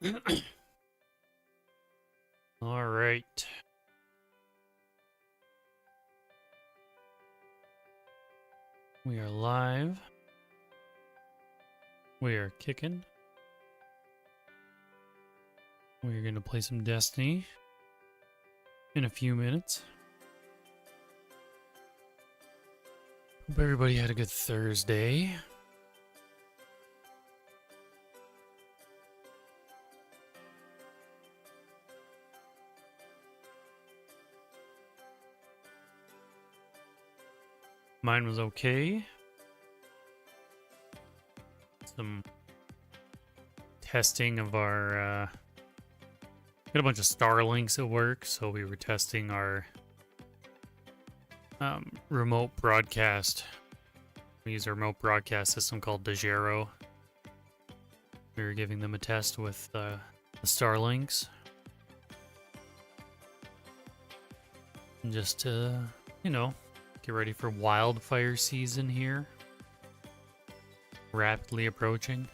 All right. We are live. We are kicking. We're going to play some Destiny in a few minutes. Hope everybody had a good Thursday. Mine was okay. Some testing of our got a bunch of Starlinks at work, so we were testing our remote broadcast. We use a remote broadcast system called Dejero. We were giving them a test with the Starlinks. And just to, get ready for wildfire season here. Rapidly approaching.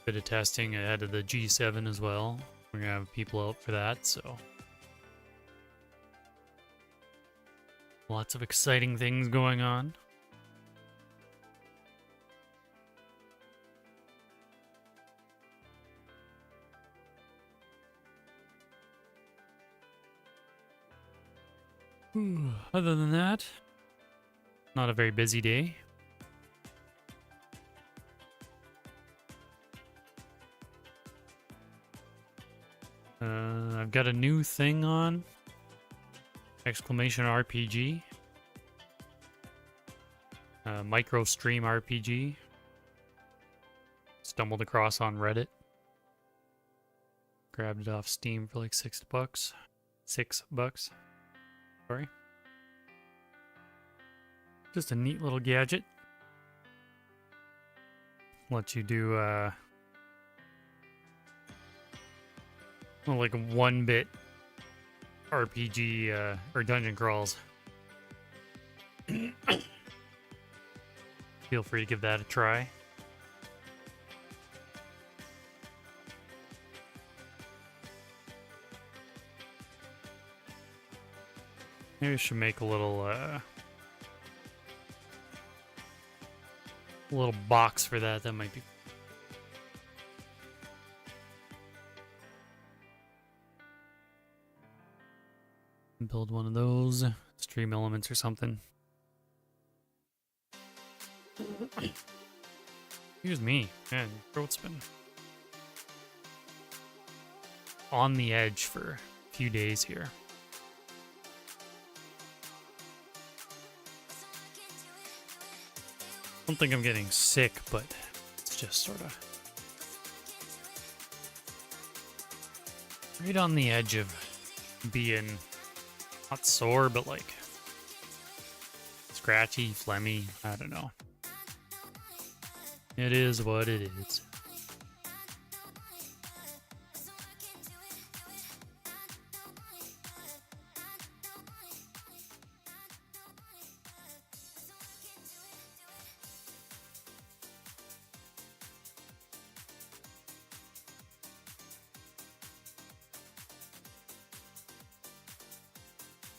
Bit of testing ahead of the G7 as well. We're gonna have people out for that, so lots of exciting things going on. Other than that, not a very busy day. I've got a new thing on. Exclamation RPG. Micro Stream RPG. Stumbled across on Reddit. Grabbed it off Steam for like $6. $6. Sorry. Just a neat little gadget. Lets you do like 1-bit RPG or dungeon crawls. Feel free to give that a try. Maybe I should make a little box for that. That might be. Build one of those. Stream Elements or something. Excuse me. Man, throat's been on the edge for a few days here. I don't think I'm getting sick, but it's just sort of right on the edge of being not sore, but like scratchy, phlegmy. I don't know. It is what it is.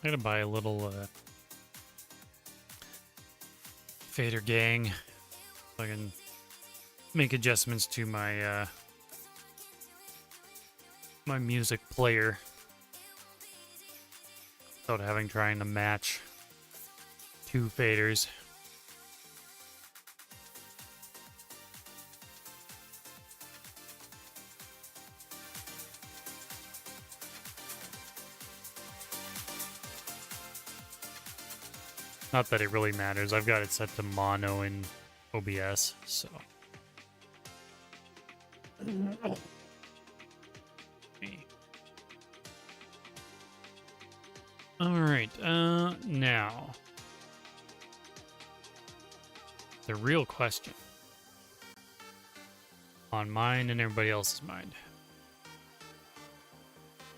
I'm gonna buy a little fader gang so I can make adjustments to my my music player without trying to match two faders. Not that it really matters. I've got it set to mono in OBS, so. Alright, now. The real question. On mine and everybody else's mind.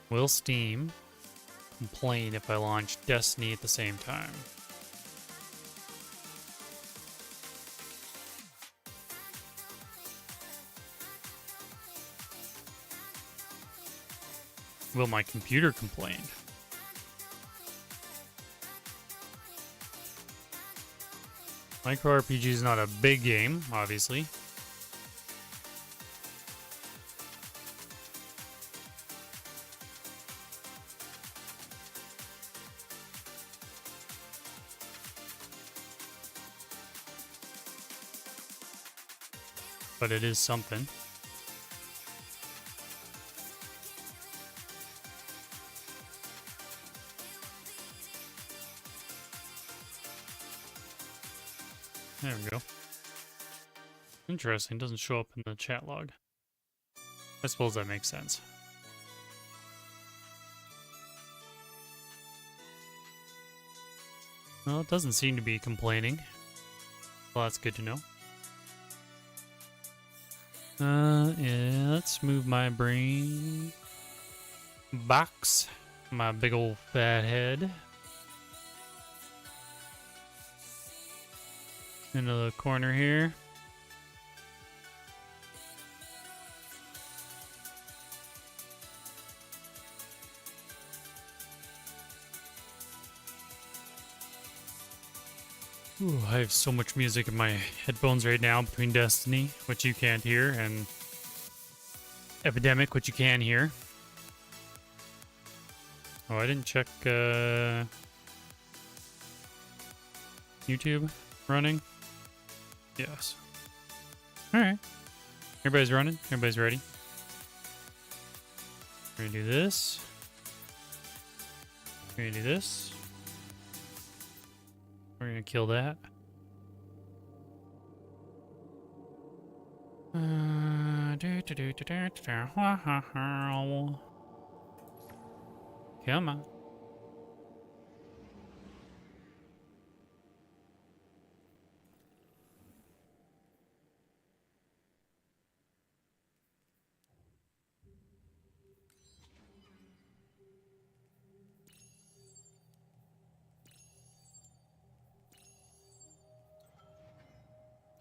Will Steam complain if I launch Destiny at the same time? Will my computer complain? Micro RPG is not a big game, obviously. But it is something. There we go. Interesting, doesn't show up in the chat log. I suppose that makes sense. Well, it doesn't seem to be complaining. Well, that's good to know. Yeah, let's move my brain box, my big old fat head, into the corner here. Ooh, I have so much music in my headphones right now between Destiny, which you can't hear, and Epidemic, which you can hear. Oh, I didn't check YouTube running. Yes. Alright. Everybody's running. Everybody's ready. We're gonna do this. We're gonna do this. We're gonna kill that. Come on.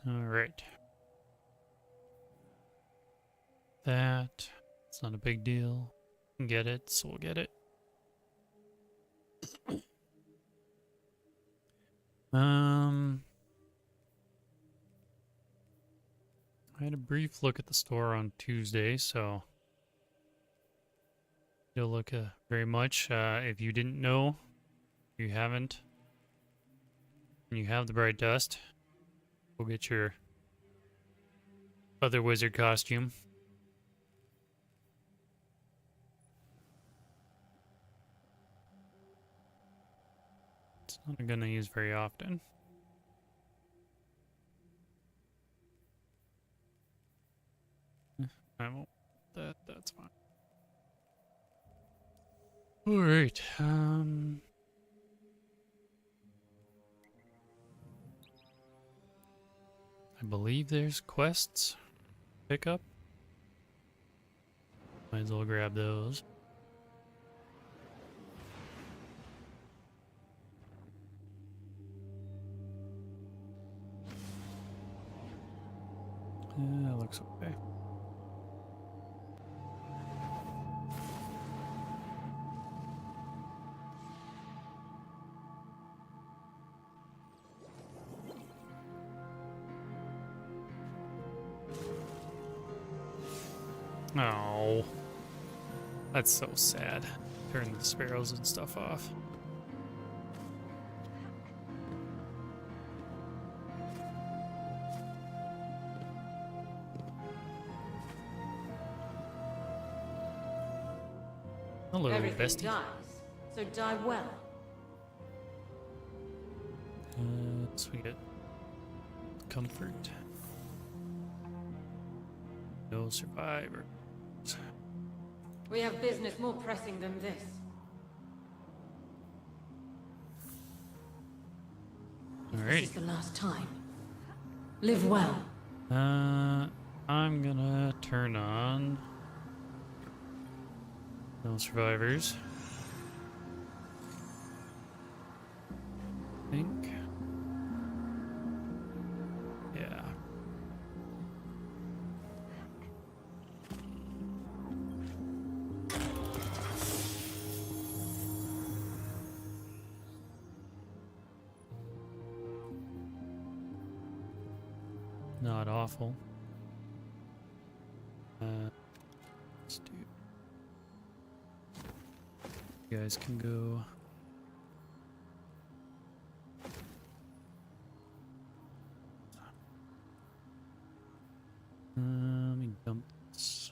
All right. It's not a big deal. Can get it, so we'll get it. I had a brief look at the store on Tuesday, so don't look very much. If you didn't know, you haven't, and you have the bright dust, go get your other wizard costume. It's not a gun I use very often. I won't. That's fine. All right. I believe there's quests. Pick up. Might as well grab those. Yeah, looks okay. Oh, that's so sad. Turn the sparrows and stuff off. Hello, Everything bestie. dies, so die well. So we get comfort. No survivor. We have business more pressing than this. This Alright. is the last time. Live well. I'm gonna turn on no survivors. I think. Yeah. not awful. Let's do. You guys can go. Let me dump this.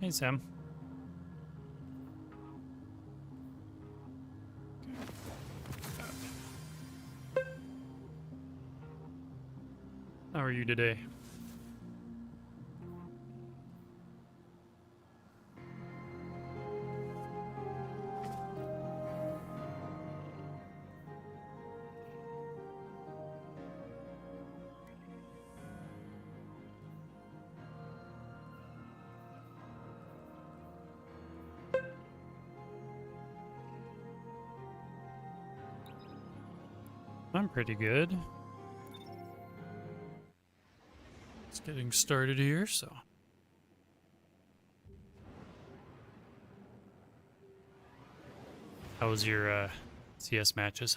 Hey, Sam. How are you today? I'm pretty good. It's getting started here, so. How was your CS matches?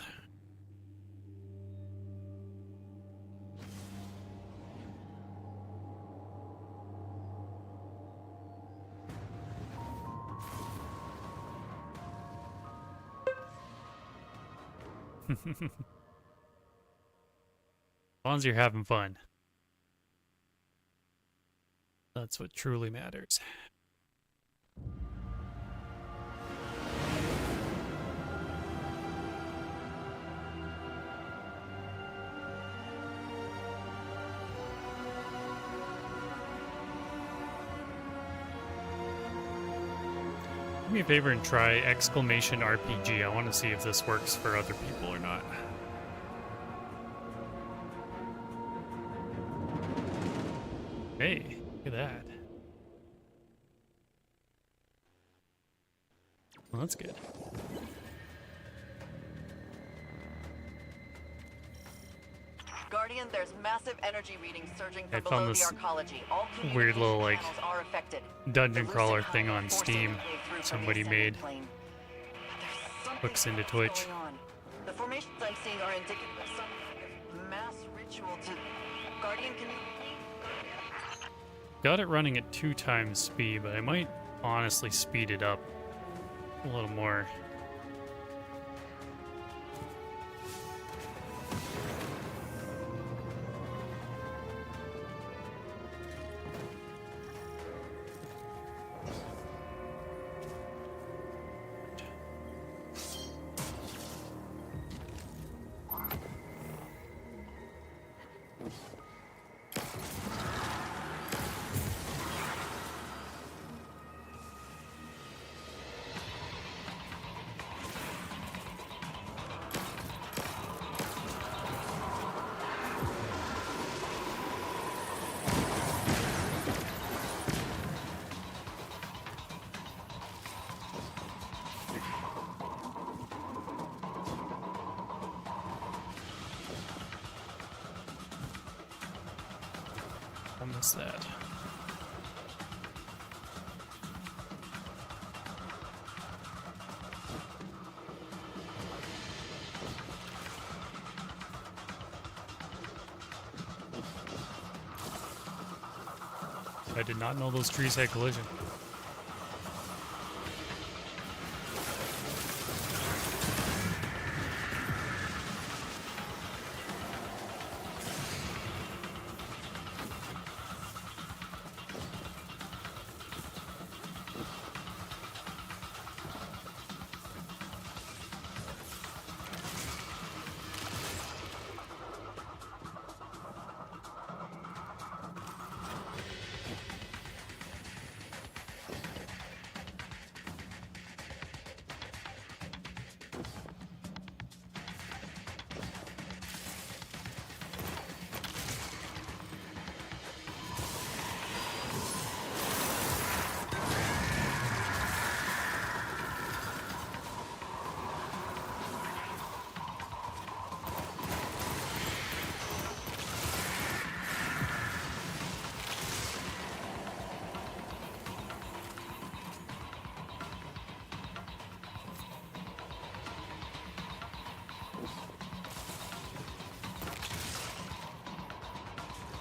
As long as you're having fun. That's what truly matters. Do me a favor and try exclamation RPG. I want to see if this works for other people or not. Hey, look at that. Well, that's good. Guardian, there's massive energy readings surging I from found below this the arcology. All weird little, like, channels are affected. dungeon The crawler lucid thing power on forcing Steam its way through from the somebody ascending made. plane. But there's something Hooks into else Twitch. going on. The formations I'm seeing are indicative of some kind of mass ritual to... Guardian, can you... Got it running at 2 times speed, but I might honestly speed it up a little more. I missed that. I did not know those trees had collision.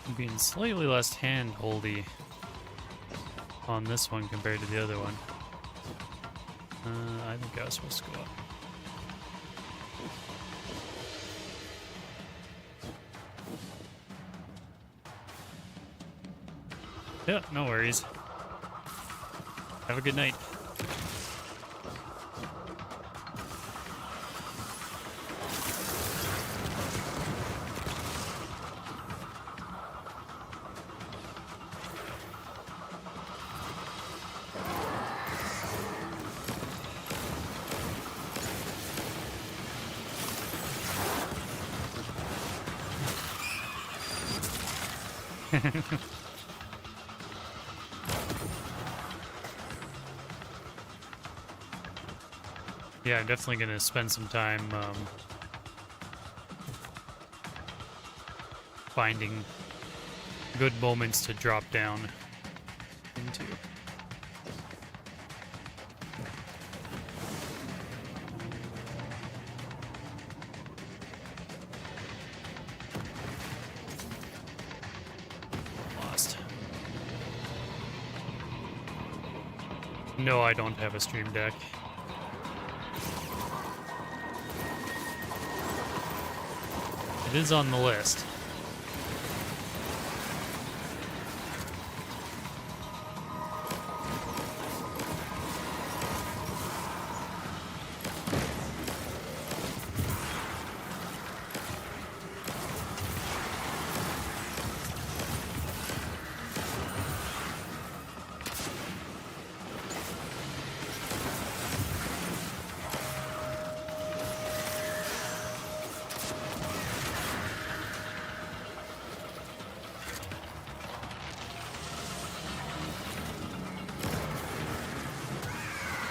I'm being slightly less hand-holdy on this one compared to the other one. I think I was supposed to go up. Yeah, no worries. Have a good night. Yeah, I'm definitely gonna spend some time finding good moments to drop down into. Lost. No, I don't have a stream deck. It is on the list.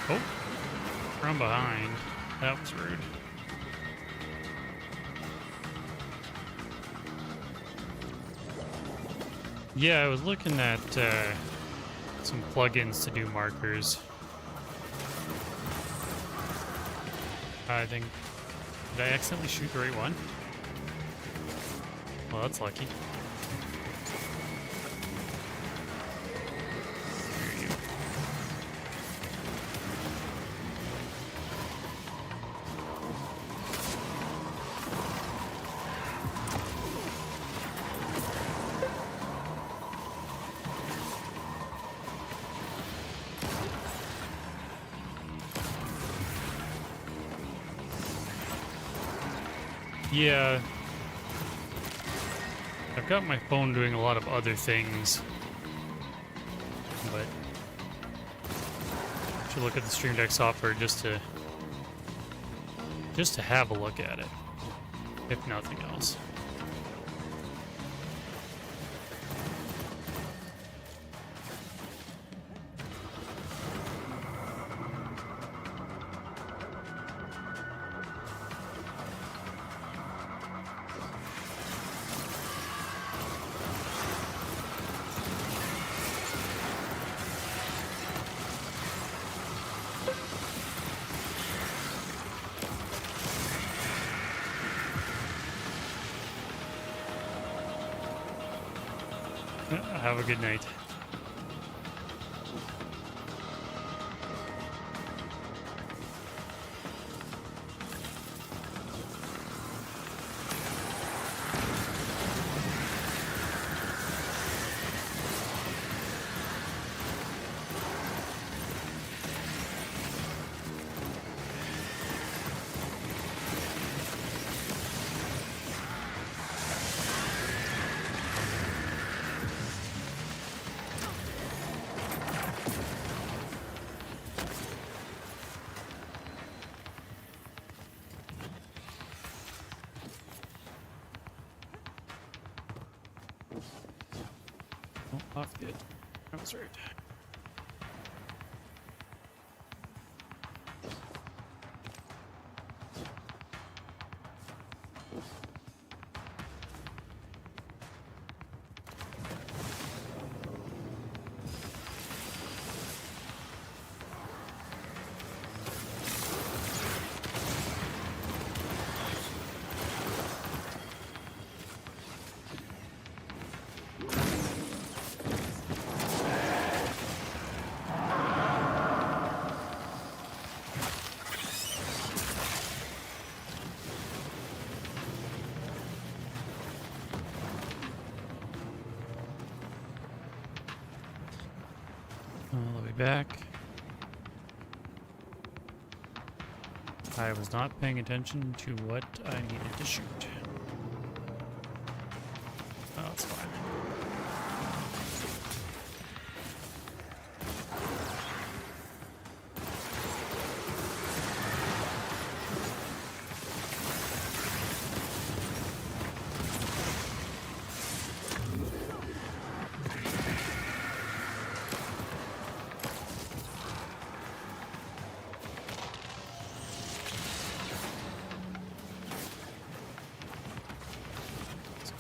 Oh, from behind. That was rude. Yeah, I was looking at some plugins to do markers. I think... Did I accidentally shoot the right one? Well, that's lucky. Yeah, I've got my phone doing a lot of other things, but I should look at the Stream Deck software just to have a look at it, if nothing else. Have a good night. Oh, off good. That was right. back. I was not paying attention to what I needed to shoot. Oh, that's fine.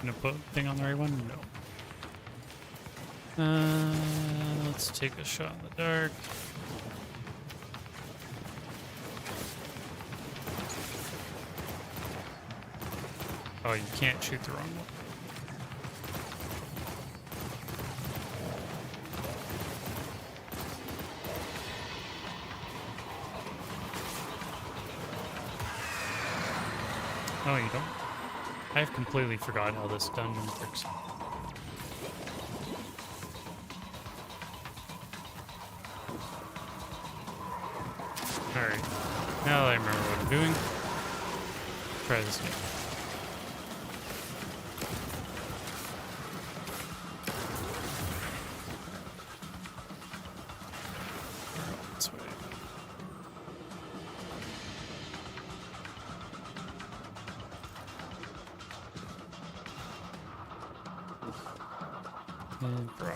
Gonna put thing on the right one? No. Let's take a shot in the dark. Oh, you can't shoot the wrong one. Oh, you don't? I've completely forgot how this dungeon works. Alright, now that I remember what I'm doing, try this again. This way. And frog.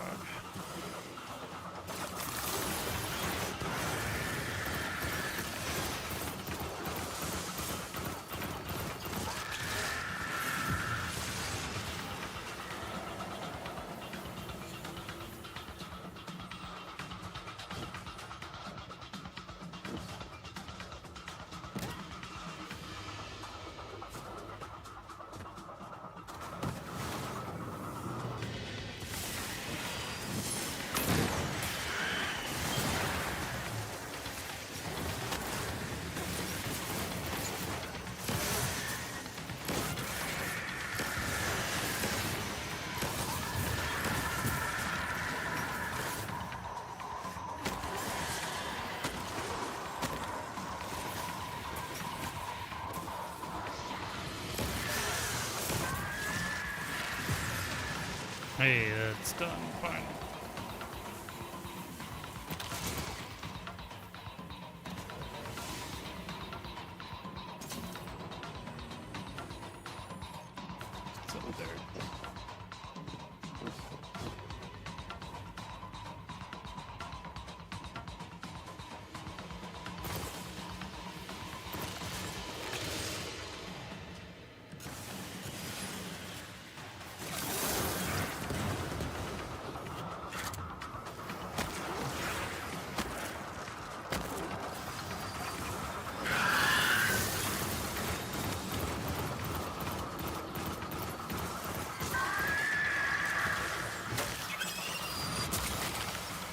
Hey, that's done. Fine. It's over there.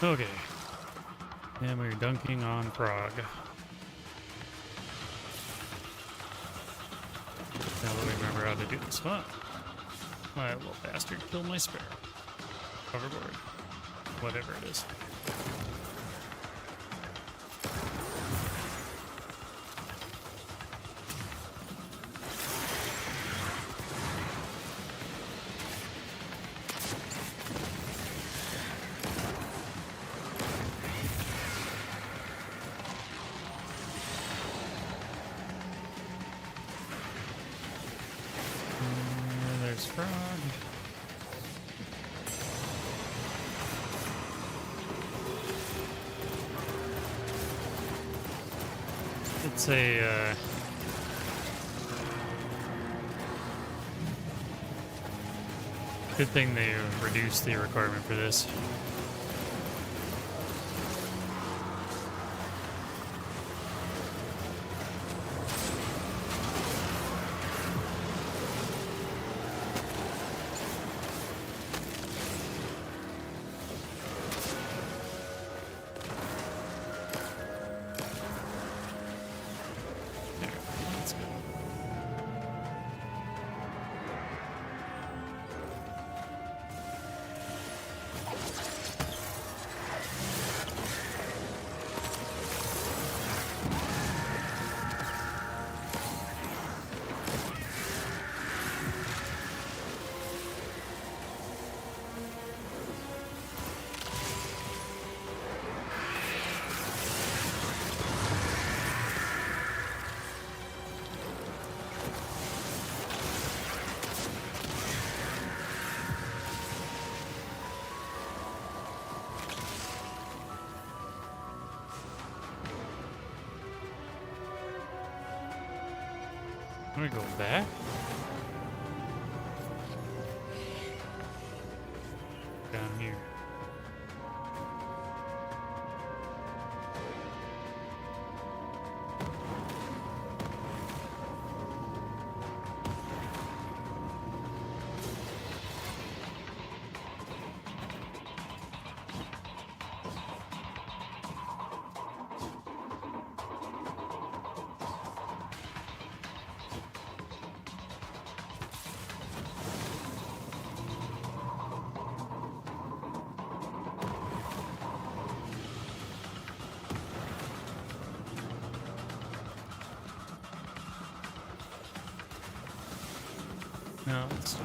Okay. And we're dunking on Prague. Now that we remember how to do this, huh? My little bastard killed my spare. Hoverboard. Whatever it is. There's Frog. It's a good thing they reduced the requirement for this. Let's go. I'm gonna go back. Down here. No, it's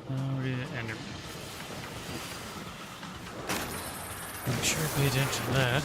we're gonna enter. Make sure I pay attention to that.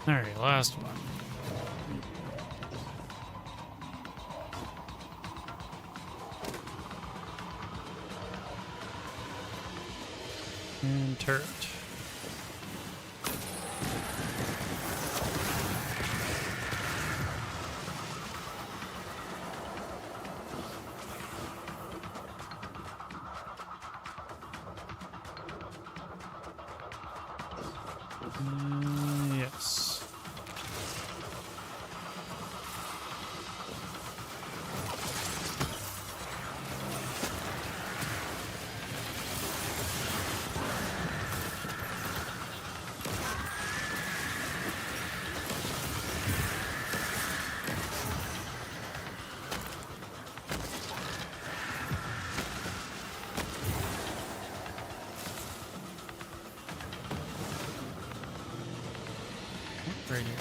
Alright, last one. And turret. Yes. Right here.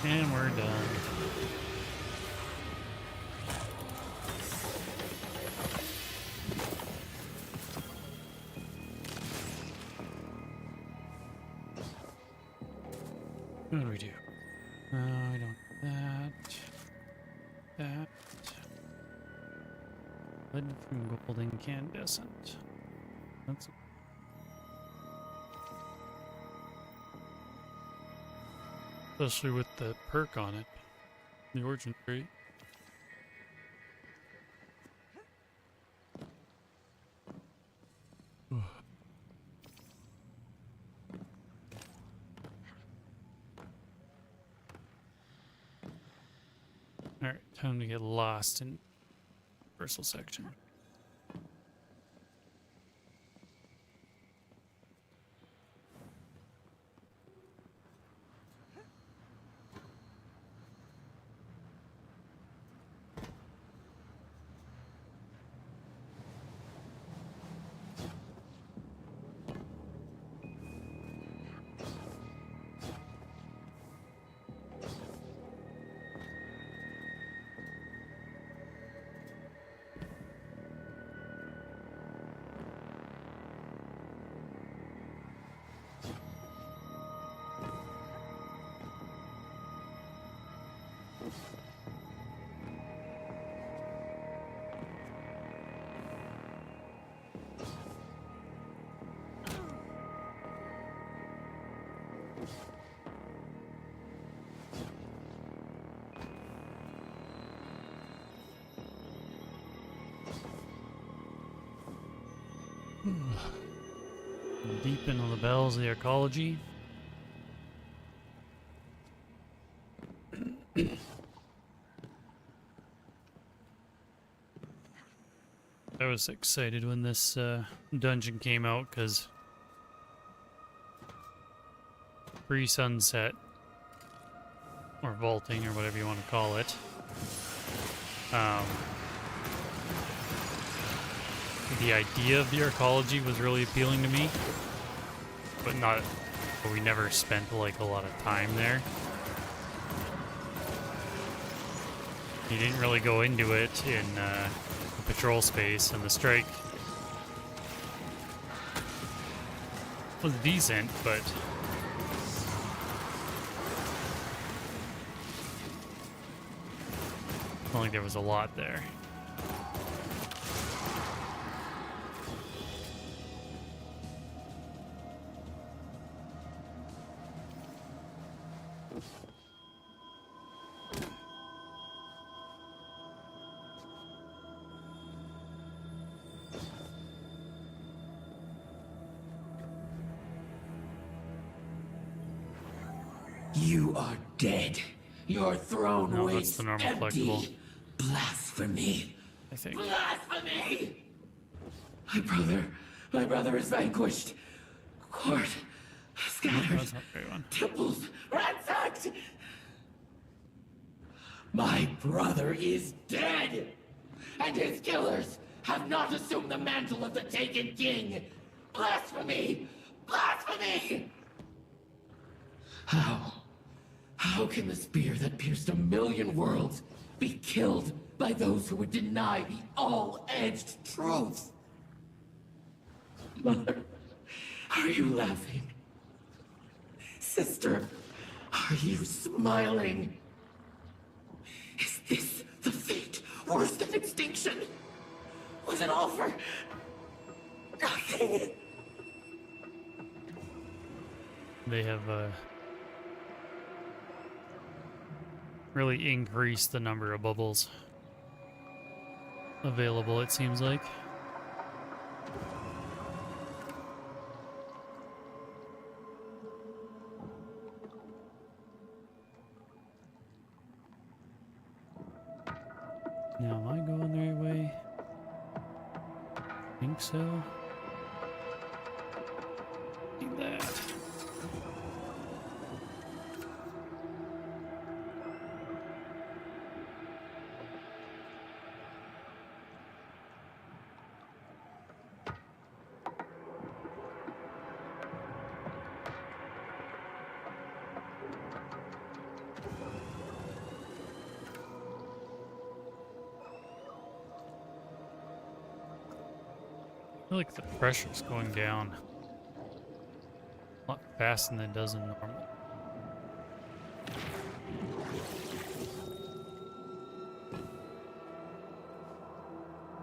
And we're done. What do we do? I don't. That. Lead from gold incandescent. That's. Especially with the perk on it. The origin trait. Alright, time to get lost in Universal section. Deep into the bells of the ecology. I was excited when this dungeon came out because pre-sunset, or vaulting, or whatever you want to call it, the idea of the arcology was really appealing to me, but we never spent like a lot of time there. You didn't really go into it in the patrol space, and the strike was decent, but I don't think there was a lot there. You are dead. Your throne No, that's waits the normal empty. collectible. Blasphemy. I think. Blasphemy! My brother is vanquished. Court scattered. That's not the right one. Temples ransacked. My brother is dead, and his killers have not assumed the mantle of the Taken King. Blasphemy! Blasphemy! How can the spear that pierced 1,000,000 worlds be killed by those who would deny the all-edged truth? Mother, are you laughing? Sister, are you smiling? Is this the fate worse than extinction? Was it all for nothing? They have really increased the number of bubbles available, it seems like. Now, am I going the right way? I think so. Need that. I feel like the pressure's going down a lot faster than it does in normal.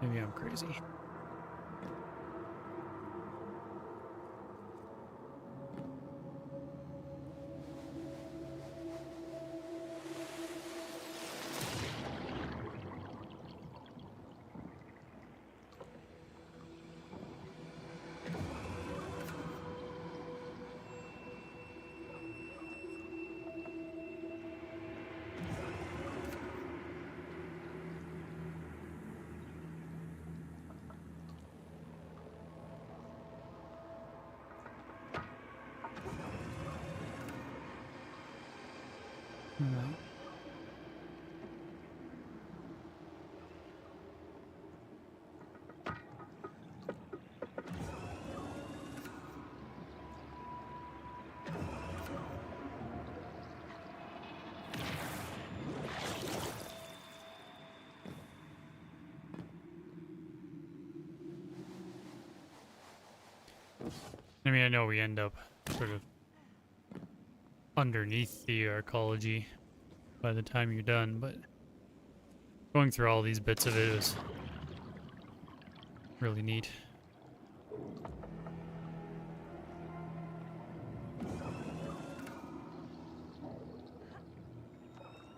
Maybe I'm crazy. I mean, I know we end up sort of underneath the arcology by the time you're done, but going through all these bits of it is really neat.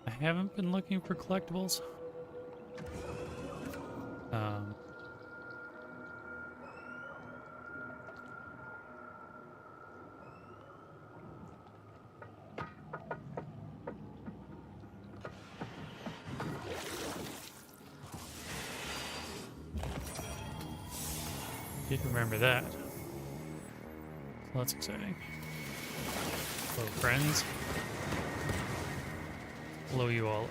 I haven't been looking for collectibles. Did remember that. Well, that's exciting. Hello, friends. Blow you all up.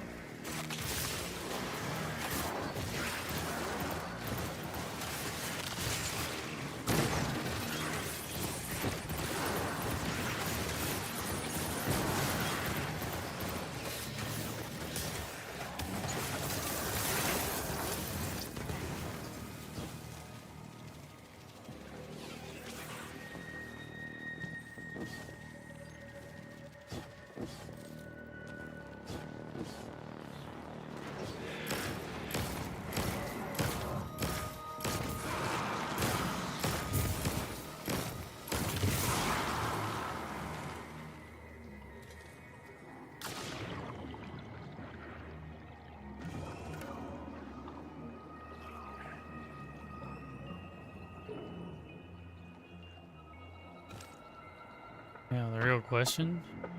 Now, the real question, am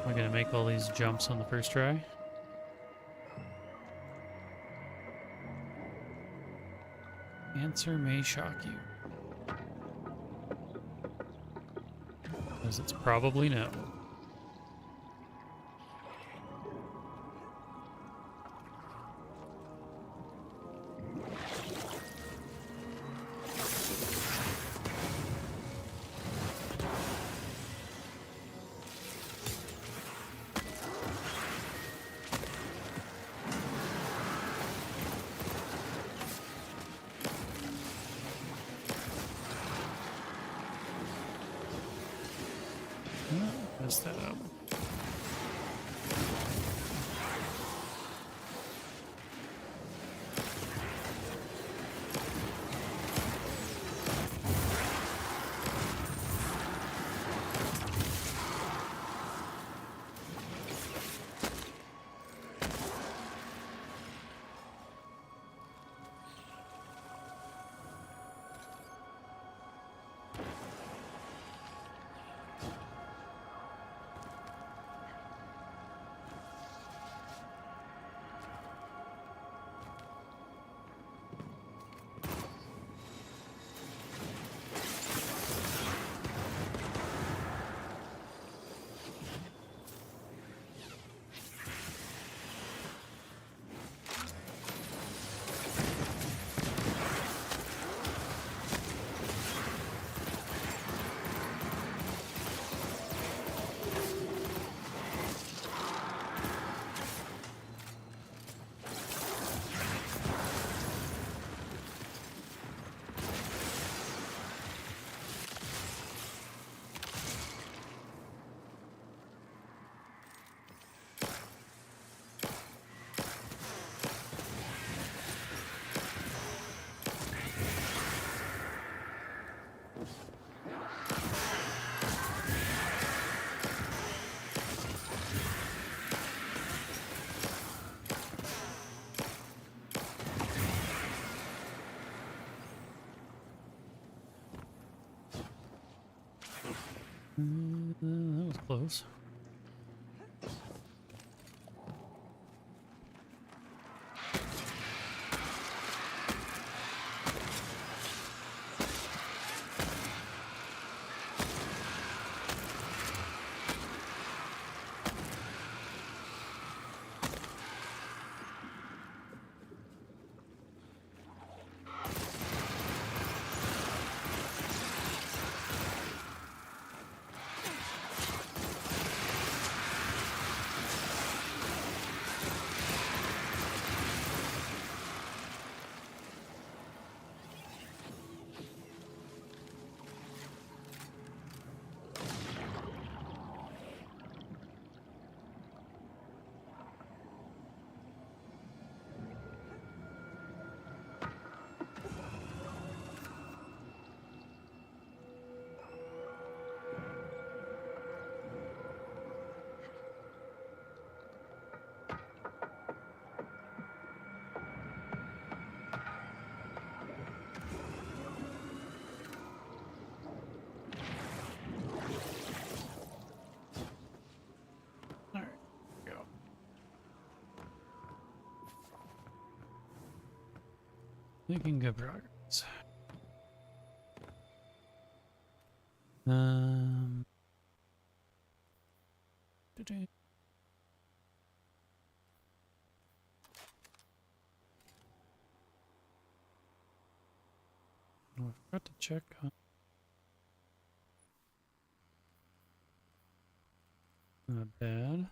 I going to make all these jumps on the first try? Answer may shock you. Because it's probably no. Messed that up. That was close. Making good progress. Today. Oh, I forgot to check on. Not bad.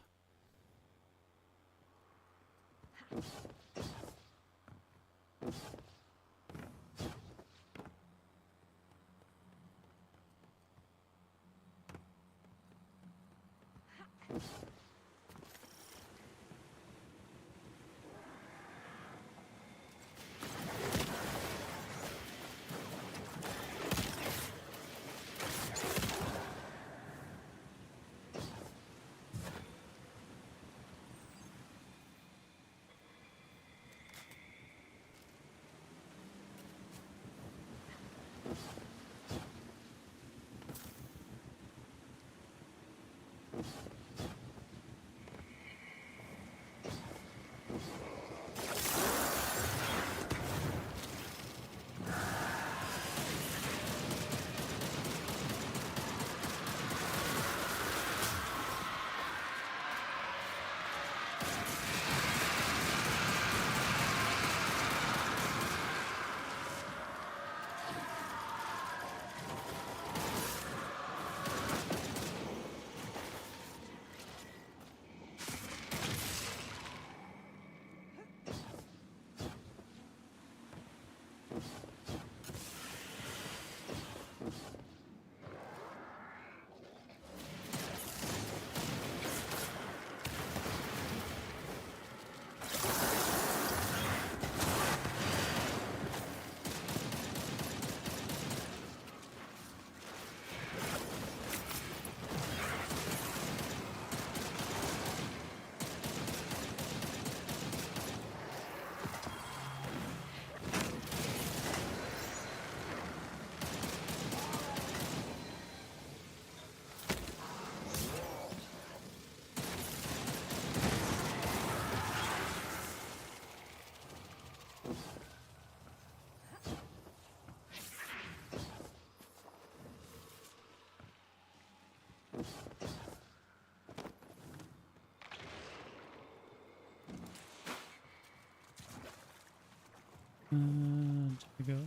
Did we go?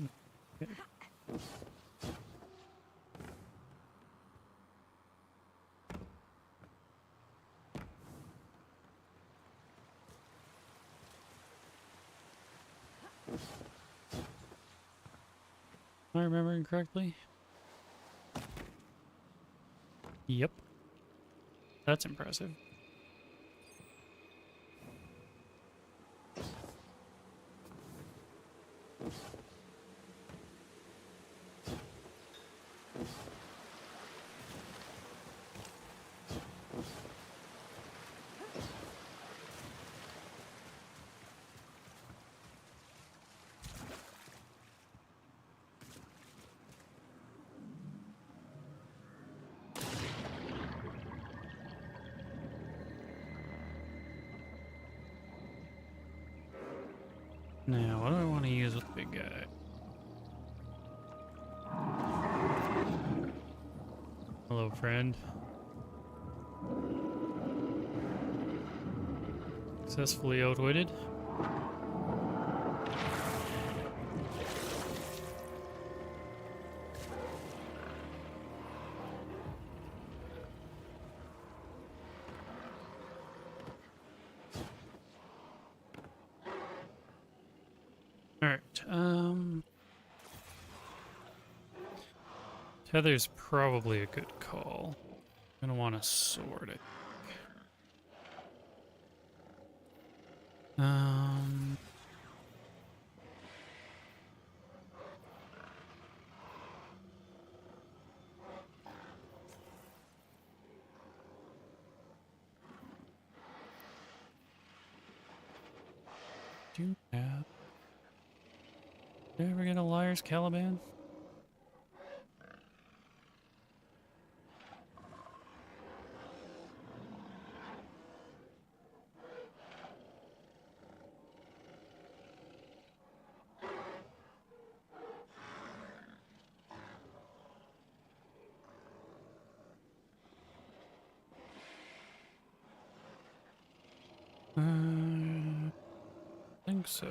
Okay. Am I remembering correctly? Yep. That's impressive. Now, what do I want to use with the big guy? Hello, friend. Successfully outwitted. Alright, Tether's probably a good call. I'm gonna want to sword it. Do you have... Did I ever get a Liar's Caliban? I think so.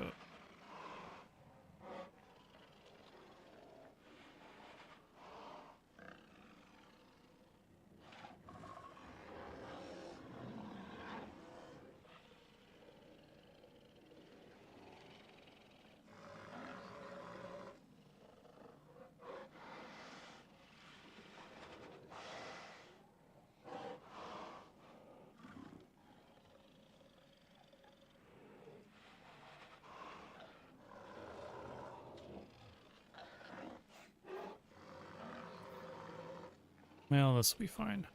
Well, this will be fine.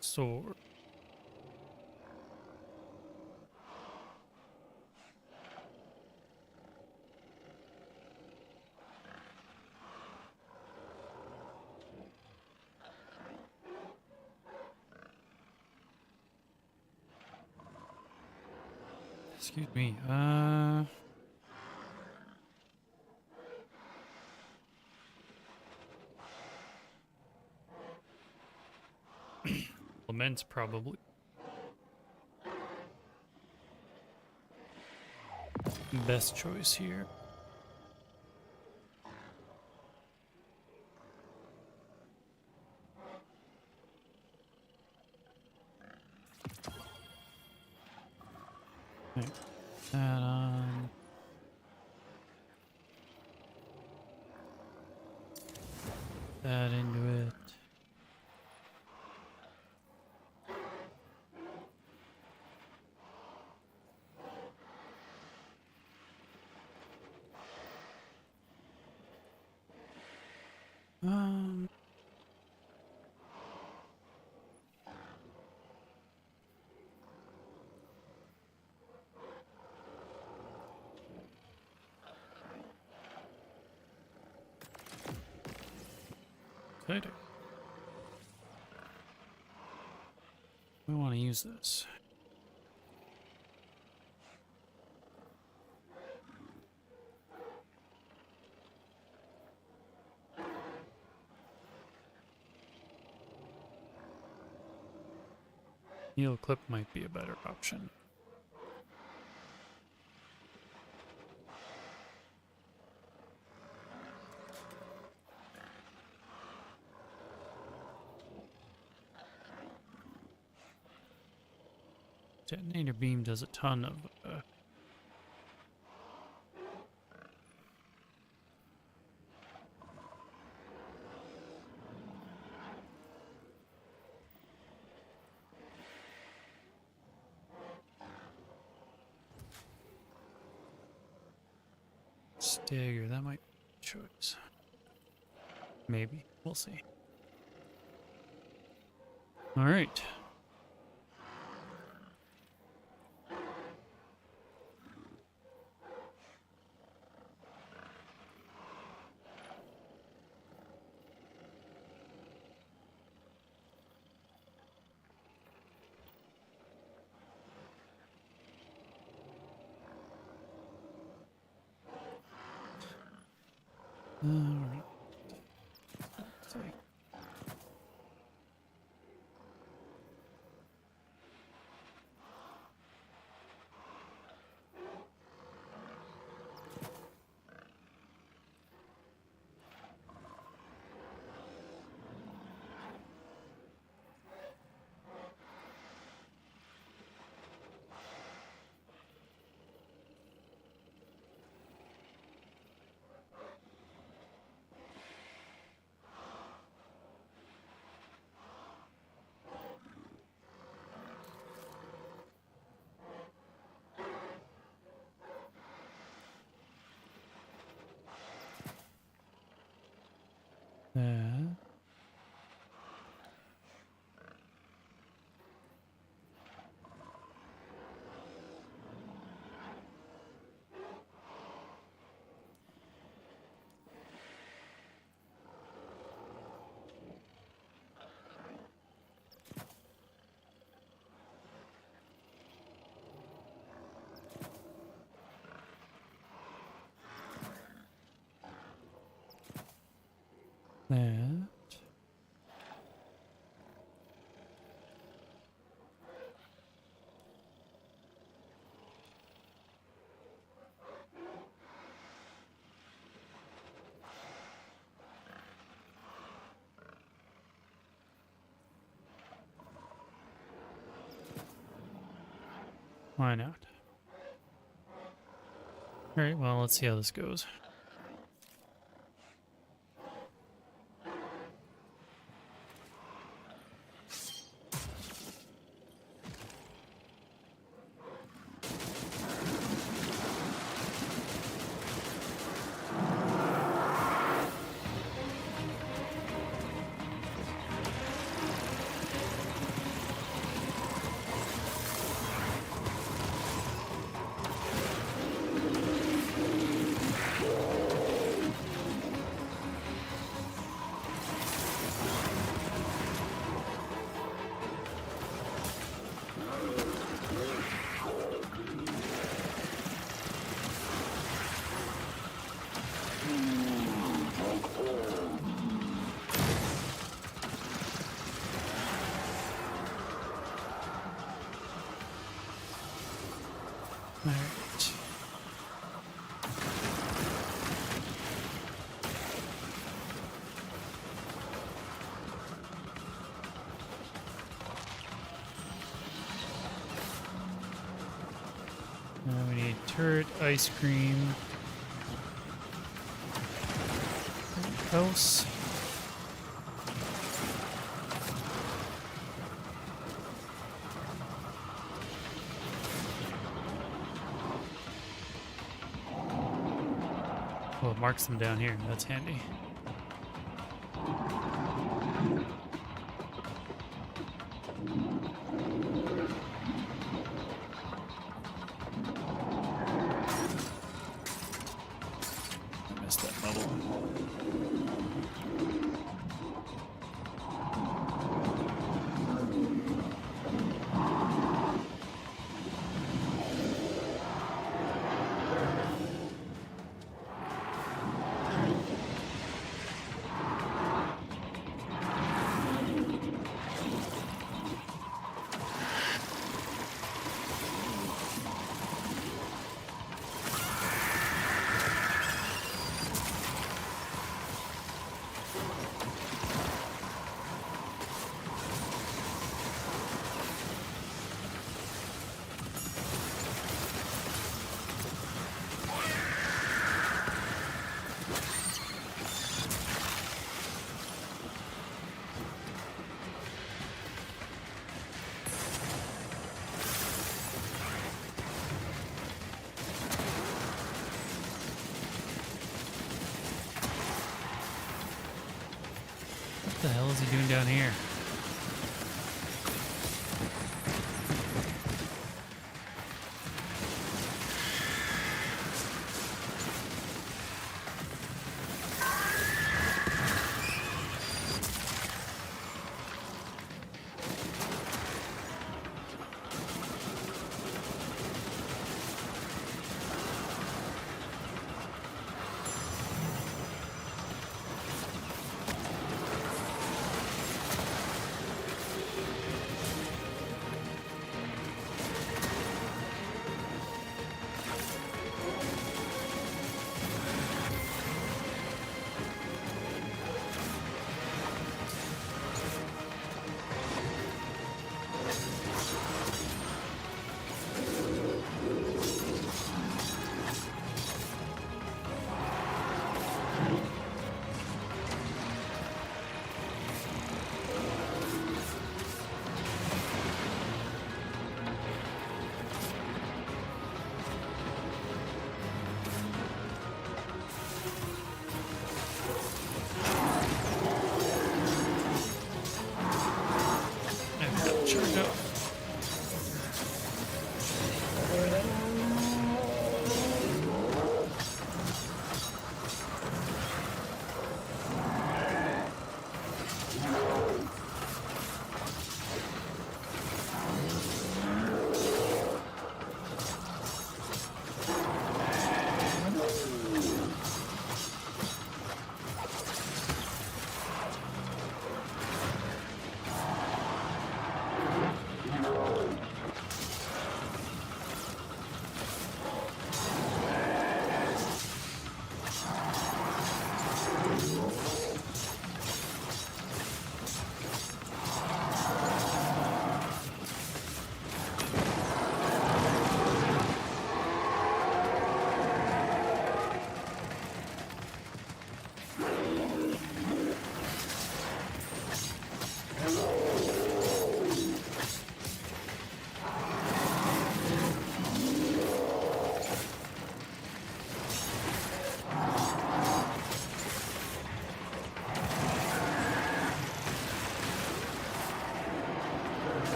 Sword. Excuse me. Lament's probably best choice here. Okay. That on. That into it. Exciting. We want to use this. Needle clip might be a better option. Detonator beam does a ton of stagger. That might be a choice. Maybe. We'll see. All right. All right. Sorry. That. That. Why not? Alright, well, let's see how this goes. Alright. Now we need turret, ice cream, house. Oh, it marks them down here. That's handy. I missed that bubble. What the hell is he doing down here?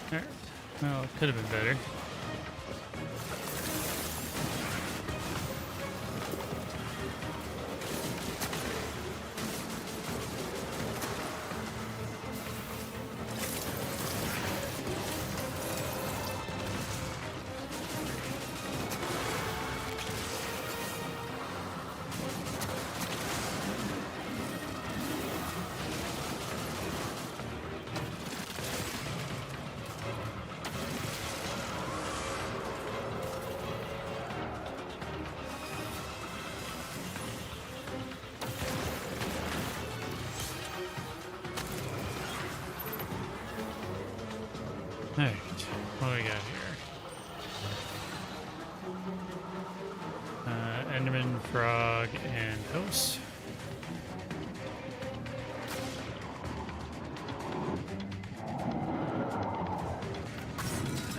Alright. Well, it could have been better. Alright, what do we got here? Enderman, Frog, and Host.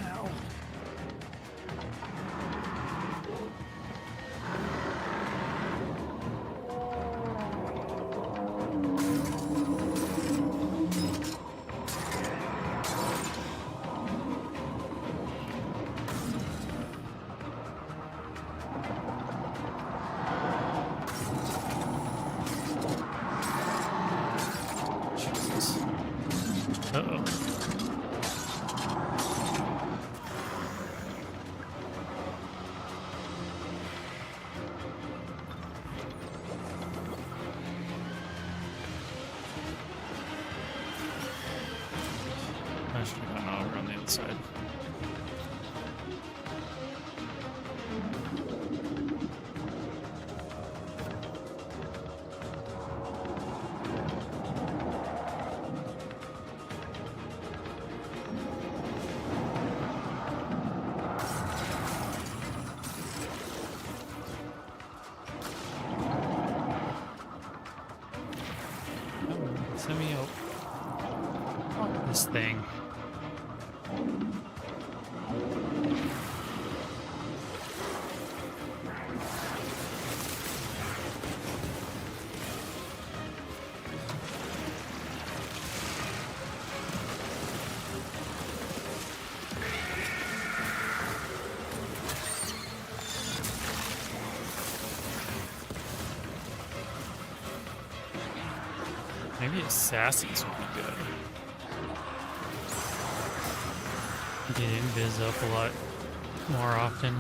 Ow. Jesus. Uh-oh. I should have gone over on the other side. Send me out. Fuck this thing. Maybe assassins would be good. Get invis up a lot more often.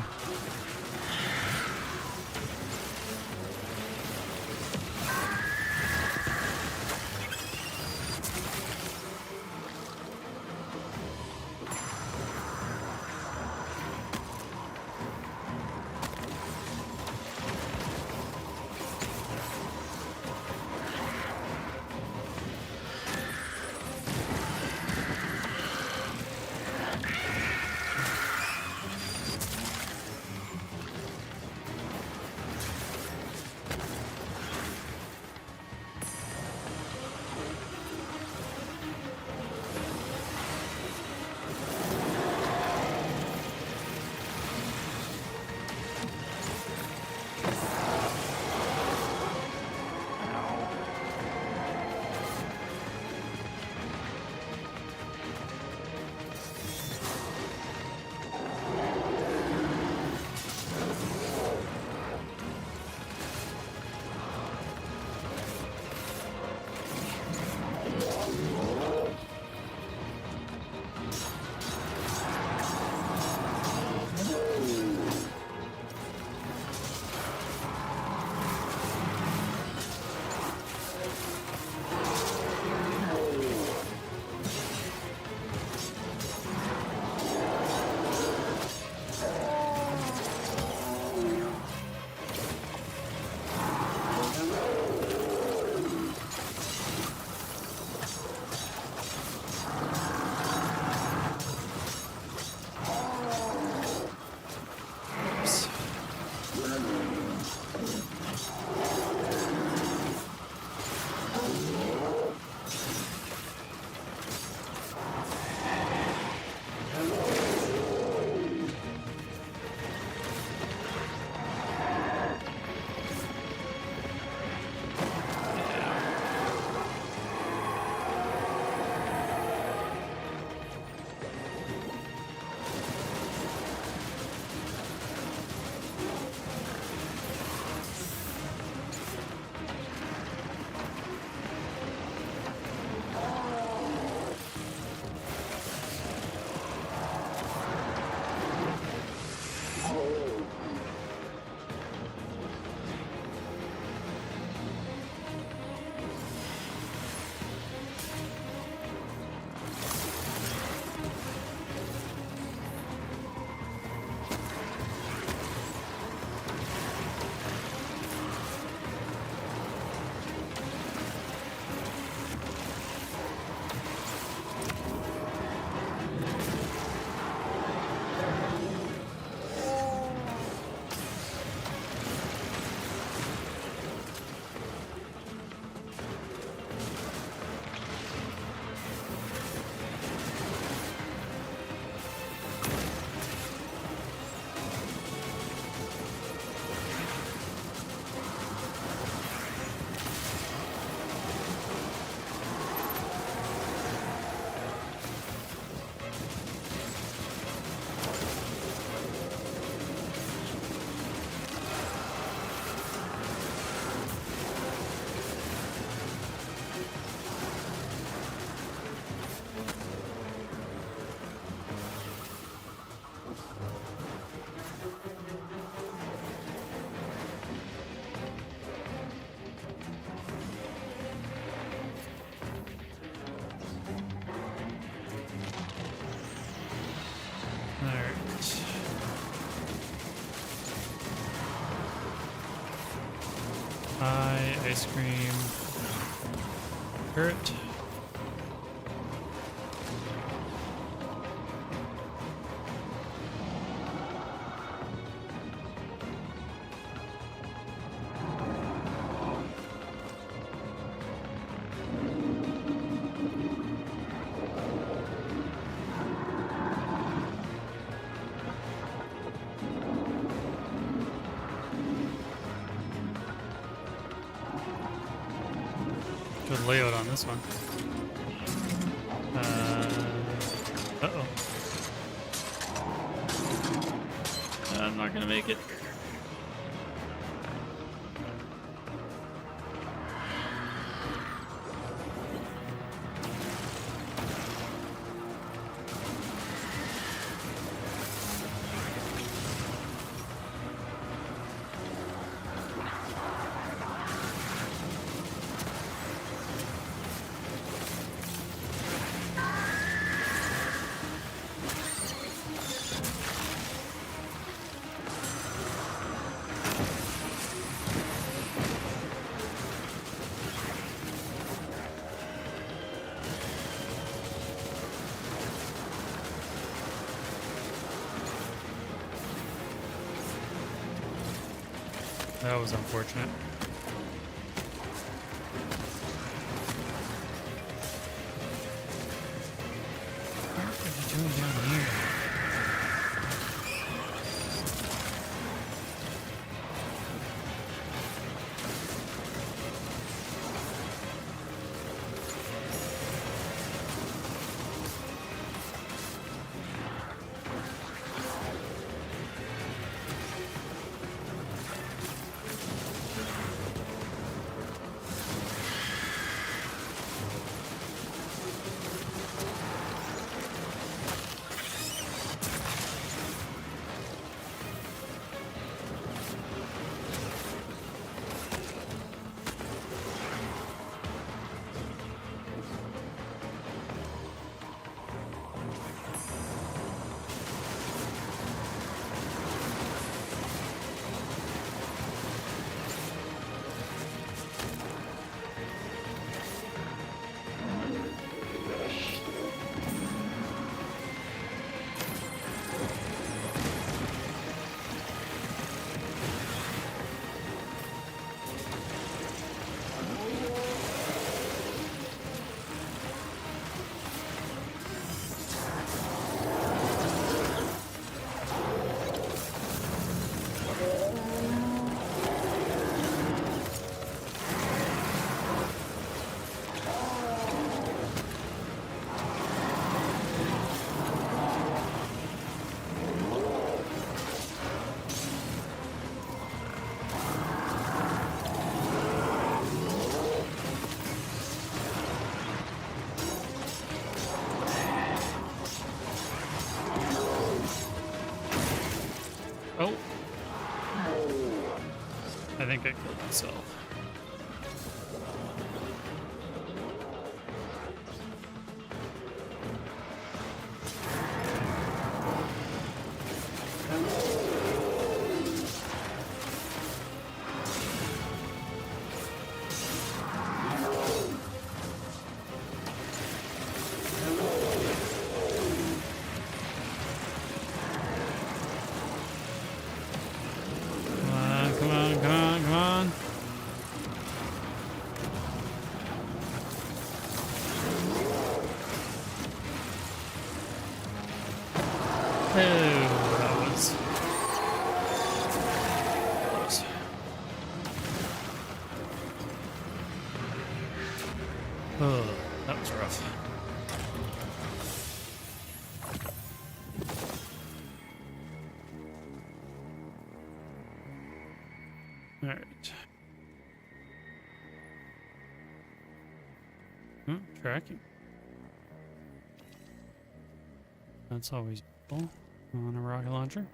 ice cream. Turret. Good layout on this one. Uh-oh. I'm not gonna make it. That was unfortunate. What are you doing down here? Oh. I think I killed myself. Come on, come on, come on. Oh, that was close. Oh, that was rough. All right. Tracking. That's always cool on a rocket launcher.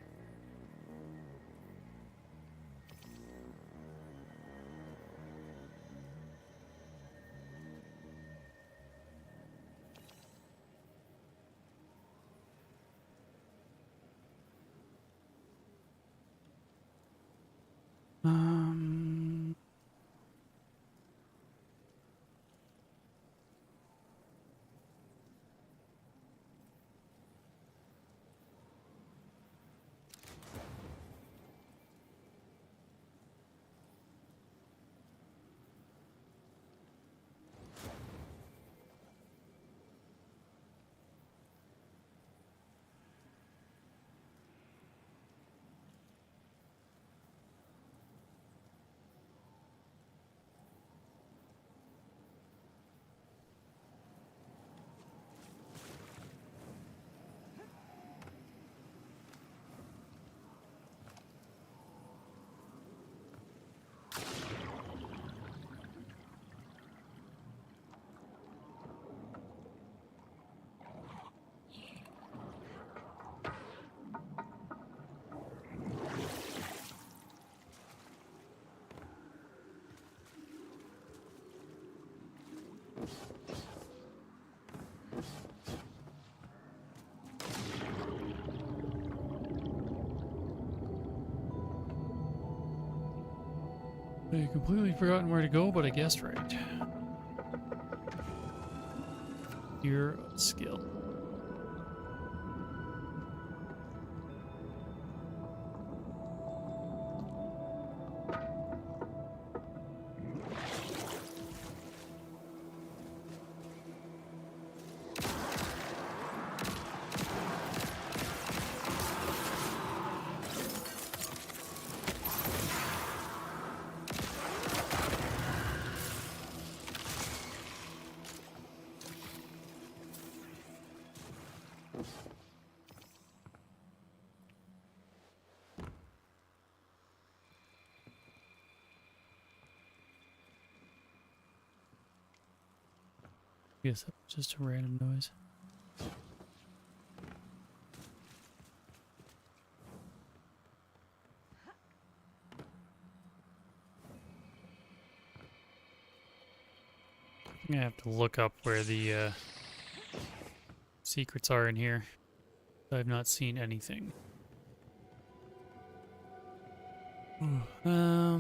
I completely forgotten where to go, but I guessed right. Your skill. Guess that was just a random noise. I'm gonna have to look up where the secrets are in here. I've not seen anything. Ooh, ow.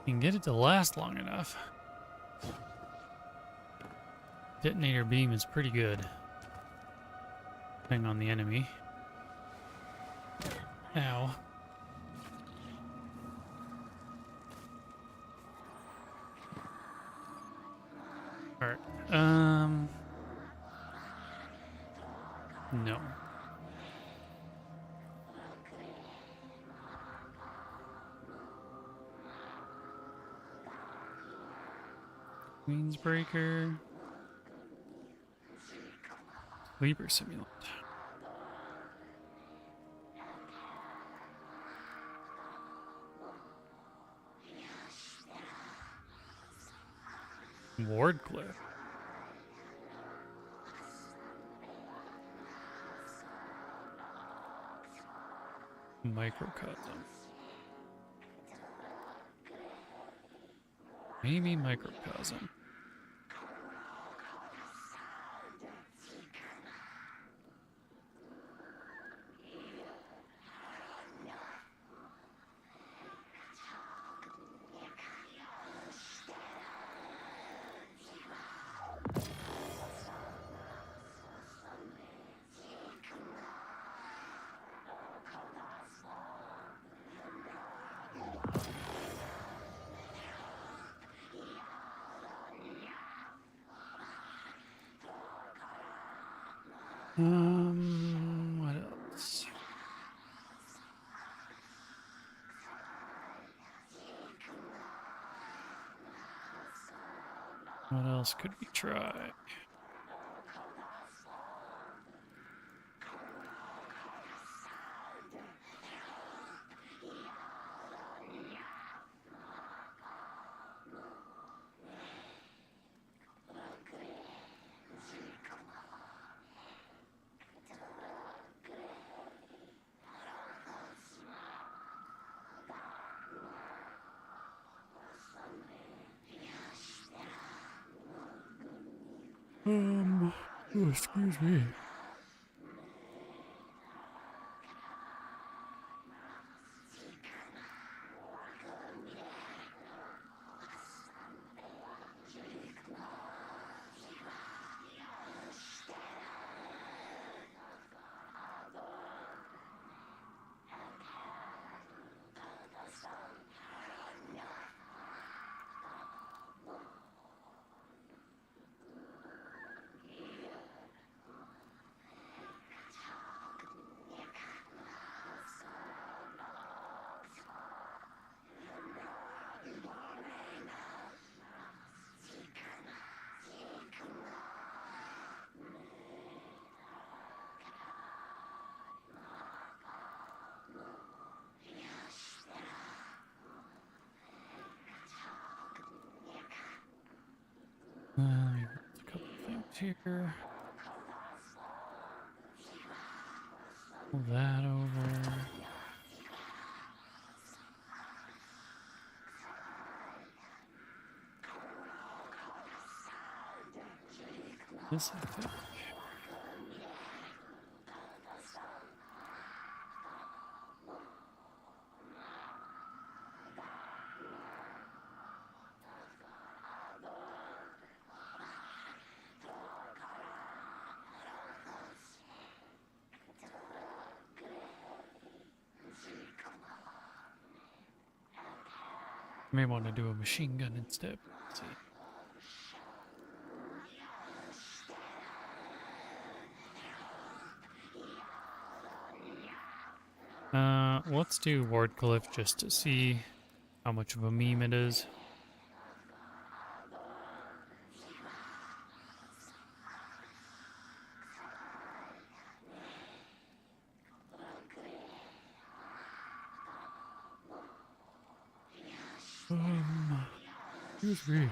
You can get it to last long enough. Detonator beam is pretty good. Depending on the enemy. Ow. Alright. No. Queensbreaker. Weaver Simulant. Wardcliff. Microcosm. Maybe microcosm. What else? What else could we try? Oh, excuse me. A couple things here. Pull that over. This, I think. May want to do a machine gun instead. Let's see. Let's do Wardcliffe just to see how much of a meme it is. Excuse me.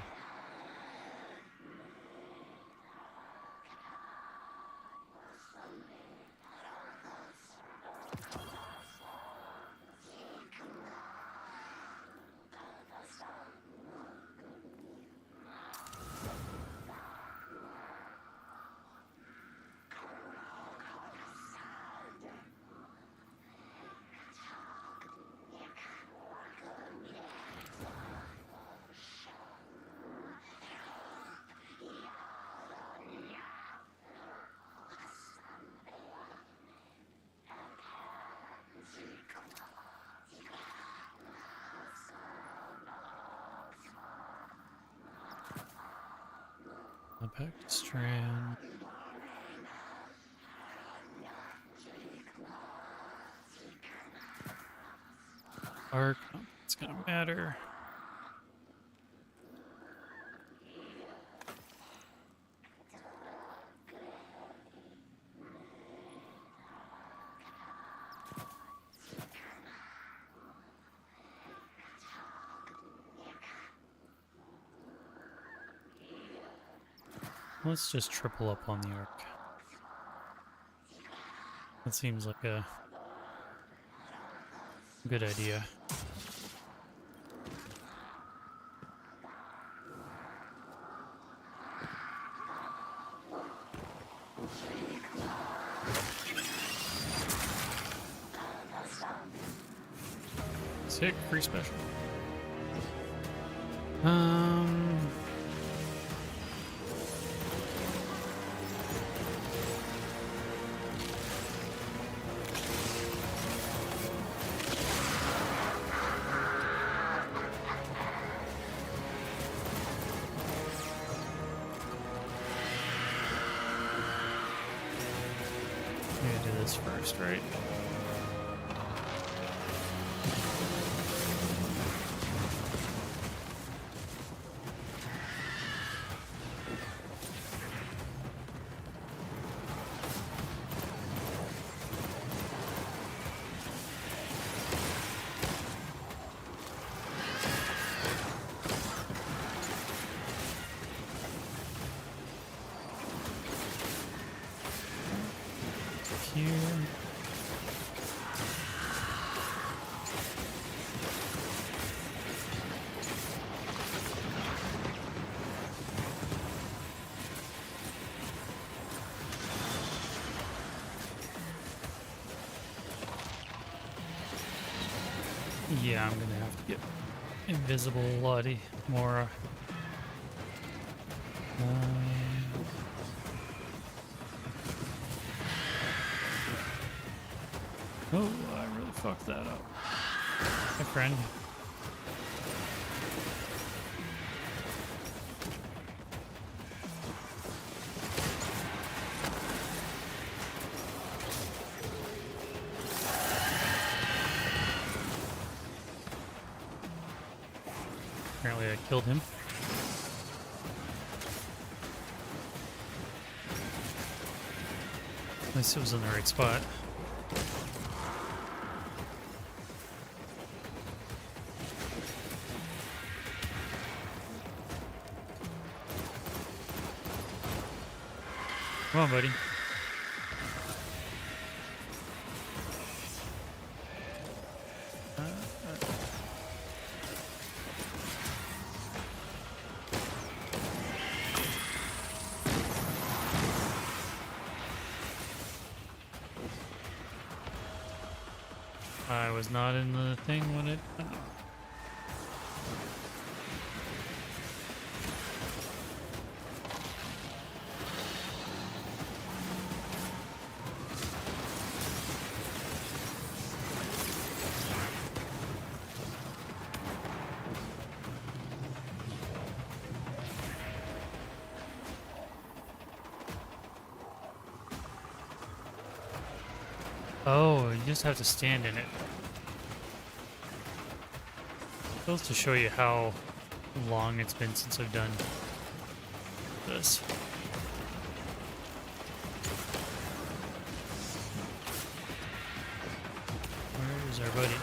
Impact strand. Arc, it's gonna matter. Let's just triple up on the arc. That seems like a good idea. Sick, free special. I'm gonna do this first, right? Here. Yeah, I'm gonna have to get invisible Lottie Mora. Oh, I really fucked that up. My friend. Apparently I killed him. At least it was in the right spot. Come on, buddy. I was not in the thing when it... Oh, you just have to stand in it. Supposed to show you how long it's been since I've done this. Where is our buddy?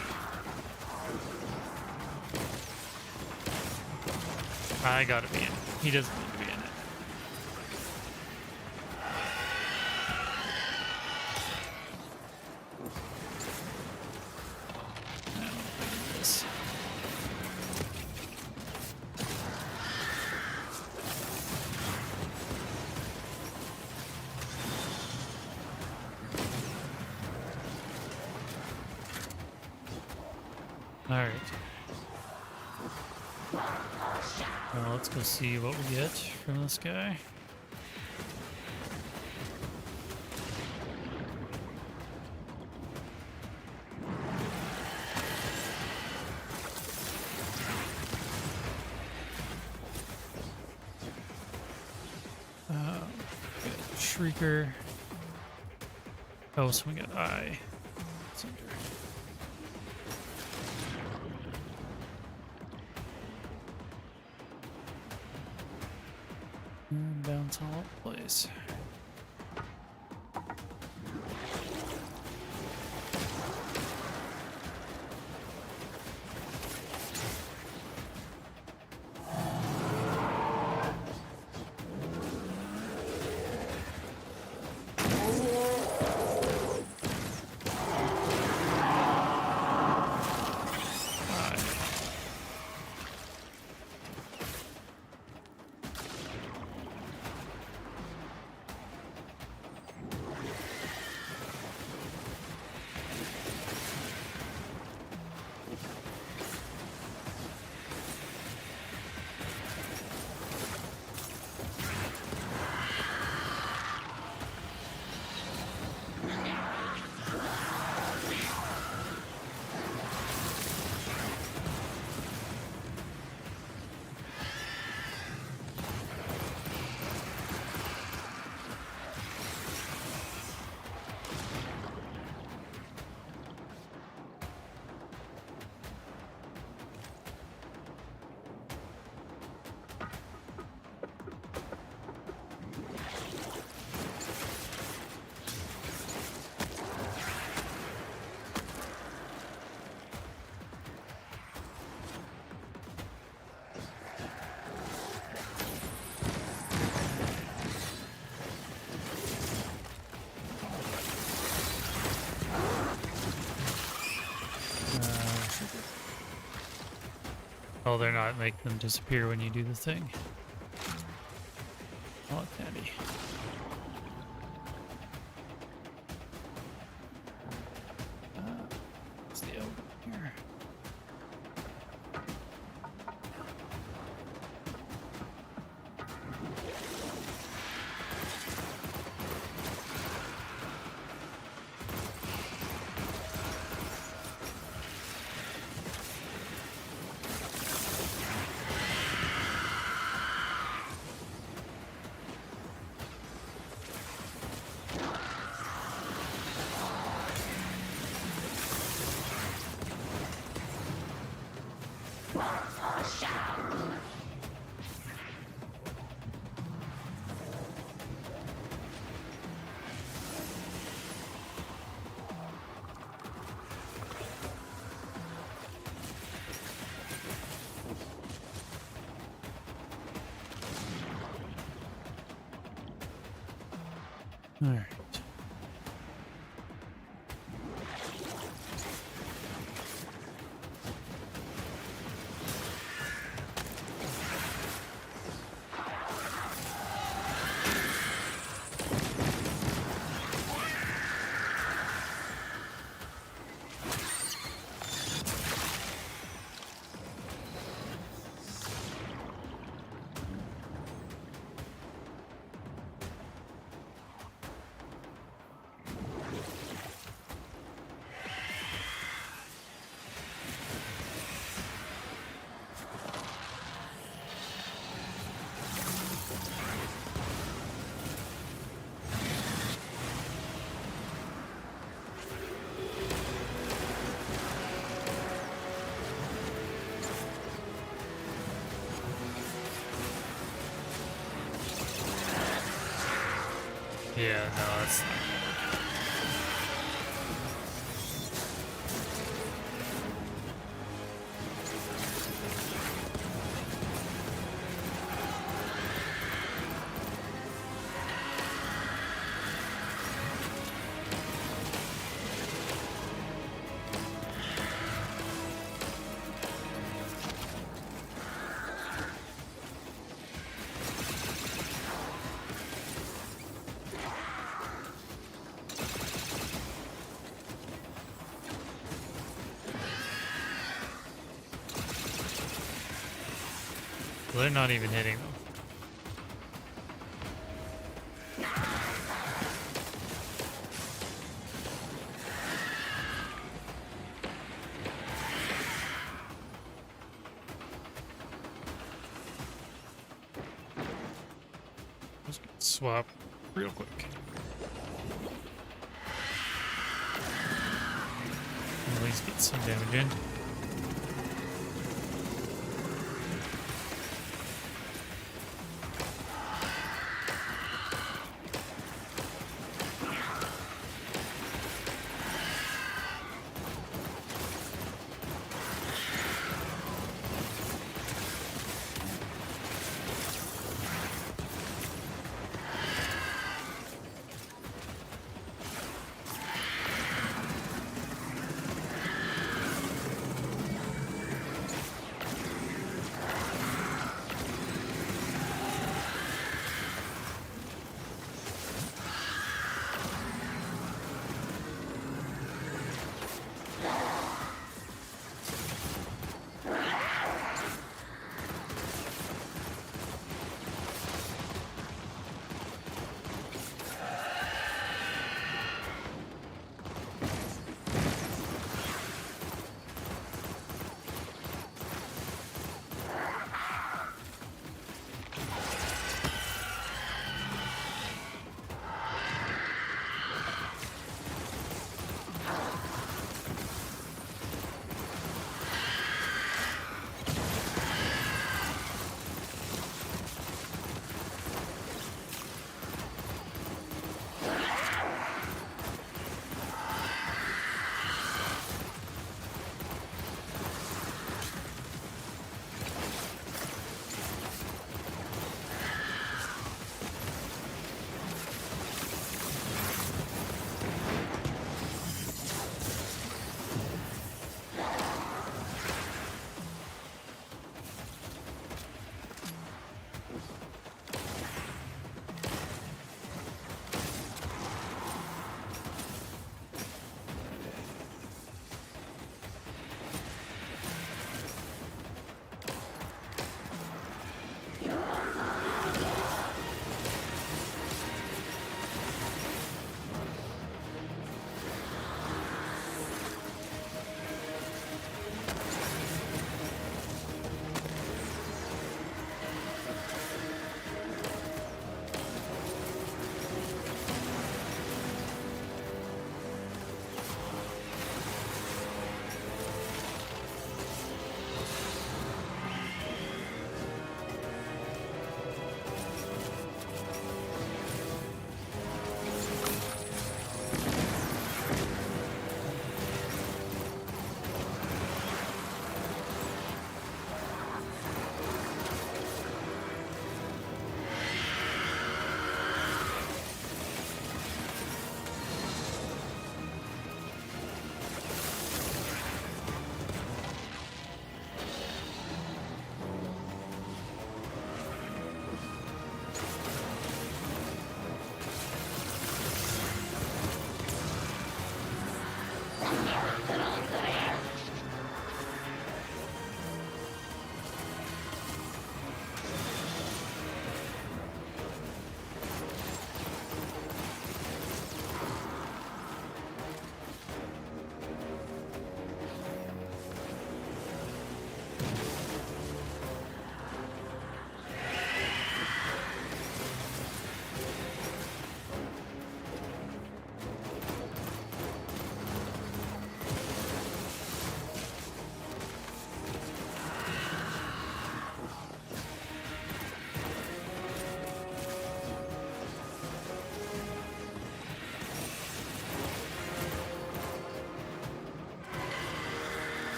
I gotta be in it. He doesn't need to be in it. Alright. Well, let's go see what we get from this guy. Shrieker. Oh, so we got Eye. Center. And bounce all over the place. Oh, they're not making them disappear when you do the thing. I like Patty. What's the open here? All right. Yeah, no, that's. They're not even hitting them. Let's swap real quick. At least get some damage in.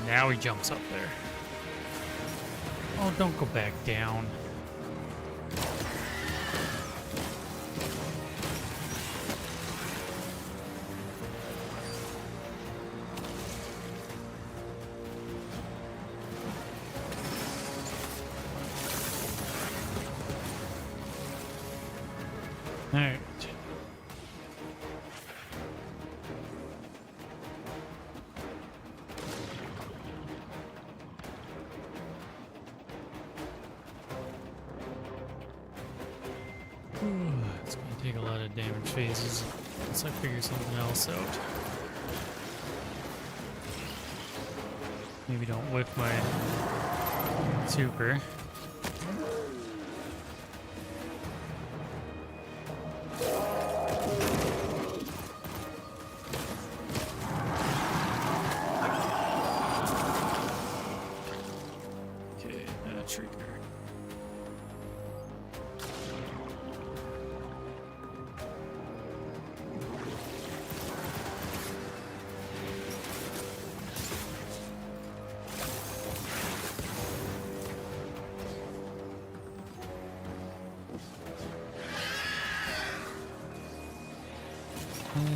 Now he jumps up there. Oh, don't go back down. All right. It's gonna take a lot of damage phases unless I figure something else out. Maybe don't whiff my super. Okay, trigger.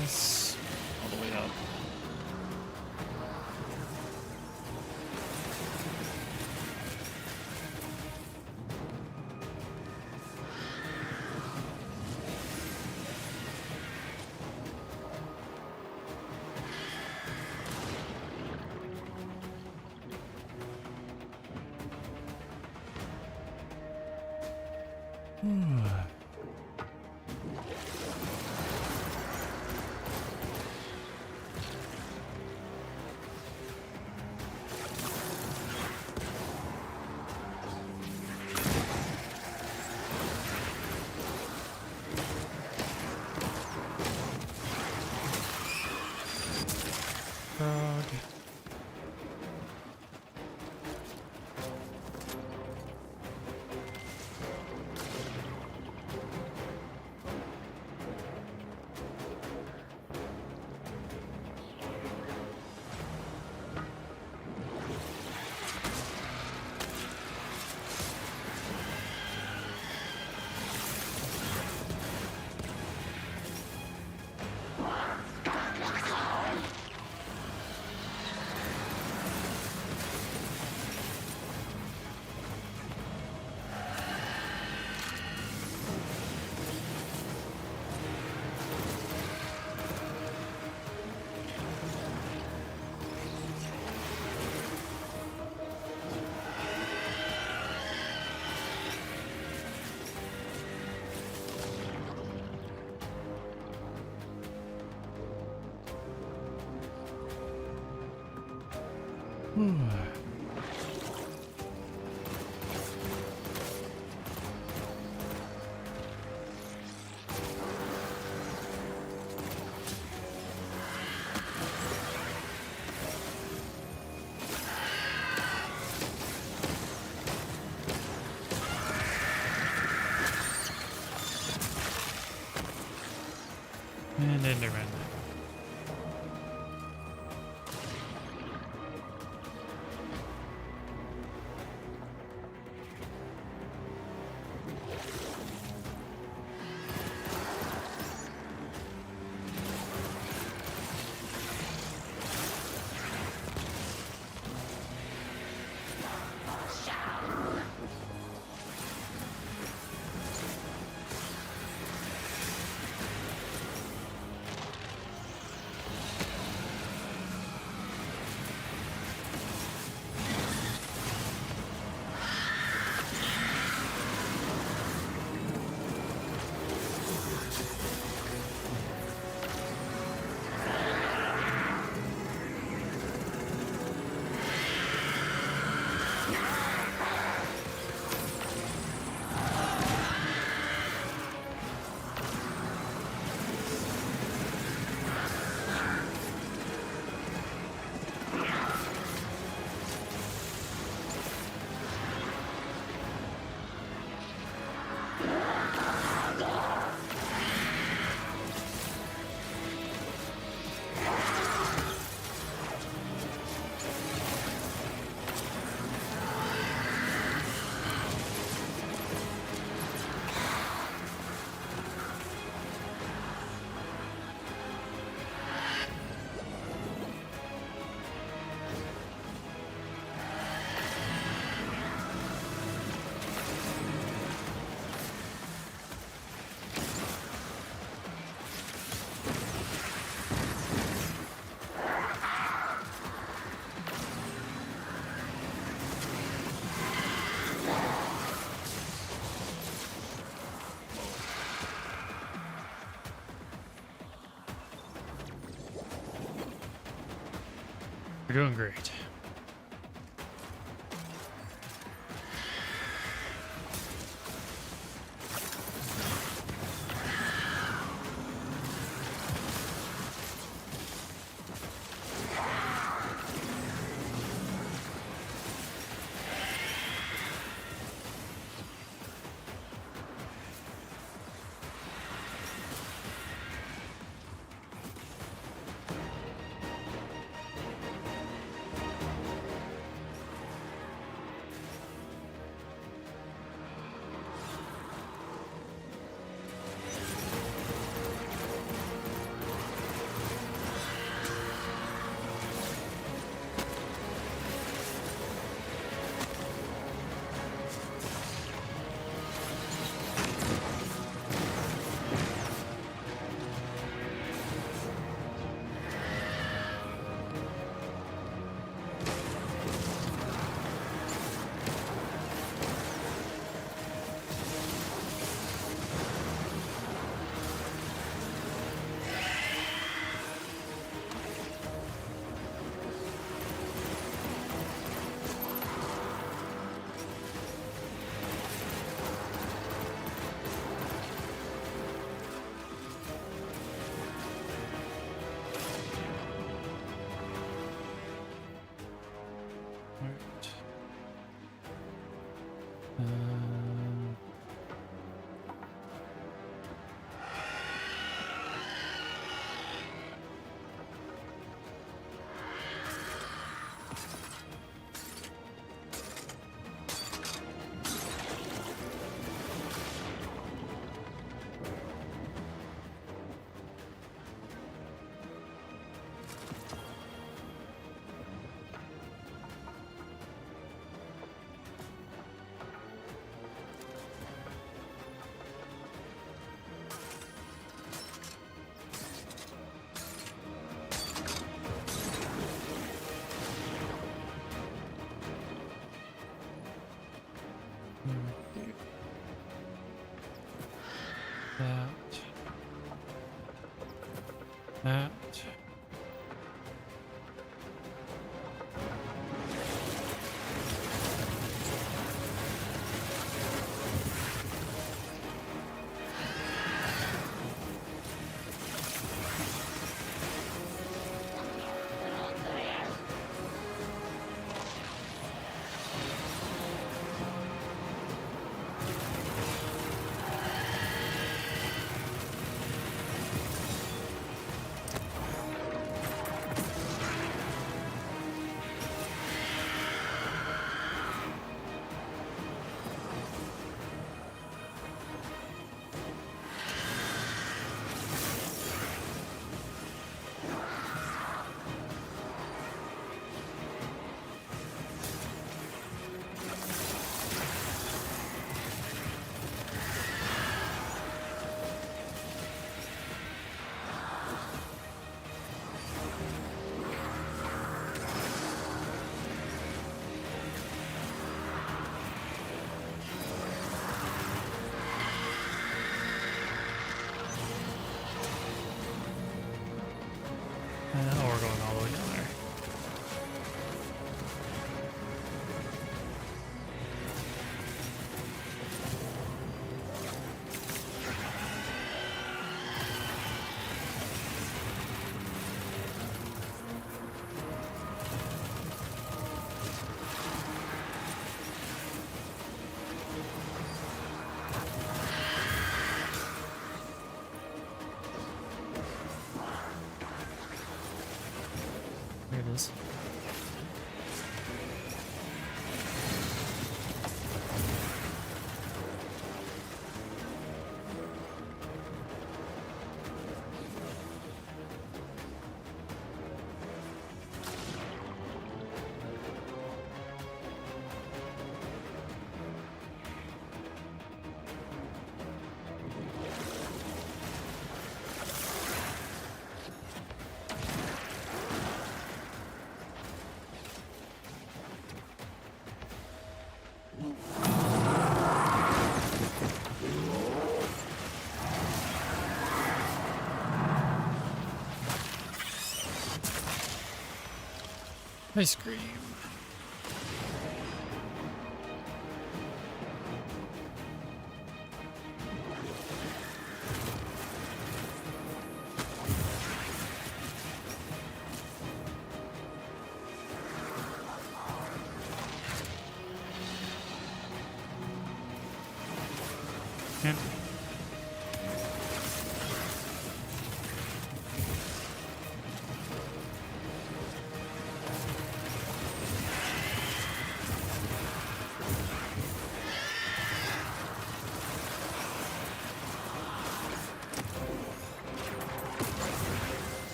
This all the way up. Frog. And Enderman. We're doing great. That. Ice cream.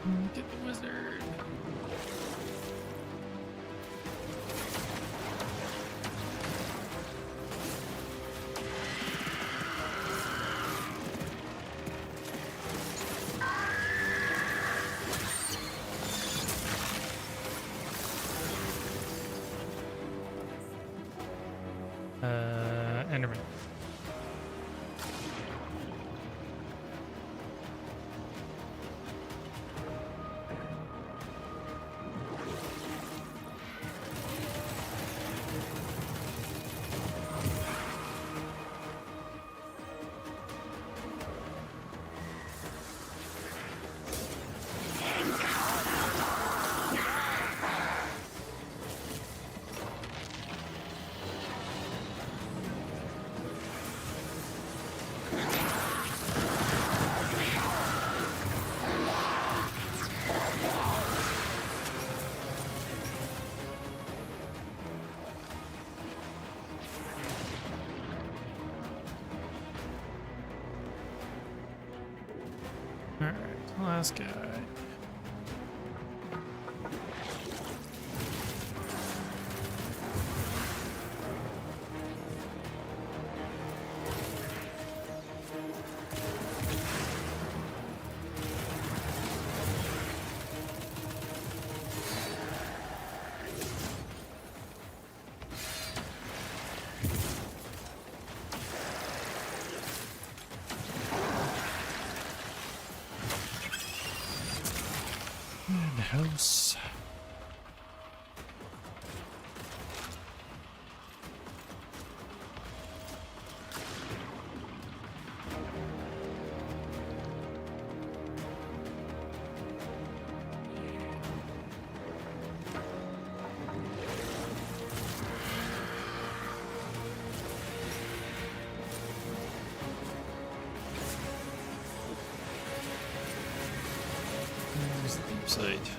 And get the wizard. Enderman. Alright, last guy. House. There's the deep site.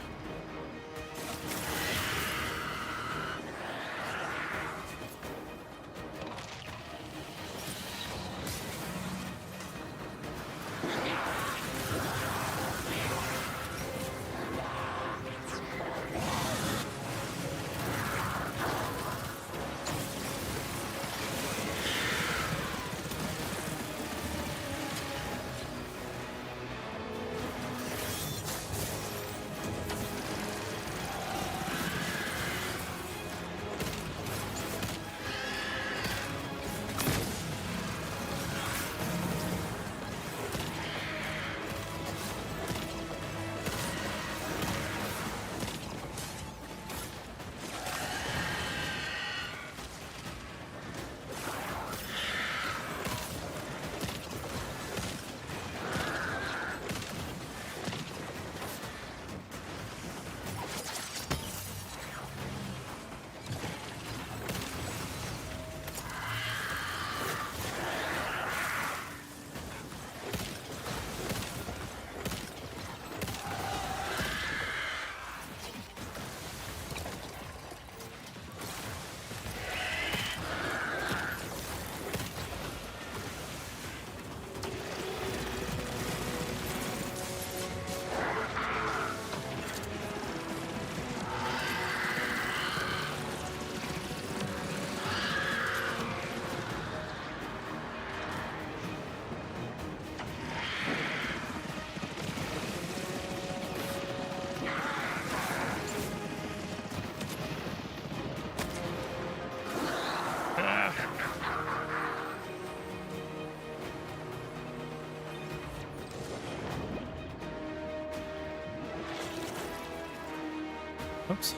Oops.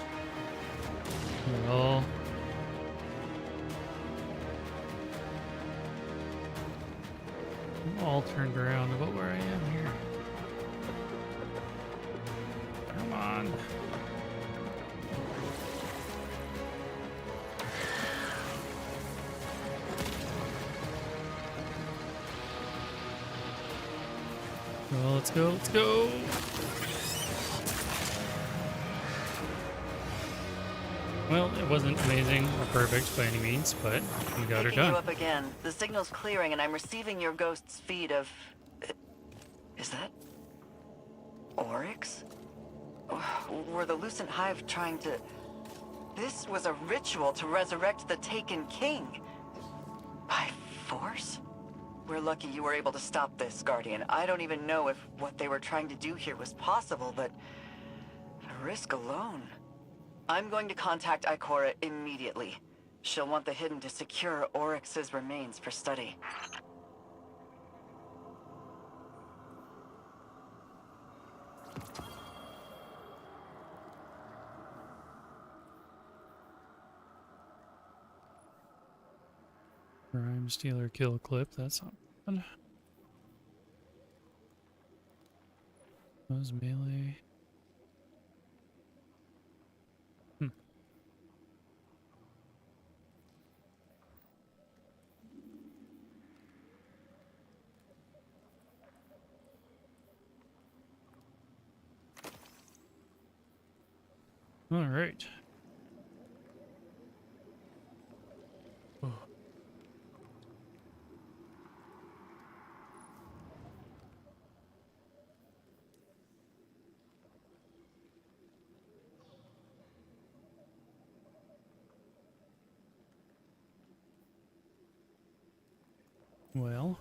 Well. I'm all turned around about where I am here. Come on. Well, let's go, let's go. Well, it wasn't amazing or perfect by any means, but we got her Picking you done. up again. The signal's clearing, and I'm receiving your ghost's feed of. Is that Oryx? Were the Lucent Hive trying to? This was a ritual to resurrect the Taken King. By force? We're lucky you were able to stop this, Guardian. I don't even know if what they were trying to do here was possible, but the risk alone. I'm going to contact Ikora immediately. She'll want the Hidden to secure Oryx's remains for study. Rhyme Stealer kill clip, that's not bad. Was melee. All right. Oh. Well,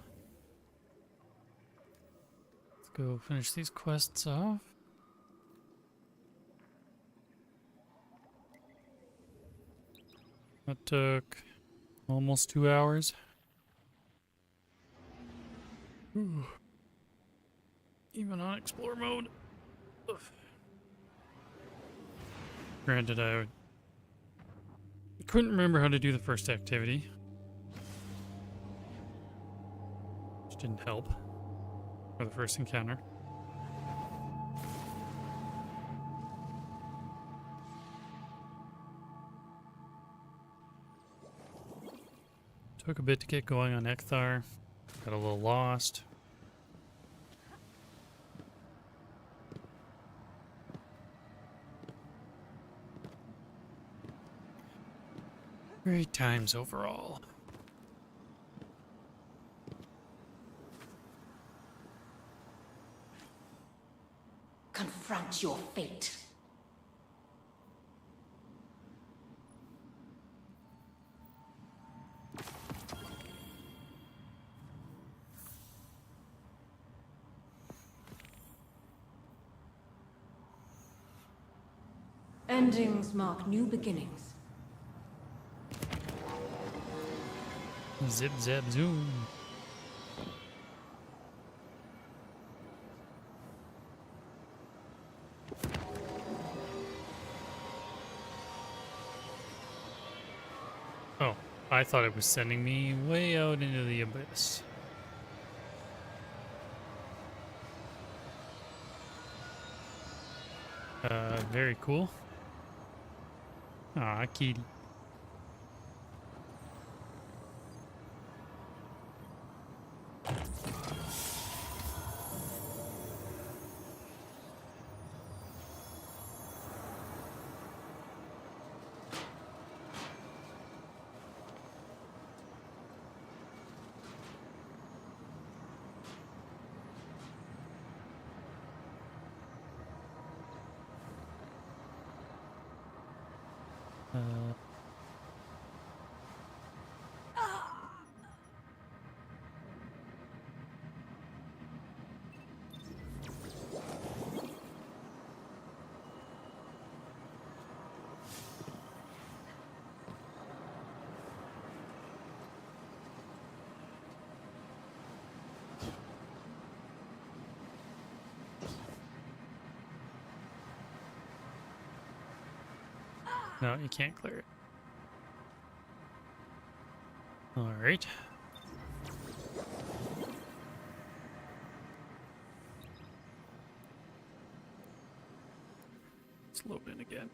let's go finish these quests off. That took almost 2 hours. Ooh. Even on explore mode. Ugh. Granted, I couldn't remember how to do the first activity. Which didn't help for the first encounter. Took a bit to get going on Ekthar. Got a little lost. Great times overall. Confront your fate. Endings mark new beginnings. Zip zap zoom. Oh, I thought it was sending me way out into the abyss. Very cool. Aw, kitty. No, you can't clear it. Alright. Let's load in again.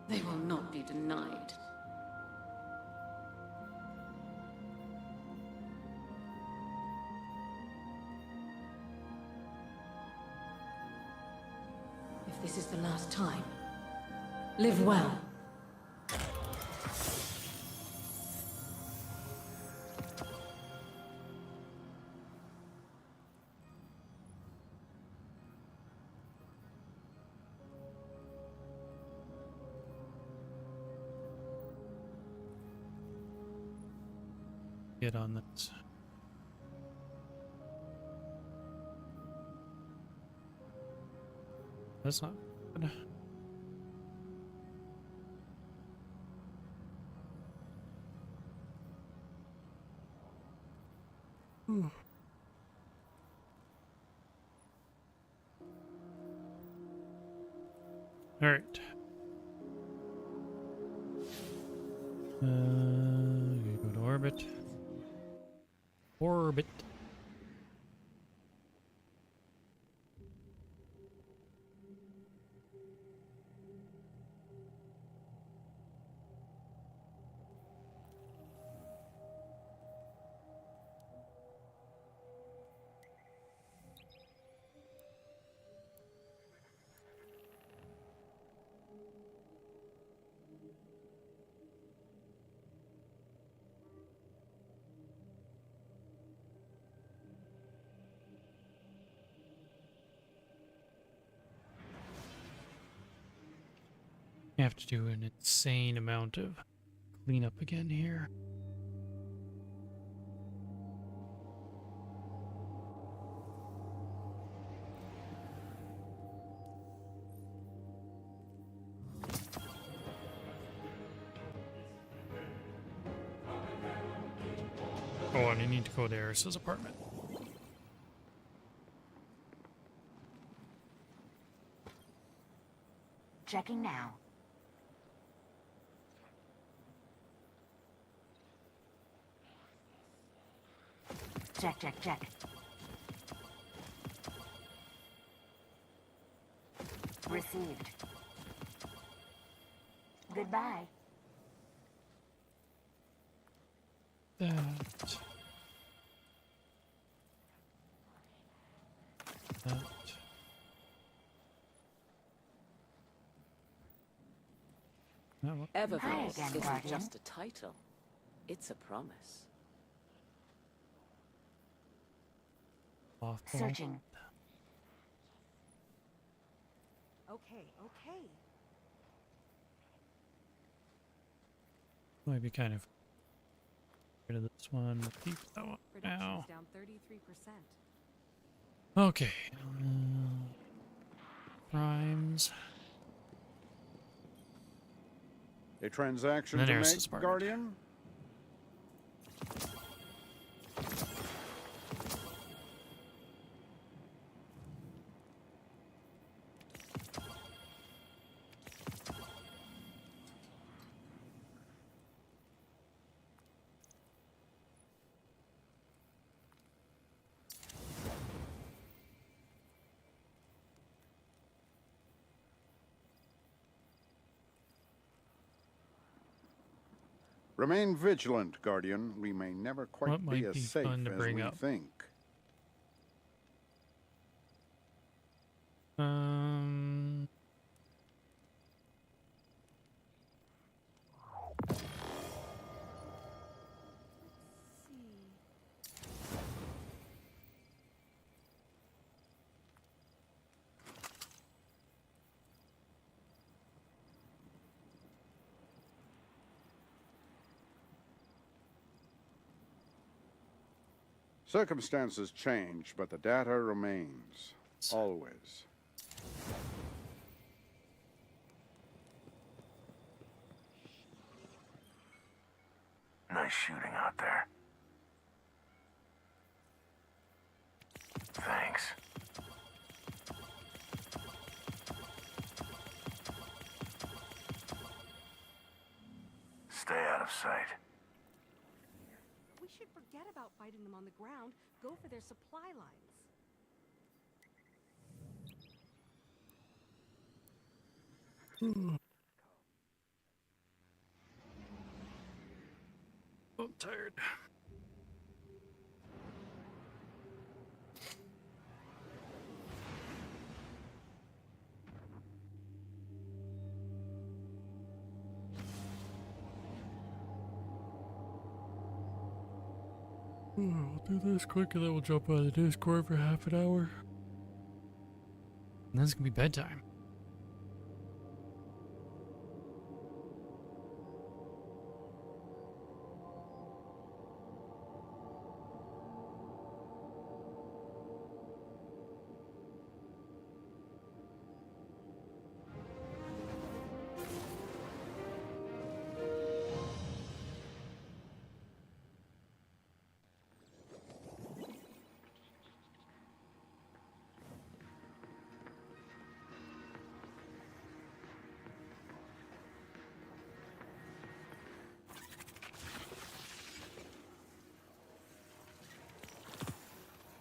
They will not be denied. If this is the last time, live well. Get on this. That's not good. All right. You go to orbit. Orbit. You have to do an insane amount of cleanup again here. Oh, and I need to go to Eris's apartment. Checking now. Check. Received. Goodbye. That. That one. Hi Eververse again, isn't Guardian. just a title, it's a promise. Awful. Searching. Okay. Might be kind of rid of this one. We'll keep that one Production's now. down 33%. Okay. Primes. A transaction And to then Eris make, is partnered. Guardian? Remain vigilant, Guardian. We may never quite What might be as be safe fun to as bring we up? think. Um. Circumstances change, but the data remains. Always. Nice shooting out there. Thanks. Stay out of sight. We should forget about fighting them on the ground. Go for their supply lines. I'm tired. We'll do this quick and then we'll jump out of the Discord for half an hour. And then it's gonna be bedtime.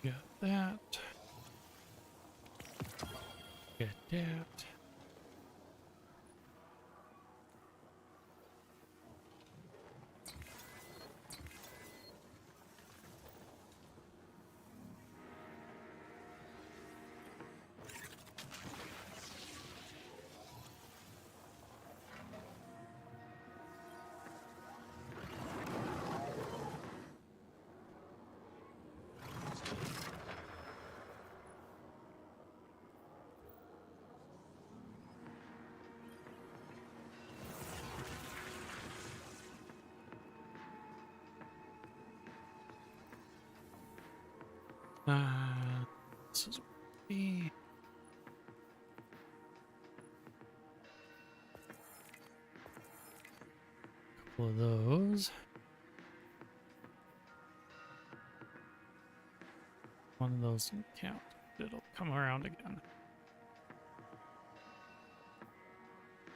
Get that. Get that. This is me. Couple of those. One of those didn't count. It'll come around again.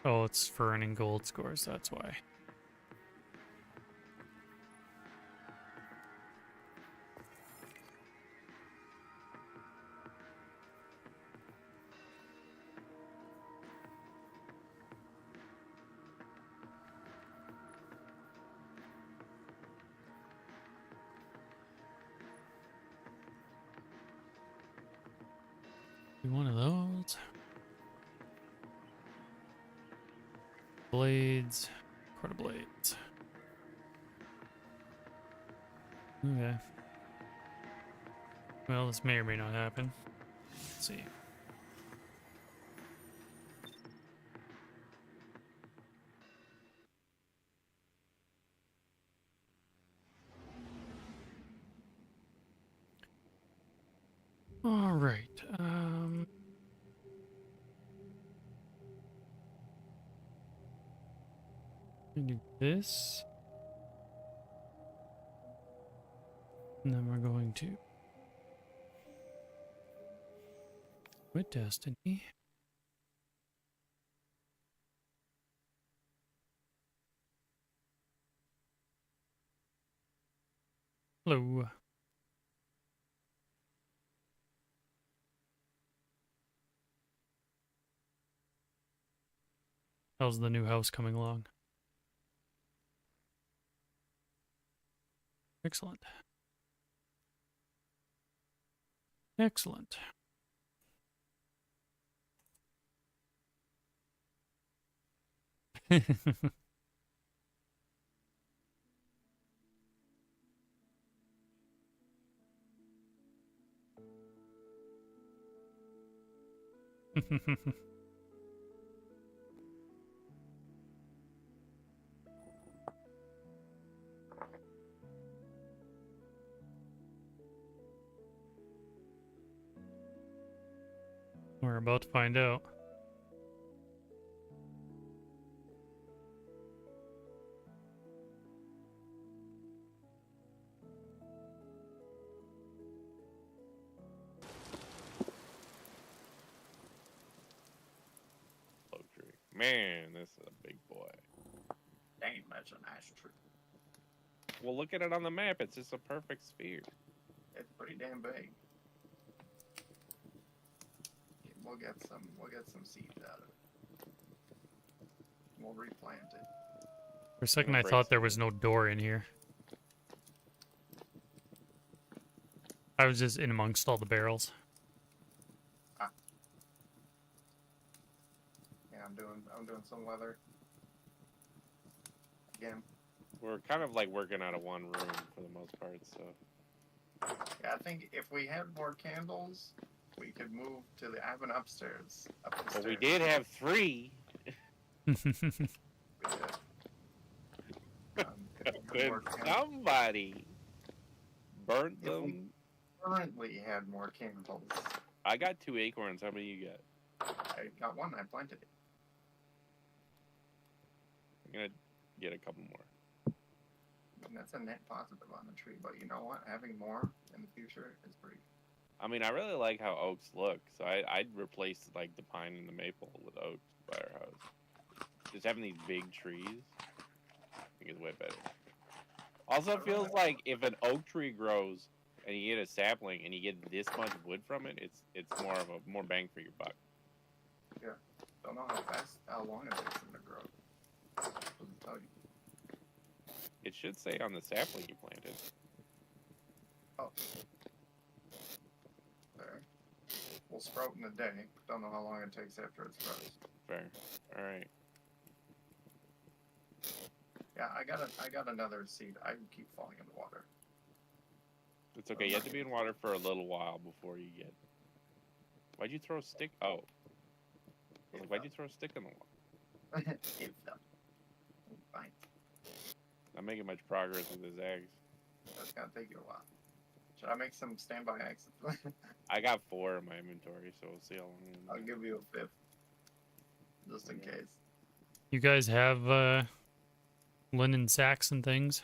Oh, it's for earning gold scores, that's why. One of those. Blades. Quarter blades. Okay. Well, this may or may not happen. Let's see. All right. We do this. And then we're going to quit Destiny. Hello. How's the new house coming along? Excellent. Excellent. We're about to find out. Oak tree. Man, this is a big boy. Dang, that's a nice tree. Well, look at it on the map. It's just a perfect sphere. It's pretty damn big. We'll get some seeds out of it. We'll replant it. For a second, Gonna I break thought there was no door in here. I was just in amongst all the barrels. Yeah, I'm doing some leather. Again. We're kind of like working out of one room for the most part, so. Yeah, I think if we had more candles, we could move to the. I have an upstairs. But we did have 3. We did. If we had more Could candles- somebody burnt If we- them? currently had more candles. I got 2 acorns. How many you got? I got one. I planted it. I'm gonna get a couple more. And that's a net positive on the tree. But you know what? Having more in the future is pretty. I mean, I really like how oaks look, so I'd replace like the pine and the maple with oaks by our house. Just having these big trees, I think is way better. Also, it feels like if an oak tree grows and you get a sapling and you get this much wood from it, it's more bang for your buck. Yeah. Don't know how long it takes them to grow. Doesn't tell you. It should say on the sapling you planted. Oh. There. We'll sprout in a day. Don't know how long it takes after it sprouts. Fair. All right. Yeah, I got another seed. I can keep falling in the water. It's okay. You have to be in water for a little while before you get. Why'd you throw a stick? Oh. I was like, why'd you throw a stick in the water? It fell. Fine. Not making much progress with his eggs. That's gonna take you a while. Should I make some standby axes? I got 4 in my inventory, so we'll see how long. I'll give you a 5th. Just in case. You guys have linen sacks and things?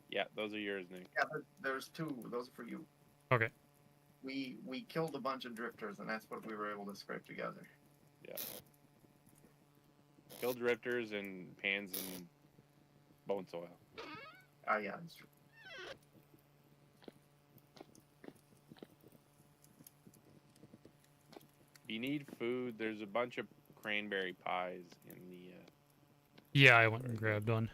Yeah, those are yours, Nick. Yeah, there's 2. Those are for you. Okay. We killed a bunch of drifters, and that's what we were able to scrape together. Yeah. Kill drifters and pans and bone soil. Ah, yeah, that's true. If you need food, there's a bunch of cranberry pies in the. Yeah, I went and grabbed one.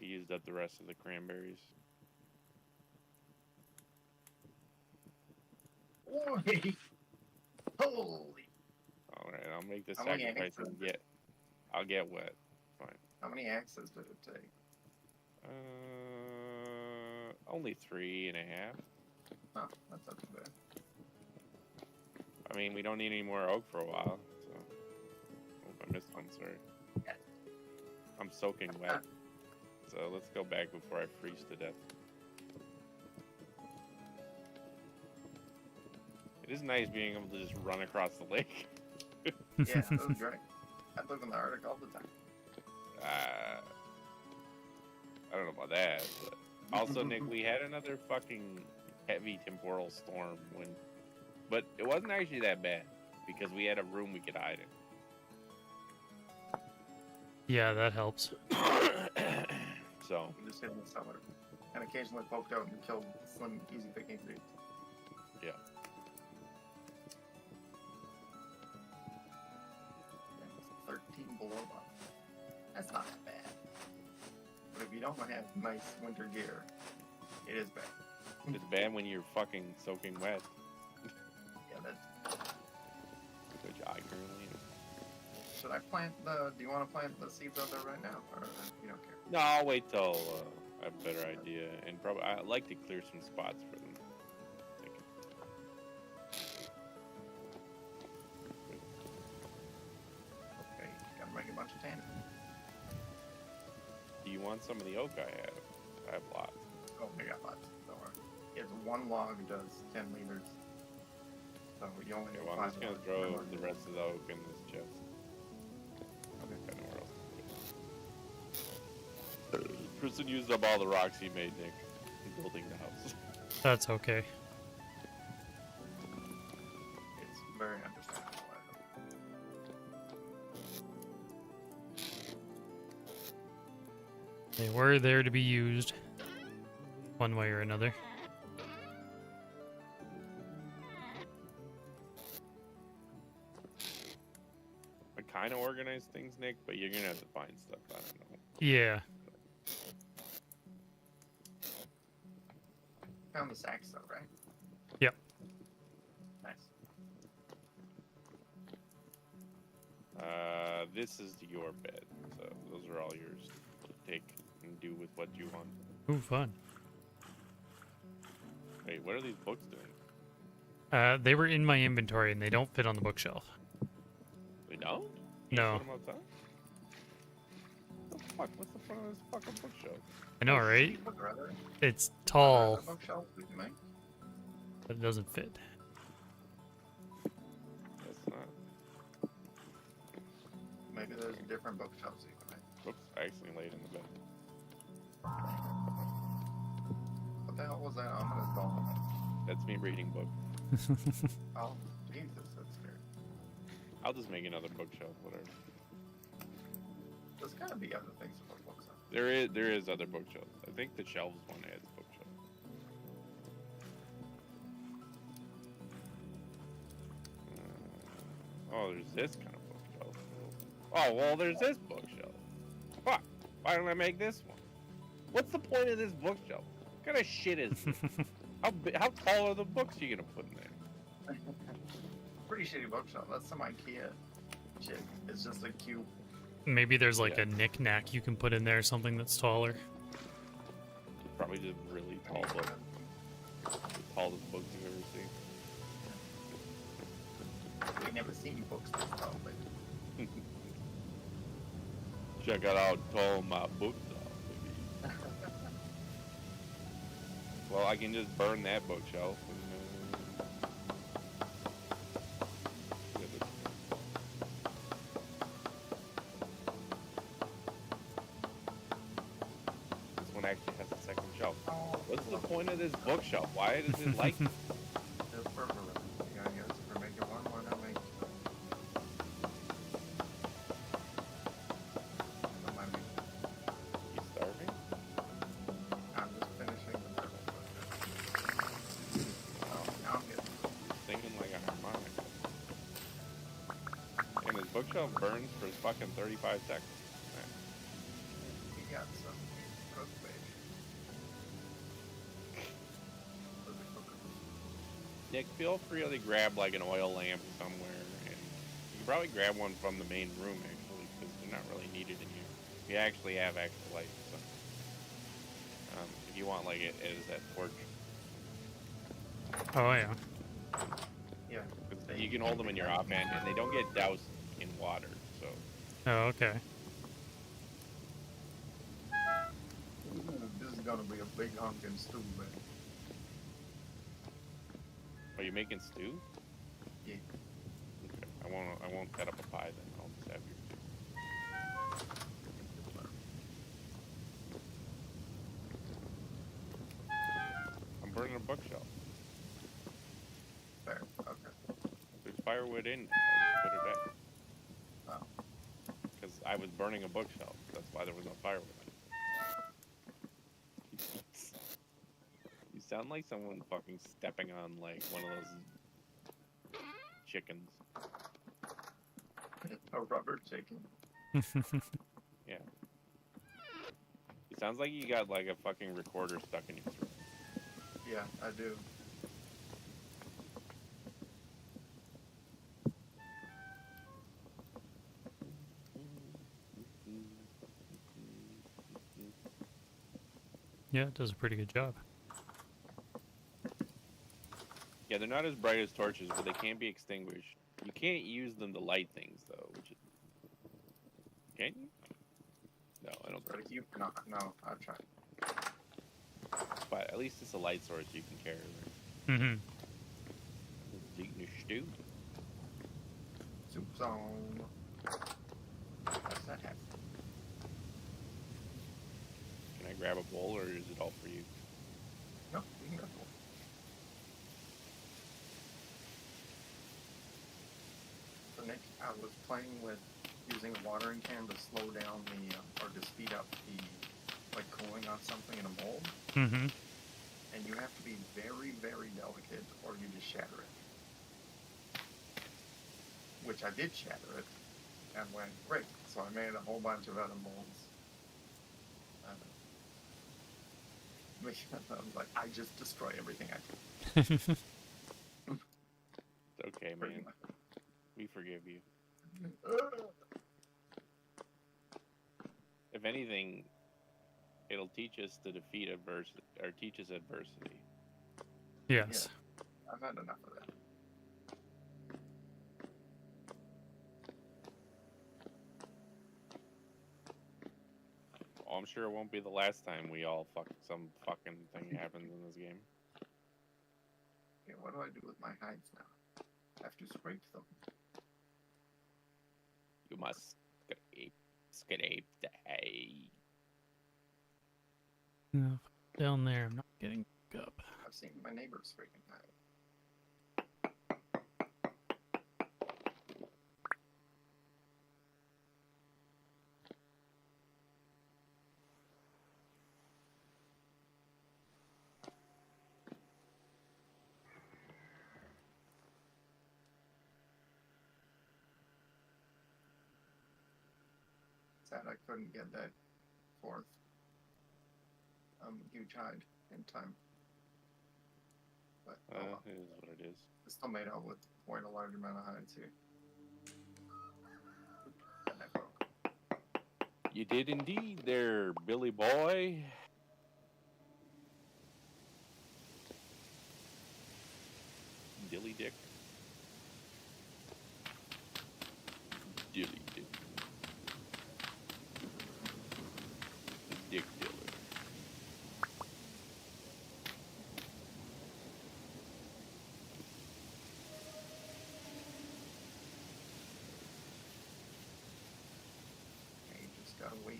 I used up the rest of the cranberries. Holy! Holy! All right, I'll make the How many sacrifice axes and I'll get wet. Fine. How many axes did it take? Only 3.5. Oh, that's not too bad. I mean, we don't need any more oak for a while, so. Oh, I missed one, sorry. I'm soaking wet. So let's go back before I freeze to death. It is nice being able to just run across the lake. Yeah, that was great. I live in the Arctic all the time. I don't know about that, but also, Nick, we had another fucking heavy temporal storm but it wasn't actually that bad because we had a room we could hide in. Yeah, that helps. So We just hid in the cellar. And occasionally poked out and killed slim, easy picking dudes. yeah, 13 below bottom. That's not that bad. But if you don't have nice winter gear, it is bad. it's bad when you're fucking soaking wet, Yeah, that's. which I currently am. Should I plant the? Do you want to plant the seeds out there right now, or you don't care? No, I'll wait till I have a better idea, and probably I'd like to clear some spots for them. Okay, gotta make a bunch of tannin. Do you want some of the oak I have? I have lots. Oh, I got lots. Don't worry. It's one log does 10 liters. So So you only Okay, need well, I'm just 5 gonna more. throw the rest of the oak in this chest. Okay. Got nowhere else to put it. Tristan used up all the rocks he made, Nick, in building the house. That's okay. It's very understandable. They were there to be used, one way or another. I kind of organize things, Nick, but you're gonna have to find stuff. I don't know. Yeah. Found the sacks though, right? Yep. Nice. This is your bed, so those are all yours to take and do with what you want. Ooh, fun. Wait, what are these books doing? They were in my inventory and they don't fit on the bookshelf. They don't? No. Put them outside? What the fuck? What's the point of this fucking bookshelf? I know, right? Would rather It's tall, bookshelf we can make. but it doesn't fit. That's not. Maybe there's different bookshelves you can make. Whoops, I actually laid in the bed. What the hell was that ominous doll? That's me reading book. Oh, Jesus, that's scary. I'll just make another bookshelf, whatever. There's gotta be other things to put books on. There is other bookshelves. I think the shelves one adds bookshelf. Oh, there's this kind of bookshelf. Oh, well, there's this bookshelf. Fuck. Why don't I make this one? What's the point of this bookshelf? What kind of shit is this? How tall are the books you gonna put in there? Pretty shitty bookshelf. That's some IKEA shit. It's just a cube. Maybe there's like Yeah. a knick-knack you can put in there, something that's taller. Probably just really tall books. The tallest books you've ever seen. We never seen books this tall, but Check out how tall my books are, baby. Well, I can just burn that bookshelf. And, this one actually has a second shelf. What's the point of this bookshelf? Why does it like it? just for yeah, I guess if we're making one, why not make two? Don't mind me. You starving? I'm just finishing the purple book. Oh, now I'm getting Singing like a harmonica. And his bookshelf burns for fucking 35 seconds. we got some cook page. Nick, feel free to grab like an oil lamp somewhere, and you can probably grab one from the main room actually, because they're not really needed in here. You actually have extra light, so if you want like it as that torch, Oh, yeah. Yeah. 'cause you can hold them in your offhand, and they don't get doused in water. So Oh, okay. This is gonna be a big honkin' stew, man. are you making stew? Yeah. Okay. I won't cut up a pie then. I'll just have your stew. I'm burning a bookshelf. Fair. Okay. There's firewood in. I put it back. Oh. Because I was burning a bookshelf. That's why there was no firewood. You sound like someone fucking stepping on like one of those chickens. A rubber chicken. Yeah. It sounds like you got like a fucking recorder stuck in your throat. Yeah, I do. Yeah, it does a pretty good job. Yeah, they're not as bright as torches, but they can be extinguished. You can't use them to light things though, which is... Can you? No, I don't think so. No, I've tried. But at least it's a light source you can carry. Mm-hmm. Eating your stew. Soup zone. How's that happen? Can I grab a bowl, or is it all for you? No, you can go. So Nick, I was playing with using a watering can to slow down the, or to speed up the, like, cooling on something in a mold. Mm-hmm. And you have to be very, very delicate, or you just shatter it. Which I did shatter it, and went great. So I made a whole bunch of other molds. I was like, I just destroy everything I do. It's okay, man. We forgive you. If anything, it'll teach us to defeat adversity, or teach us adversity. Yes. Yeah, I've had enough of that. Oh, I'm sure it won't be the last time we all some fucking thing happens in this game. Okay, what do I do with my hides now? I have to scrape them. You must scrape the hay. No, down there, I'm not getting up. I've seen my neighbors scraping hides. Sad I couldn't get that fourth huge hide in time. But oh well. It is what it is. I still made out with quite a large amount of hides here. And that broke. You did indeed there, Billy boy. Dilly dick. Dilly dick. Dick diller. You just gotta wait.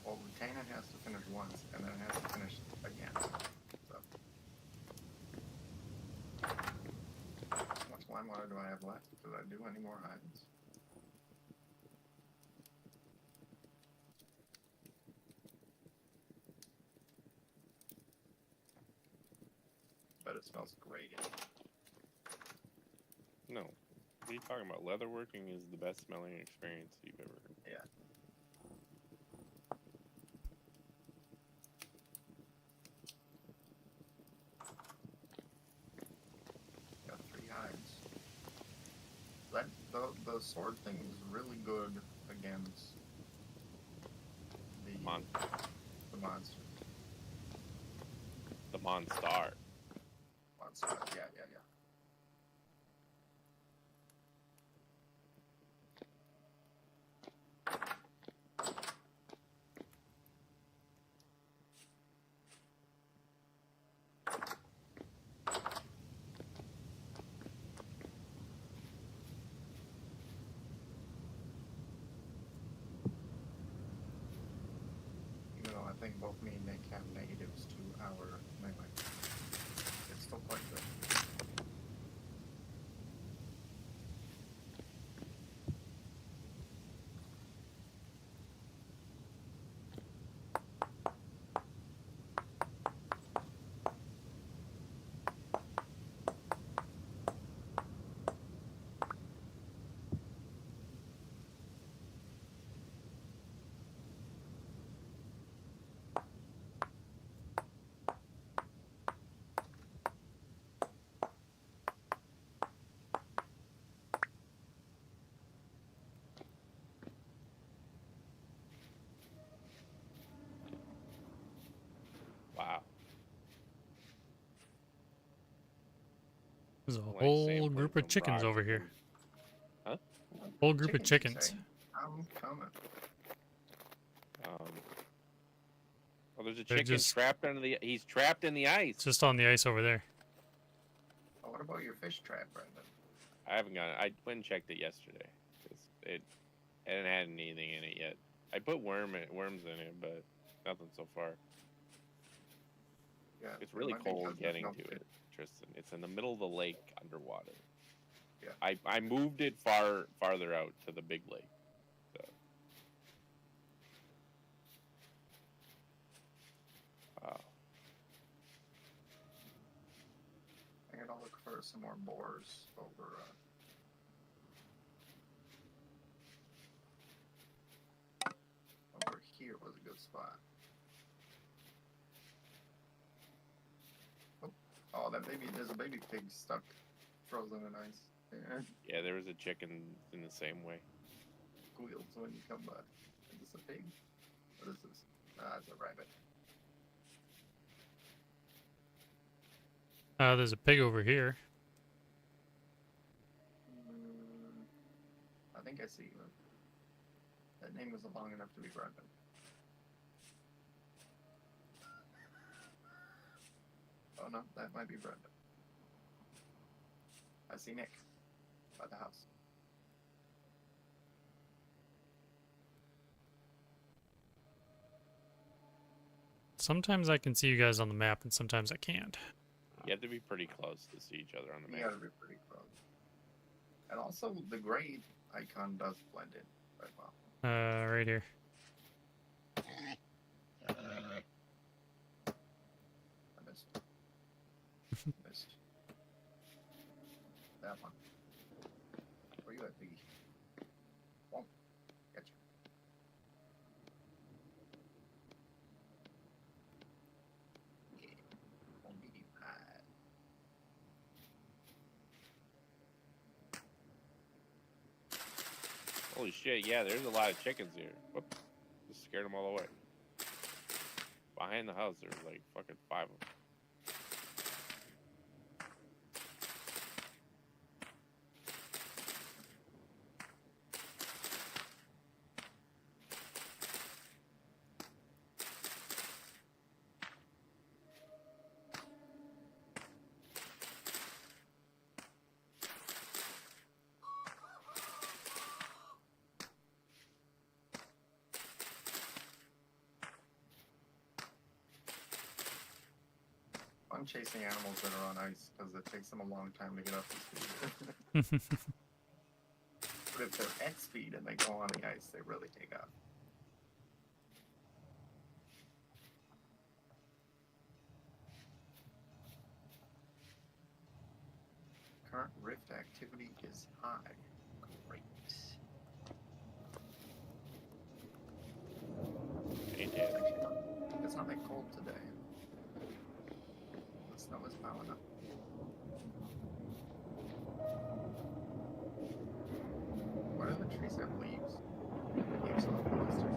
Well, Lieutenant has to finish once, and then it has to finish again. So. How much lime water do I have left? Did I do any more hides? But it smells great. No. What are you talking about? Leatherworking is the best smelling experience you've ever heard. Yeah. Got 3 hides. The sword thing is really good against the monster. The Monstar. Monster, yeah. Even though I think both me and Nick have negatives to our melee, it's still quite good. Wow. There's a Like whole sampling group of from chickens rocks over and- here. Huh? Whole group of Chickens, you chickens. say? I'm coming. Oh, there's a They're chicken just- trapped under the. He's trapped in the ice. Just on the ice over there. Oh, what about your fish trap, Brendan? I haven't got it. I went and checked it yesterday. It hadn't had anything in it yet. I put worms in it, but nothing so far. Yeah, It's really might be cold because there's getting no to fish. it, Tristan. It's in the middle of the lake underwater. Yeah. I moved it farther out to the big lake. So. I gotta look for some more boars over. Over here was a good spot. Oh, that baby! There's a baby pig stuck, frozen in ice. Yeah. Yeah, there was a chicken in the same way. Squeals when you come by. Is this a pig? What is this? Ah, it's a rabbit. There's a pig over here. I think I see you. That name was long enough to be Brendan. Oh no, that might be Brendan. I see Nick by the house. Sometimes I can see you guys on the map, and sometimes I can't. You have to be pretty close to see each other on the You map. gotta be pretty close. And also, the grade icon does blend in right well. Right here. I missed. Missed. That one. Where you at, Biggie? Won't. Gotcha. Yeah. Won't be high. Holy shit, yeah, there's a lot of chickens here. Whoop. Just scared them all away. Behind the house, there's like fucking 5 of them. I'm chasing animals that are on ice because it takes them a long time to get up to speed. But if they're at speed and they go on the ice, they really take off. Current rift activity is high. Great. Hey, Dad. It's not that cold today. The snow is piling up. Why do the trees have leaves? Leaves on the monster.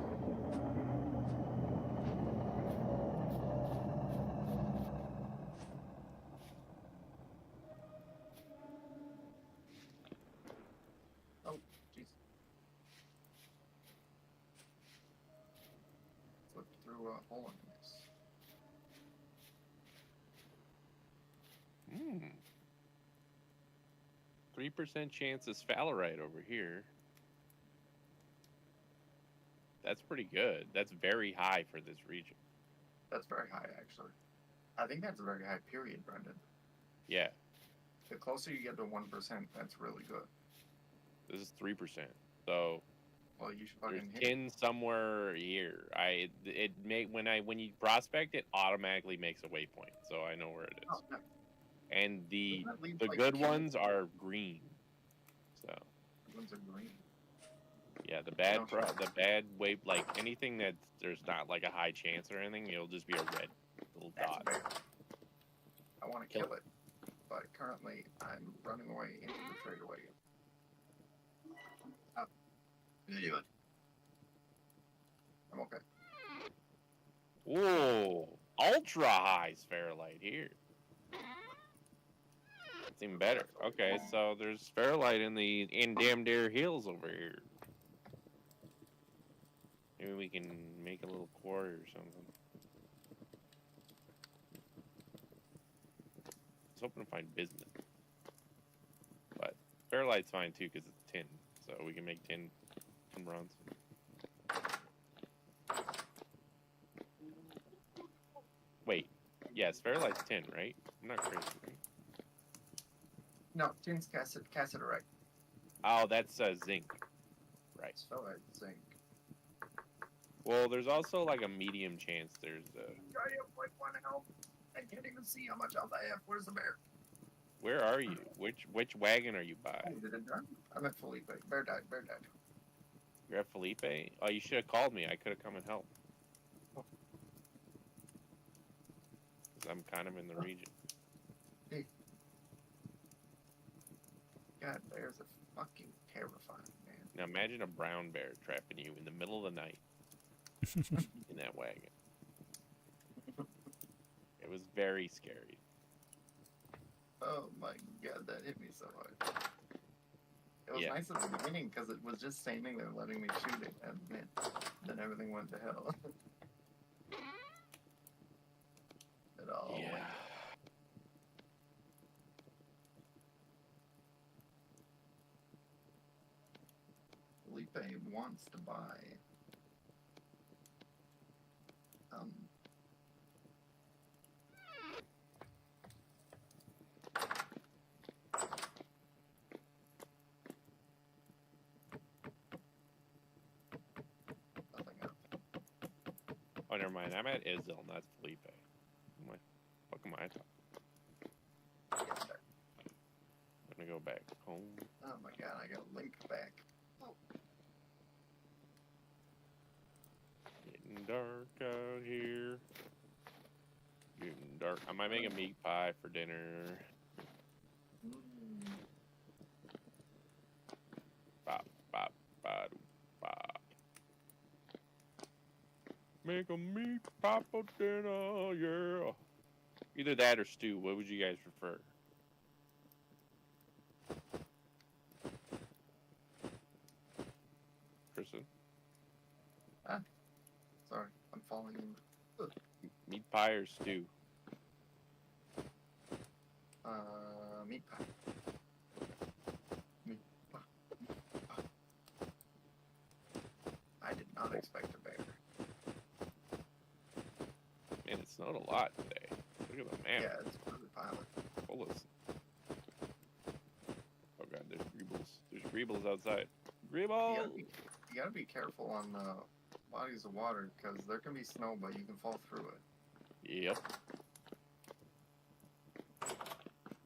Oh, jeez. Flipped through a hole in this. 3% chance of sphalerite over here. That's pretty good. That's very high for this region. That's very high, actually. I think that's a very high period, Brendan. Yeah, The closer you get to 1%, that's really good. this is 3%. So Well, you should there's fucking hit it. 10 somewhere here. When you prospect, it automatically makes a waypoint, so I know where it is. Oh, no. And the Doesn't that leave, the like, good kills? ones are green. So The ones are green. yeah, the bad No. the bad way, like anything that there's not like a high chance or anything, it'll just be a red little That's dot. bad. I want to Kill kill it, but currently I'm running away into the straightaway. Up. Yeah. I'm okay. Whoa, ultra high spherolite here. It's even better. Okay, so there's spherolite in Damn Dare Hills over here. Maybe we can make a little quarry or something. I was hoping to find business. But Fairlight's fine too because it's tin, so we can make tin bronze. Wait, yes, Fairlight's tin, right? I'm not crazy, right? No, tin's cassiterite. Oh, that's zinc. Right. Spellite zinc. Well, there's also like a medium chance there's I might want to help. I can't even see how much health I have. Where's the bear? Where are you? Which wagon are you by? Oh, did it die? I'm at Felipe. Bear died. Bear died. You're at Felipe? Oh, you should have called me. I could have come and helped. Oh. 'Cause I'm kind of in the region. Hey. God, bears are fucking terrifying, man. Now imagine a brown bear trapping you in the middle of the night in that wagon. It was very scary. Oh my god, that hit me so hard. It was Yeah. nice at the beginning because it was just standing there letting me shoot it, and then everything went to hell. It all went. Yeah. Felipe wants to buy. Nothing up. Oh, never mind. I'm at Izil, not Felipe. What the fuck am I talking? Yes, sir. I'm gonna go back home. Oh my god, I got a link back. Oh. Getting dark out here. Getting dark. I might make a meat pie for dinner. Bop, bop, bop, bop. Make a meat pie for dinner, yeah. Either that or stew. What would you guys prefer? Kristen? Sorry, I'm falling in. Ugh. Meat pie or stew? Meat pie. Meat pie. I did not expect a bear. Man, it snowed a lot today. Look at the map. Yeah, it's really violent. Full of... Oh god, there's greebles. There's greebles outside. Greebles! You gotta be careful on bodies of water because there can be snow, but you can fall through it. Yep.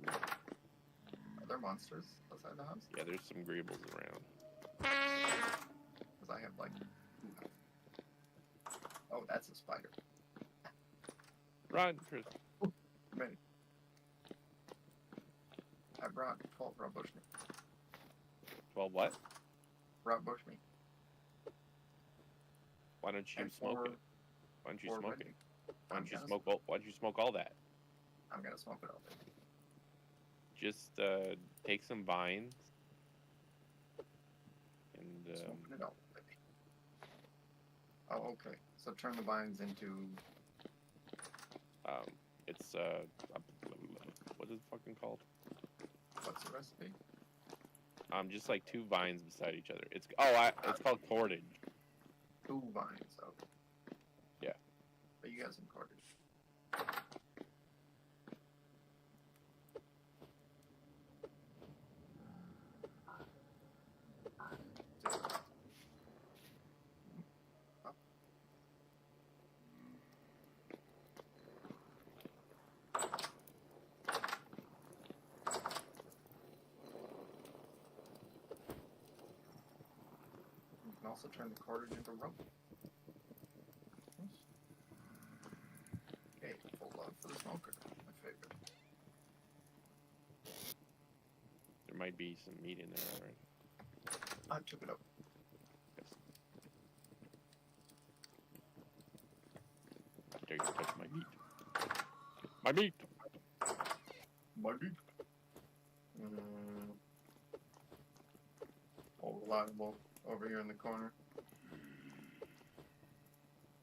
Are there monsters outside the house? Yeah, there's some greebles around. Because I have like 2 health. Oh, that's a spider. Run, Chris. Ready. I brought 12 raw bush meat. 12 what? Raw bush meat. Why don't you And smoke four- it? Why don't you 4 smoke red it? meat. Why I'm don't you gonna smoke all? Why don't you smoke all that? I'm gonna smoke it all day. Just take some vines and Smoking it all day. Oh, okay. So turn the vines into. it's what is it fucking called? What's the recipe? Just like 2 vines beside each other. It's it's called cordage. 2 vines. Okay. Yeah. But you got some cordage. You can also turn the cordage into rope. Okay, full love for the smoker. My favorite. There might be some meat in there already. I took it up. Yes. How dare you touch my meat? My meat! My meat. All reliable over here in the corner.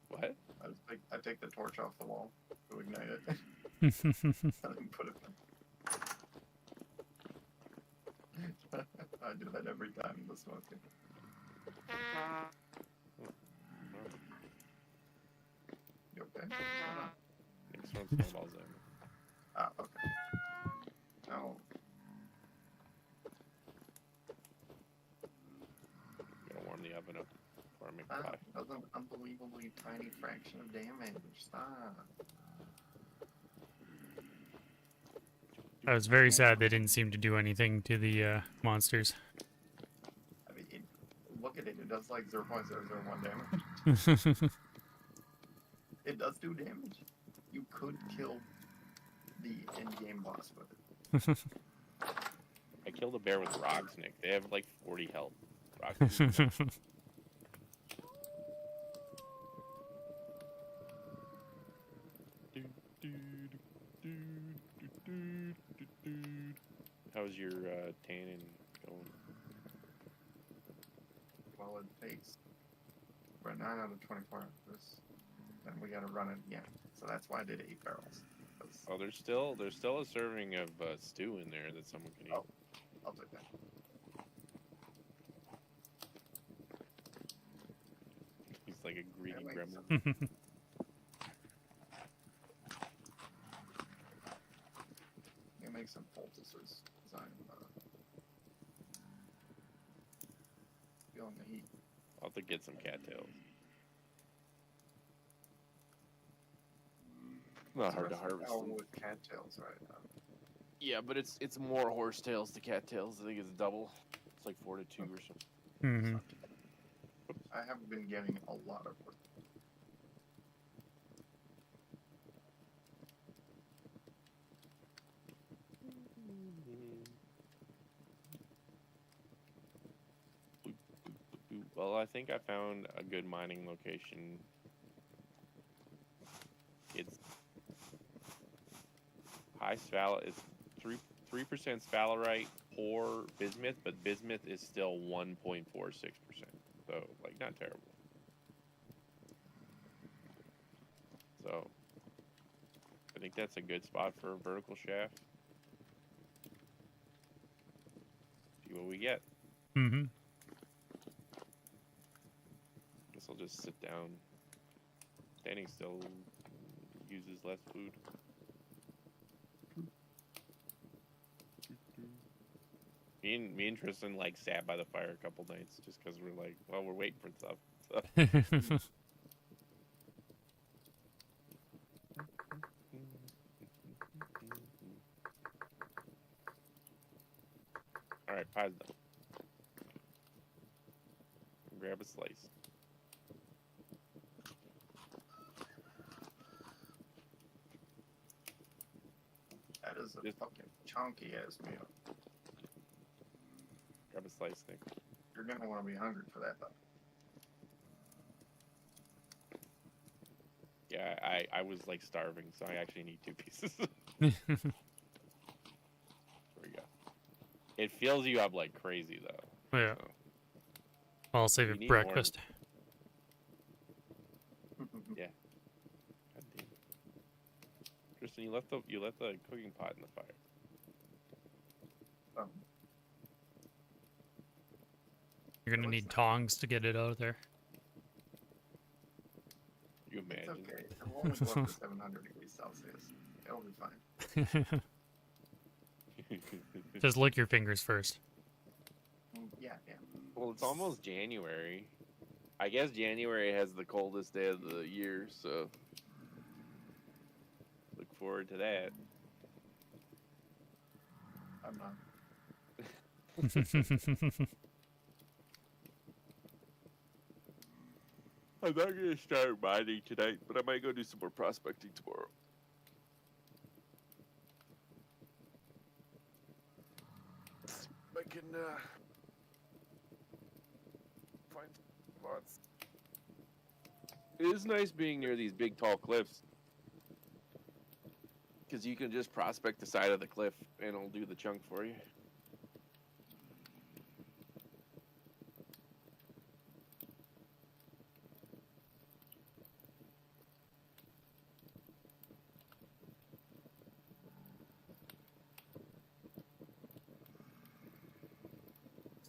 What? I take the torch off the wall to ignite it. And then put it in. smoking. You okay? Next one, snowballs in. Ah, okay. No. Gotta warm the oven up before I make Ah, pie. that was an unbelievably tiny fraction of damage. Stop. I was very sad they didn't seem to do anything to the monsters. I mean, look at it. It does like 0.001 damage. It does do damage. You could kill the end-game boss with it. I killed a bear with rocks, Nick. They have like 40 health. Rocks. How's your tanning going? Well, it takes for 9 out of 24 hours. Then we gotta run it again. So that's why I did 8 barrels. 'Cause Oh, there's still a serving of stew in there that someone can eat. Oh. I'll take that. He's like a greedy makes gremlin. You make some poultices. Cause I'm feeling the heat. I'll have to get some cattails. Not hard to harvest them. with cattails right now. Yeah, but it's more horsetails to cattails. I think it's double. It's like 4 to 2 or something. Mm-hmm. I have been getting a lot of work. Well, I think I found a good mining location. It's high sphaler. It's 3% sphalerite, poor bismuth, but bismuth is still 1.46%. So, like, not terrible. So, I think that's a good spot for a vertical shaft. See what we get. Mm-hmm. Guess I'll just sit down. Standing still uses less food. Me and Tristan like sat by the fire a couple nights just because we're like, well, we're waiting for stuff. So. All right, pie's done. Grab a slice. That is a fucking chunky ass meal. Grab a slice, Nick. You're gonna want to be hungry for that though. Yeah, I was like starving, so I actually need 2 pieces. Mm-hmm. There we go. It fills you up like crazy, though. Yeah. So. I'll save You it need for breakfast. Yeah. God damn. Tristan, you left the cooking pot in the fire. You're gonna need tongs to get it out of there. You It's imagine? okay. It will only go up to 700 degrees Celsius. It'll be fine. Just lick your fingers first. Yeah, yeah. Well, it's almost January. I guess January has the coldest day of the year, so look forward to that. I'm not. I'm not gonna start mining tonight, but I might go do some more prospecting tomorrow. I can find spots. It is nice being near these big, tall cliffs, because you can just prospect the side of the cliff, and it'll do the chunk for you.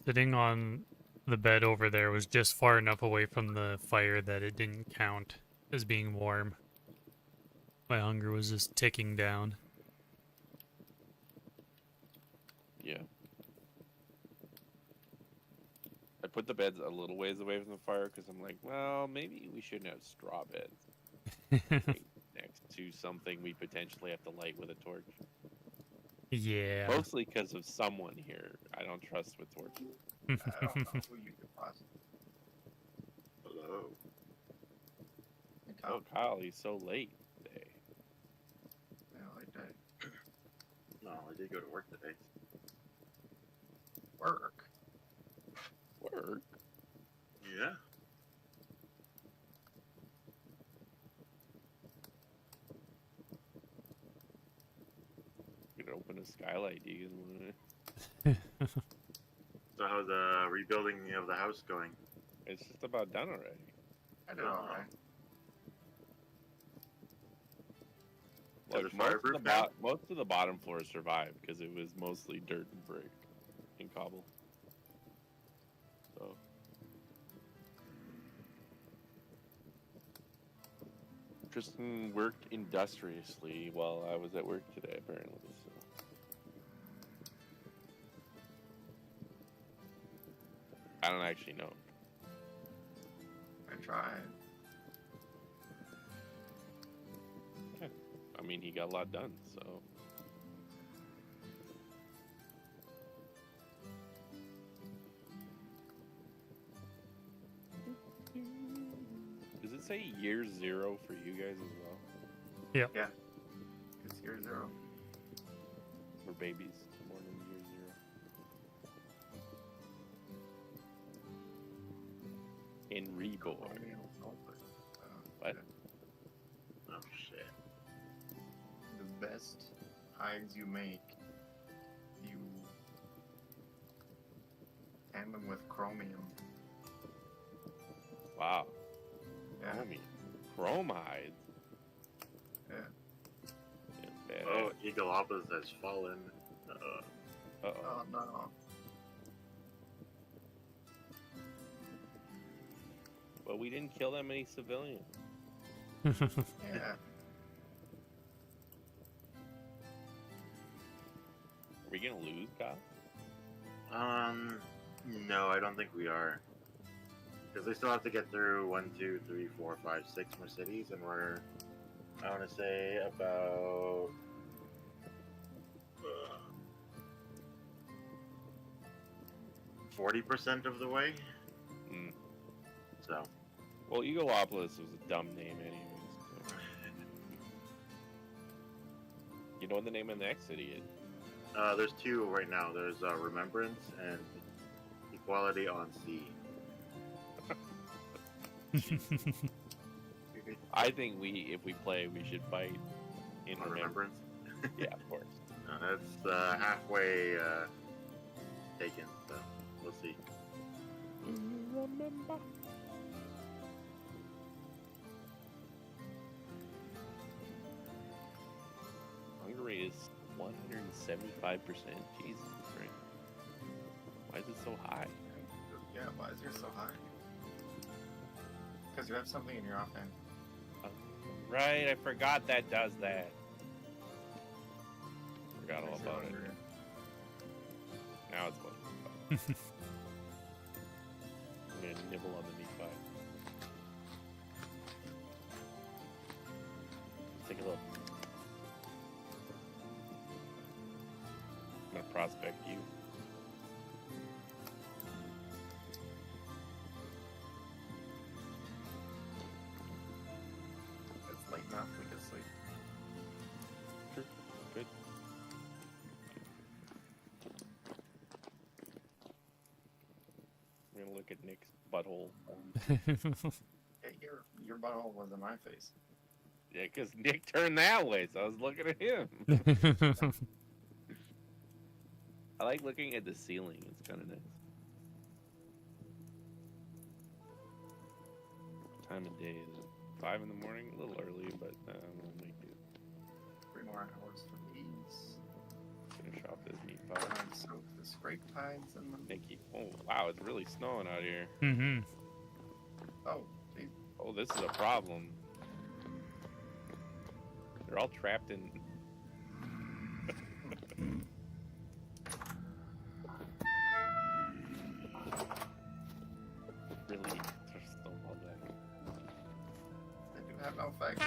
Sitting on the bed over there was just far enough away from the fire that it didn't count as being warm. My hunger was just ticking down. Yeah. I put the beds a little ways away from the fire because I'm like, well, maybe we shouldn't have straw beds right next to something we potentially have to light with a torch. Yeah. Mostly because of someone here I don't trust with torches. I don't know who you could possibly. Hello. Oh, Kyle, he's so late today. Well, I did. No, I did go to work today. Work. Work? Yeah. You could open a skylight, do you guys want to? So how's the rebuilding of the house going? It's just about done already. I did alright. Is Look, it fireproof now? most of the bottom floor survived because it was mostly dirt and brick and cobble. So Tristan worked industriously while I was at work today, apparently. So. I don't actually know. I tried. I mean, he got a lot done, so. Does it say year 0 for you guys as well? Yep. Yeah. It's year 0. For babies, born in year 0. In reborn. What? Oh shit. The best hides you make, you tan them with chromium. Wow. Yeah. Chrome hides. Yeah. Yeah, Oh, Eagleopolis has fallen. Uh-oh. Oh no. But we didn't kill that many civilians. Yeah. Are we gonna lose, Kyle? No, I don't think we are. Because they still have to get through 1, 2, 3, 4, 5, 6 more cities, and we're, I want to say, about 40% of the way. Mm. So. Well, Eagleopolis was a dumb name, anyways. So. You know what the name of the next city is? There's 2 right now. There's Remembrance and Equality on Sea. I think if we play, we should fight in Remembrance. Yeah, of course. That's halfway taken, so we'll see. Remember. Hunger rate is 175%. Jesus Christ. Why is it so high? Yeah, why is yours so high? Because you have something in your offhand. Right, I forgot that does that. Forgot all about it. Now it's what? I'm gonna nibble on the meat pie. Let's take a look. I'm gonna prospect you. It's late enough, we can sleep. Sure. Good. We're gonna look at Nick's butthole. Hey, your butthole was in my face. Yeah, because Nick turned that way, so I was looking at him. I like looking at the ceiling. It's kind of nice. What time of day is it? 5 in the morning? A little early, but we'll make it. 3 more hours for these. Finish off this meat pie. Alright, so the scrape hides and the... Nikki. Oh, wow, it's really snowing out here. Mm-hmm. Oh, geez. Oh, this is a problem. They're all trapped in... Really? There's snowballs in. They do have no effect.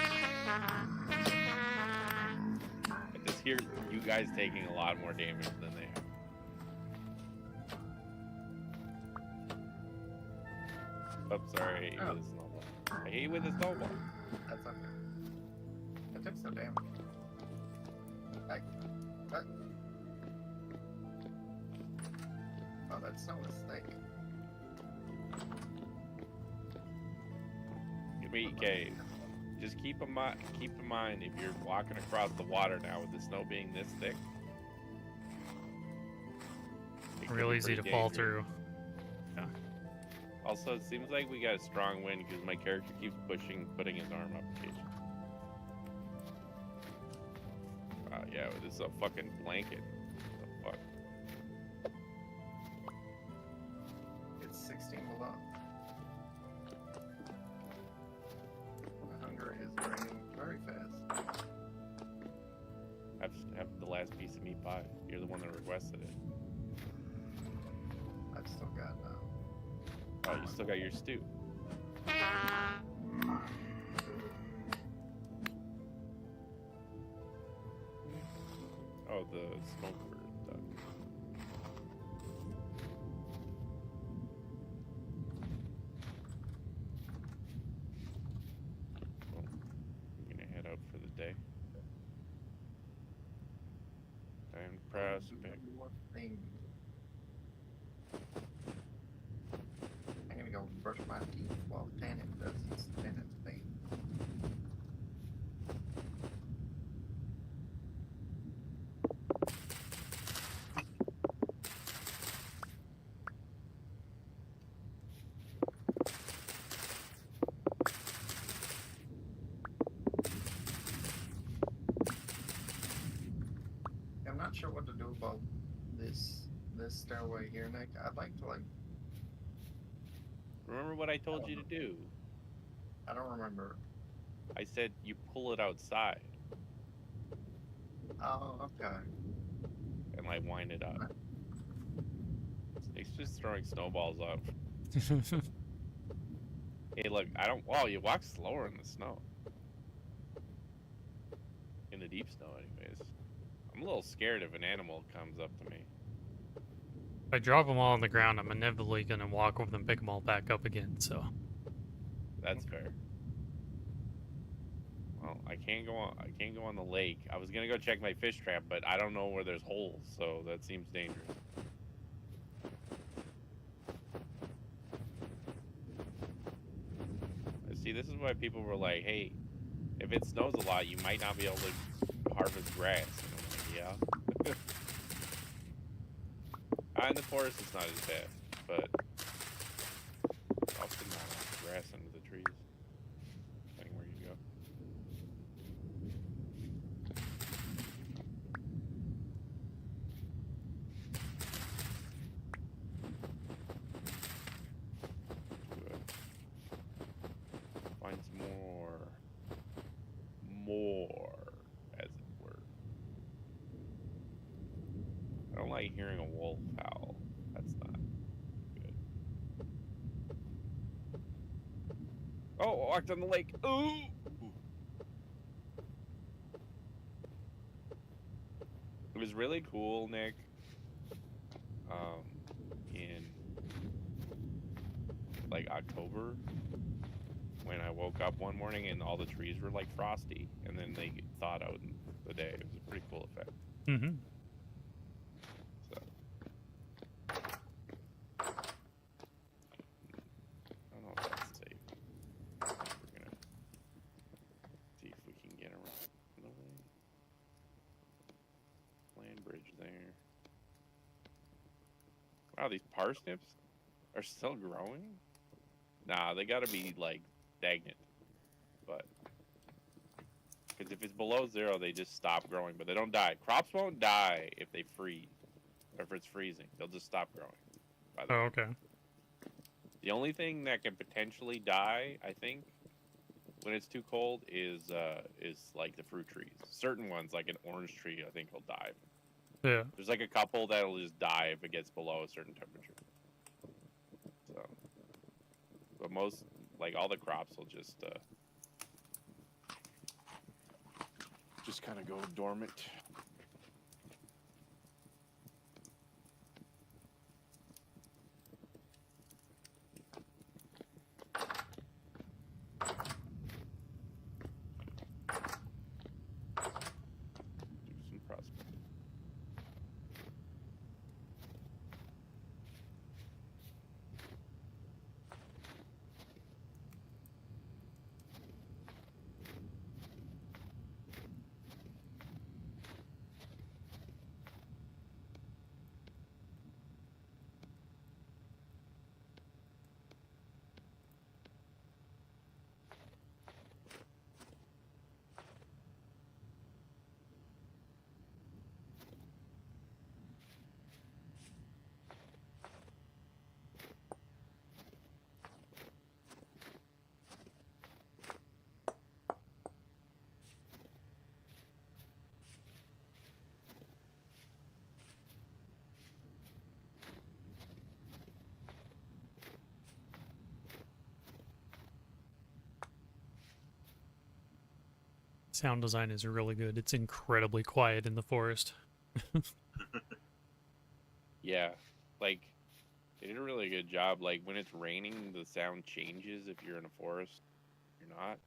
I just hear you guys taking a lot more damage than they have. Oops, sorry, I hit you with a snowball. I hit you with a snowball. That's okay. It took some damage. Oh, that's no mistake. Okay, just keep in mind if you're walking across the water now with the snow being this thick. it could Real be easy to pretty fall dangerous. through. Yeah. Also, it seems like we got a strong wind because my character keeps putting his arm up occasionally. Wow, yeah, this is a fucking blanket. What the fuck? It's 16 below. The hunger is draining very fast. Have the last piece of meat pie. You're the one that requested it. I've still got Oh, you still got your stew. Oh, the smoke bird duck. Well, I'm gonna head out for the day. Time to prospect. one thing. I'm gonna go brush my teeth while Tannen does his Tannen's thing. I'm not sure what to do about this stairway here, Nick. I'd like to Remember what I told you to do? I don't remember. I said you pull it outside Oh, okay. and like wind it up. It's just throwing snowballs up. Hey, look, wow, you walk slower in the snow. In the deep snow, anyways. I'm a little scared if an animal comes up to me. If I drop them all on the ground, I'm inevitably gonna walk over them and pick them all back up again, so. That's fair. Well, I can't go on the lake. I was gonna go check my fish trap, but I don't know where there's holes, so that seems dangerous. See, this is why people were like, hey, if it snows a lot, you might not be able to harvest grass. And I'm like, yeah. In the forest, it's not as bad, but often not enough grass under the trees, depending where you go. Find some more, as it were. I don't like hearing a wolf howl. That's not good. Oh, I walked on the lake. Ooh! It was really cool, Nick. In like October, when I woke up one morning and all the trees were like frosty, and then they thawed out in the day. It was a pretty cool effect. Mm-hmm. So, I don't know if that's safe. We're gonna see if we can get around the land bridge there. Wow, these parsnips are still growing? Nah, they gotta be like stagnant. But Because if it's below 0, they just stop growing, but they don't die. Crops won't die if they freeze, or if it's freezing. They'll just stop growing. By the way. okay. The only thing that can potentially die, I think, when it's too cold, is like the fruit trees. Certain ones, like an orange tree, I think will die. Yeah. There's like a couple that'll just die if it gets below a certain temperature. So, but most, like all the crops will just kind of go dormant. Do some prospecting. Sound design is really good. It's incredibly quiet in the forest. Yeah, like they did a really good job. Like when it's raining, the sound changes if you're in a forest. You're not.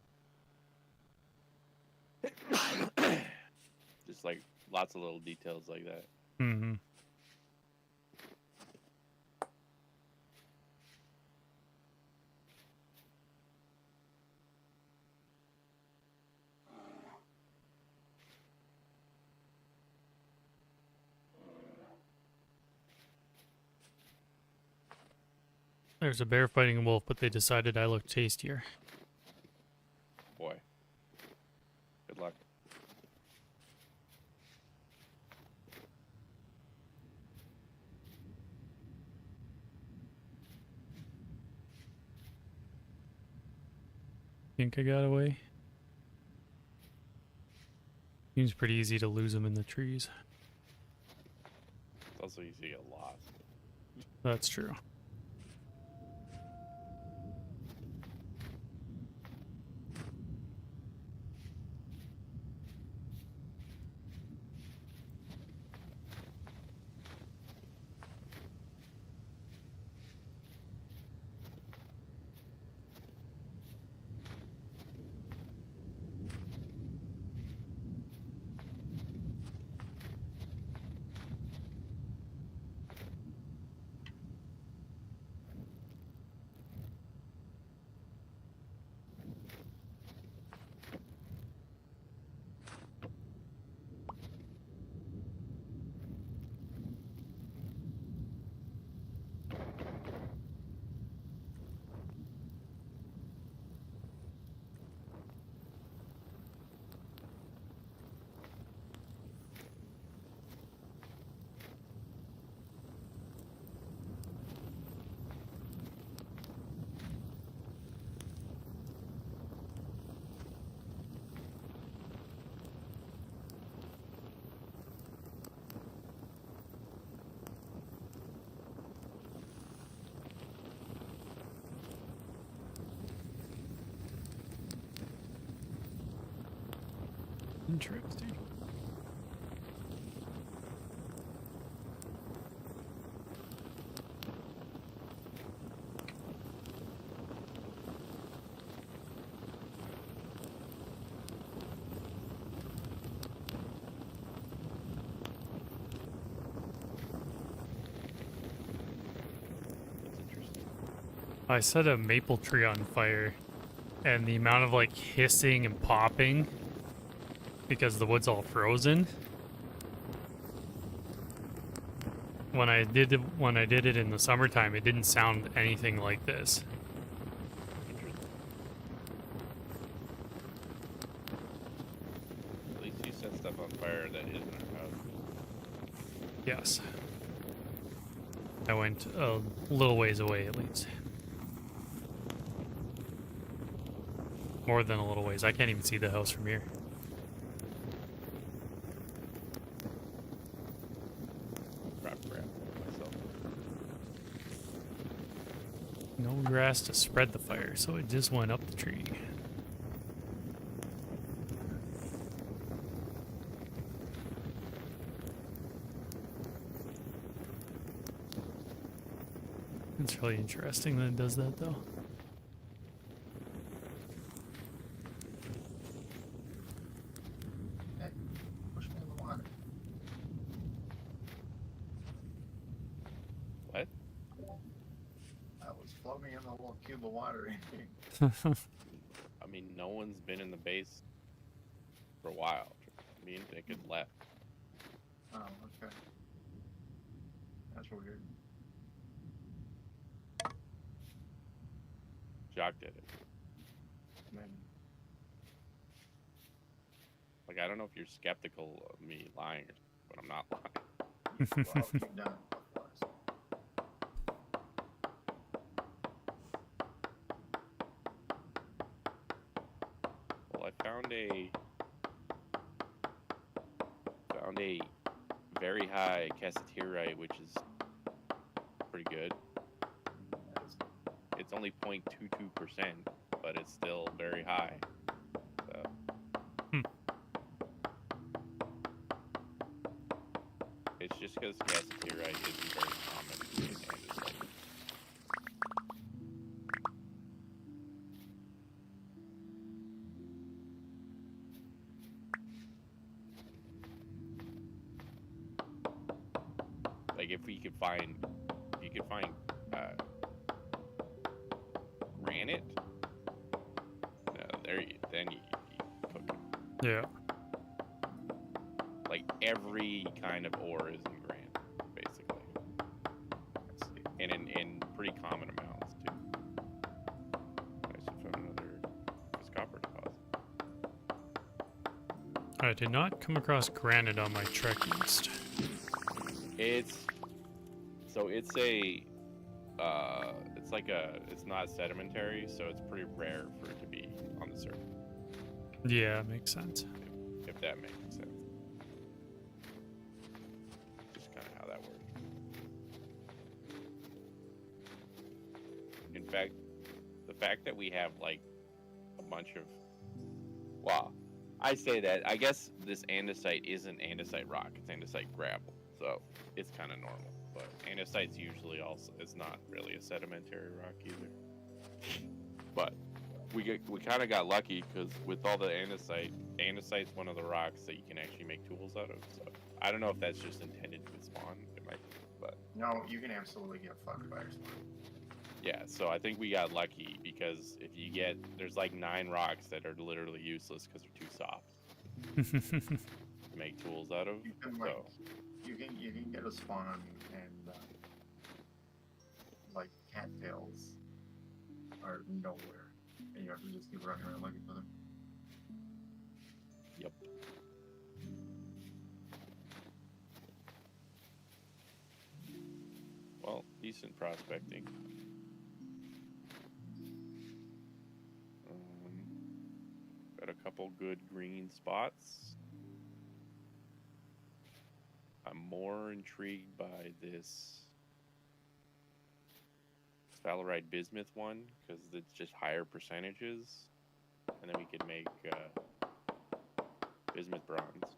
Just like lots of little details like that. Mm-hmm. There's a bear fighting a wolf, but they decided I look tastier. Boy, good luck. Think I got away? Seems pretty easy to lose them in the trees. It's also easy to get lost. That's true. Interesting. I set a maple tree on fire, and the amount of like hissing and popping because the wood's all frozen. When I did it in the summertime, it didn't sound anything like this. Yes. I went a little ways away, at least. More than a little ways. I can't even see the house from here. No grass to spread the fire, so it just went up the tree. It's really interesting that it does that, though. Hey, push me in the water. What? I was floating in the little cube of water. I mean, no one's been in the base for a while. Me and Nick had left. Oh, okay. That's weird. Jock did it. Maybe. Like, I don't know if you're skeptical of me lying, but I'm not lying. Well, you've done it before, so. Well, I found a very high cassiterite, which is pretty good. It's only 0.22%, but it's still very high. So. It's just because cassiterite isn't very common in andesite. Like if you could find granite, then you cook it. Yeah. Like every kind of ore is in granite, basically, and in pretty common amounts too. I just found another copper deposit. I did not come across granite on my trek east. It's not sedimentary, so it's pretty rare for it to be on the surface. Yeah, makes sense. If that makes sense. Just kind of how that works. In fact, the fact that we have like a bunch of, well, I say that, I guess this andesite isn't andesite rock, it's andesite gravel, so it's kind of normal. But andesite's usually also, it's not really a sedimentary rock either. But we kind of got lucky because with all the andesite's one of the rocks that you can actually make tools out of. So I don't know if that's just intended to spawn. It might be, but no, you can absolutely get fucked by your spawn. Yeah, so I think we got lucky because if you get, there's like 9 rocks that are literally useless because they're too soft to make tools out of. You can, like, you can get a spawn and like cattails are nowhere, and you have to just keep running around looking for them. Yep. Well, decent prospecting. Got a couple good green spots. I'm more intrigued by this sphalerite bismuth one because it's just higher percentages, and then we could make bismuth bronze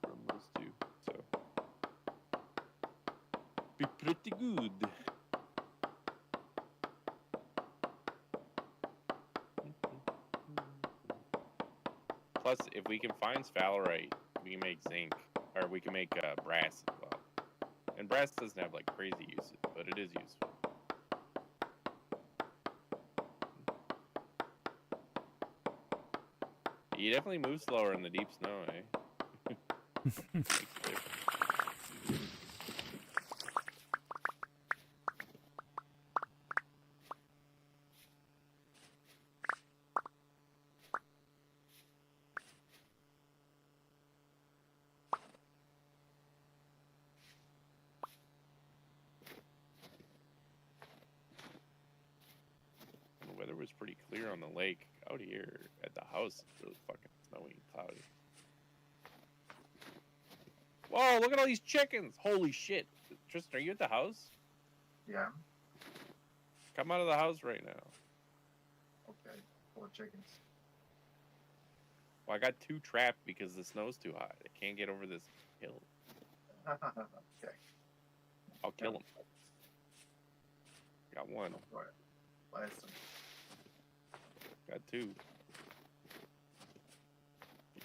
from those two. So be pretty good. Plus, if we can find sphalerite, we can make zinc, or we can make brass as well. And brass doesn't have like crazy uses, but it is useful. You definitely move slower in the deep snow, eh? was pretty clear on the lake. Out here at the house, it's really fucking snowy and cloudy. Whoa, look at all these chickens! Holy shit. Tristan, are you at the house? Yeah. Come out of the house right now. Okay. 4 chickens. Well, I got 2 trapped because the snow's too high. They can't get over this hill. Okay. I'll kill them. Got 1. Right. Last one. Got 2. You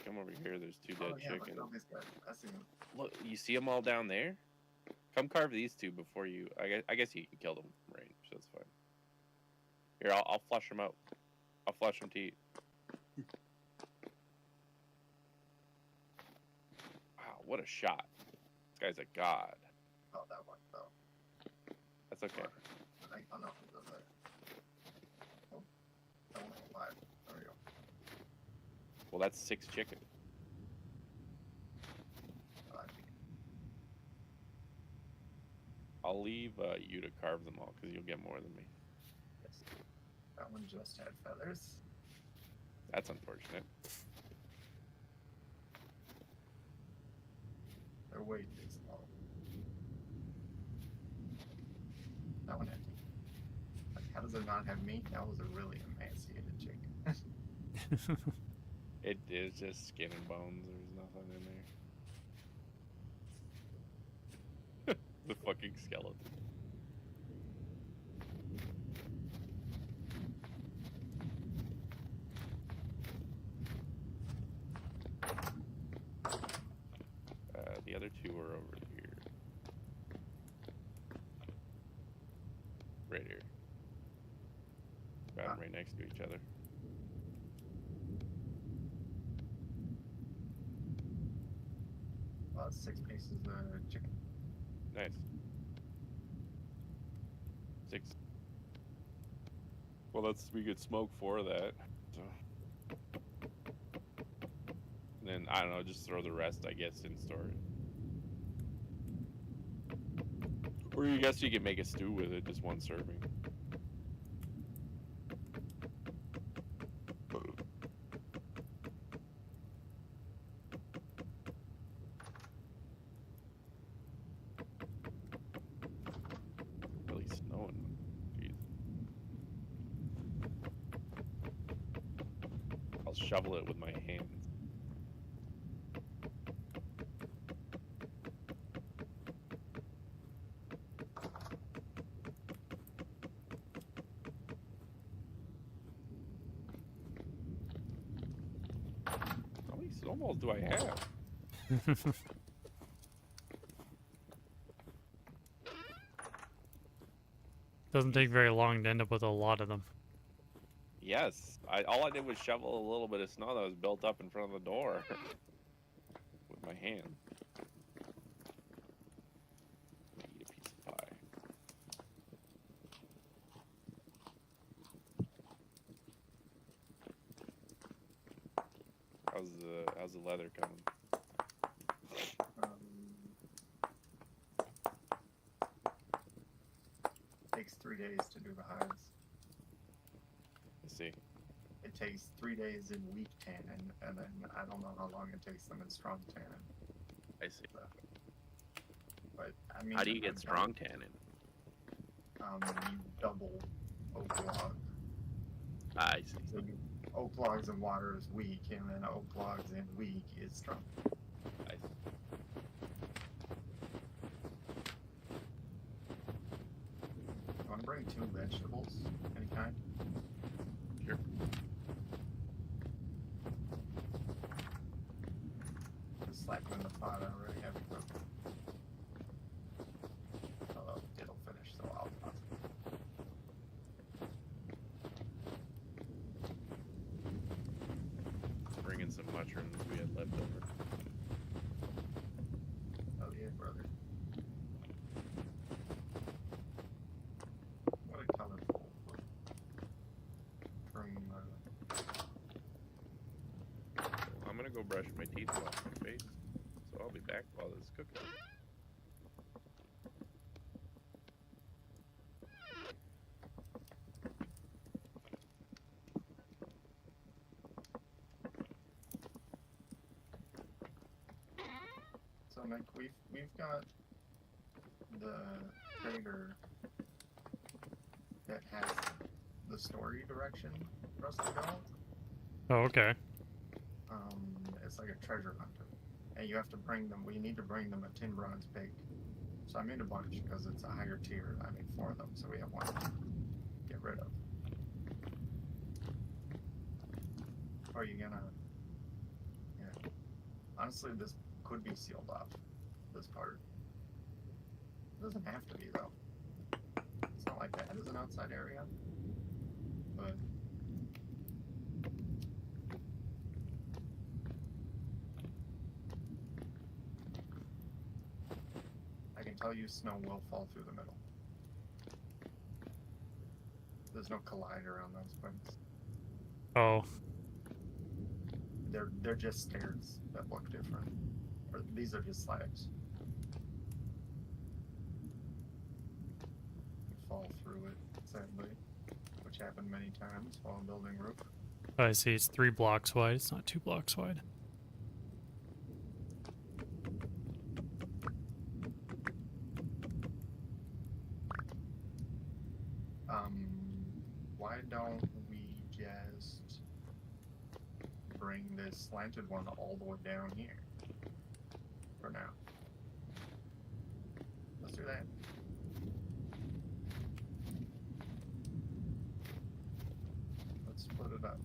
come over here, there's 2 dead chickens. Look at this guy. I see him. Look, you see them all down there? Come carve these 2 before you... I guess you can kill them from range, so that's fine. Here, I'll flush them out. I'll flush them to you. Wow, what a shot. This guy's a god. Oh, that one fell. That's okay. I don't know who does that. Oh, that one's alive. There we go. Well, that's 6 chicken. I'll leave you to carve them all, because you'll get more than me. Yes. That one just had feathers. That's unfortunate. Their weight is low. That one empty. Like, how does it not have meat? That was a really emaciated chicken. It is just skin and bones. There's nothing in there. The fucking skeleton. The other 2 are over here. Right here. Got them right next to each other. About 6 pieces of chicken. Nice. 6. Well, we could smoke 4 of that. So. And then, I don't know, just throw the rest, I guess, in storage. Or I guess you could make a stew with it, just 1 serving. Really snowing. Jeez. I'll shovel it with my hands. How many snowballs do I have? Doesn't take very long to end up with a lot of them. Yes, all I did was shovel a little bit of snow that was built up in front of the door with my hand. Eat a piece of pie. How's the leather coming? Takes 3 days to do the hides. Let's see. It takes 3 days in weak tannin, and then I don't know how long it takes them in strong tannin. I see. But I mean, How do you get strong tannin? You double oak log. I see. So oak logs and water is weak, and then oak logs and weak is strong. I see. You want to bring 2 vegetables, any kind? Sure. Just slap them in the pot. I already have it cooked. Although it'll finish, so I'll pause it. Bring in some mushrooms we had left over. Oh yeah, brother. What a colorful green. I'm gonna go brush my teeth and wash my face, so I'll be back while this is cooking. So Nick, we've got the trader that has the story direction for us to go. Oh, okay. It's like a treasure hunter, and you have to bring them. We need to bring them a tin bronze pig. So I made a bunch because it's a higher tier. I made 4 of them, so we have 1 to get rid of. Are you gonna? Yeah. Honestly, this could be sealed off. This part. It doesn't have to be though. It's not like that is an outside area, but. I can tell you snow will fall through the middle. There's no collider on those points. Oh. They're just stairs that look different. Or these are just slabs. You fall through it, sadly. Which happened many times while I'm building roof. I see. It's 3 blocks wide. It's not 2 blocks wide. Why don't we just bring this slanted one all the way down here for now? Let's do that. Let's split it up.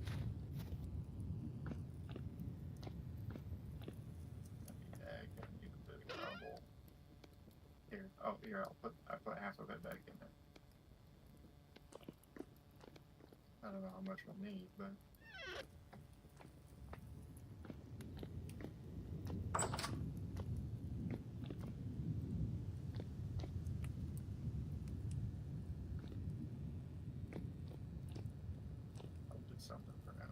I can use the rubble. Here, oh here, I put half of it back in there. I don't know how much we'll need, but I'll do something for now.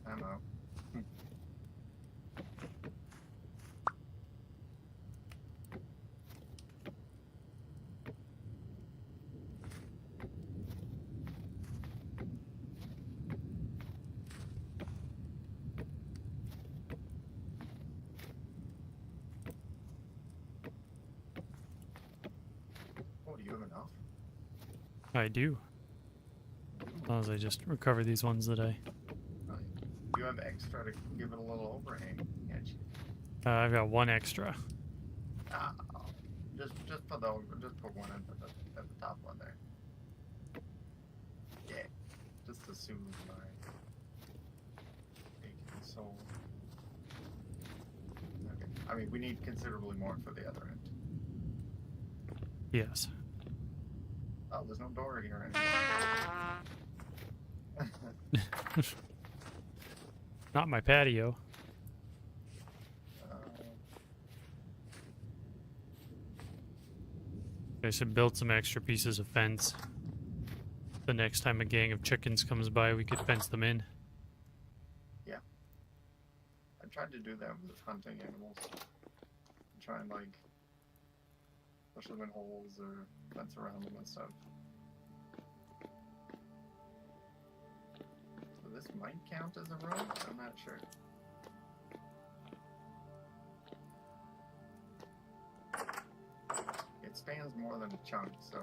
I'm out. Oh, do you have enough? I do. As long as I just recover these ones that I... You have extra to give it a little overhang, can't you? I've got 1 extra. Just put just put one in at the top one there. Yeah, just to soothe my aching soul. Okay, I mean we need considerably more for the other end. Yes. Oh, there's no door here anymore. Not my patio. I should build some extra pieces of fence. The next time a gang of chickens comes by, we could fence them in. Yeah. I tried to do that with hunting animals. Try and like push them in holes or fence around them and stuff. So this might count as a road? I'm not sure. It spans more than a chunk, so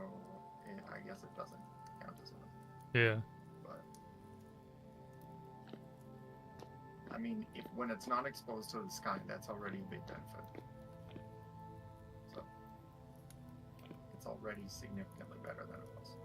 I guess it doesn't count as a road. Yeah. But I mean, when it's not exposed to the sky, that's already a big benefit. So it's already significantly better than it was.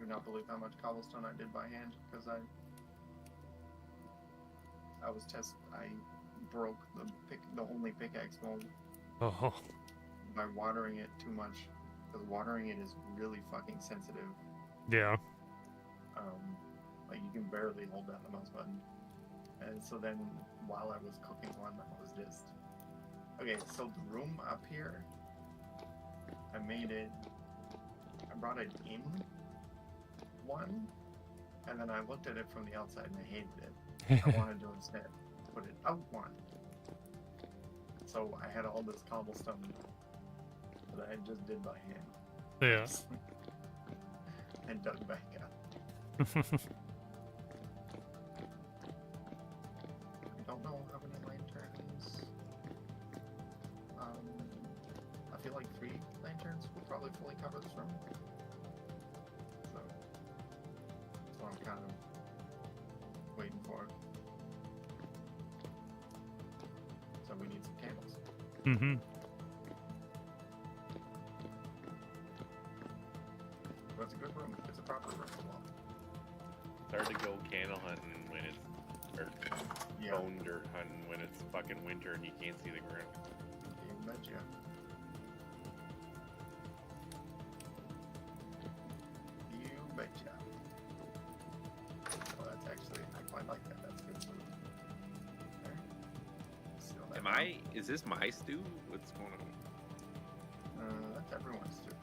Do not believe how much cobblestone I did by hand because I broke the only pickaxe mold Oh. by watering it too much because watering it is really fucking sensitive. Yeah. Like, you can barely hold down the mouse button. And so then, while I was cooking one, I was just... Okay, so the room up here, I brought it in one, and then I looked at it from the outside and I hated it. I wanted to instead put it out one. So I had all this cobblestone that I just did by hand. Yeah. And dug back up. I don't know how many lanterns. I feel like 3 lanterns will probably fully cover this room. So that's what I'm kind of waiting for. So we need some candles. Mm-hmm. But it's a good room. It's a proper room as well. It's hard to go candle hunting when it's or bone dirt hunting when it's fucking winter and you can't see the ground. You betcha. You betcha. Well, that's actually, I quite like that. That's good food. There. Seal that down. Is this my stew? What's going on? That's everyone's too.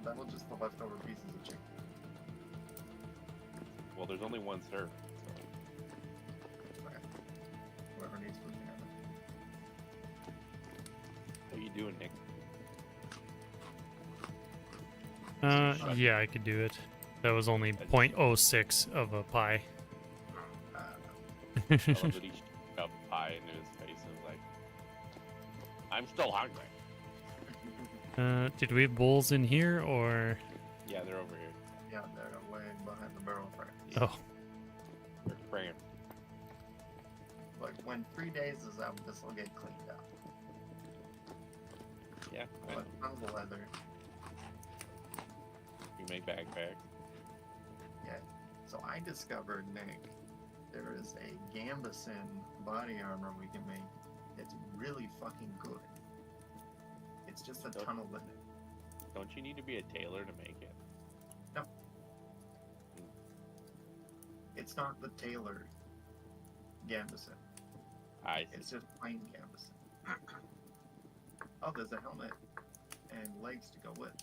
That was just the leftover pieces of chicken. Well, there's only one serve. So. Okay. Whoever needs food can have it. How you doing, Nick? Yeah, I could do it. That was only 0.06 of a pie. I love that he shoved a pie into his face and was like, I'm still hungry. Did we have bowls in here, or? Yeah, they're over here. Yeah, they're way behind the barrel frame. Oh. We're spraying. Like, when 3 days is out, this will get cleaned up. Yeah. But none of the leather. You make backpacks. Yeah. So I discovered, Nick, there is a Gambeson body armor we can make. It's really fucking good. It's just a ton of linen. Don't you need to be a tailor to make it? No. It's not the tailored Gambeson. I see. It's just plain Gambeson. Oh, there's a helmet and legs to go with.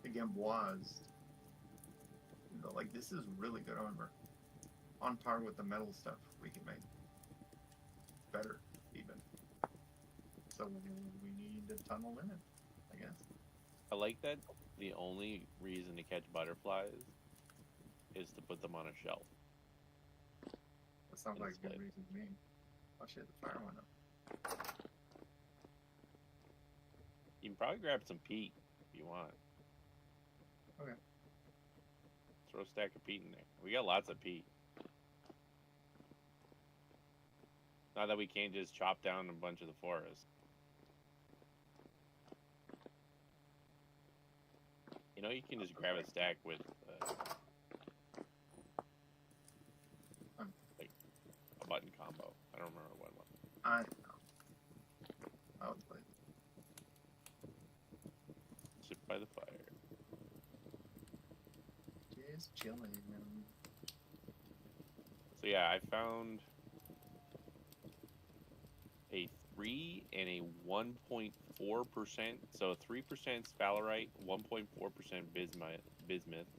The Gamboise. Like, this is really good armor. On par with the metal stuff we can make. Better, even. So we need a ton of linen, I guess. I like that the only reason to catch butterflies is to put them on a shelf. That sounds like a good reason to me. Oh shit, the fire went up. You can probably grab some peat if you want. Okay. Throw a stack of peat in there. We got lots of peat. Not that we can't just chop down a bunch of the forest. You know, you can just grab a stack with like a button combo. I don't remember what one. I would play. Sit by the fire. Just chilling. So yeah, I found a 3 and a 1.4%. So 3% sphalerite, 1.4% bismuth,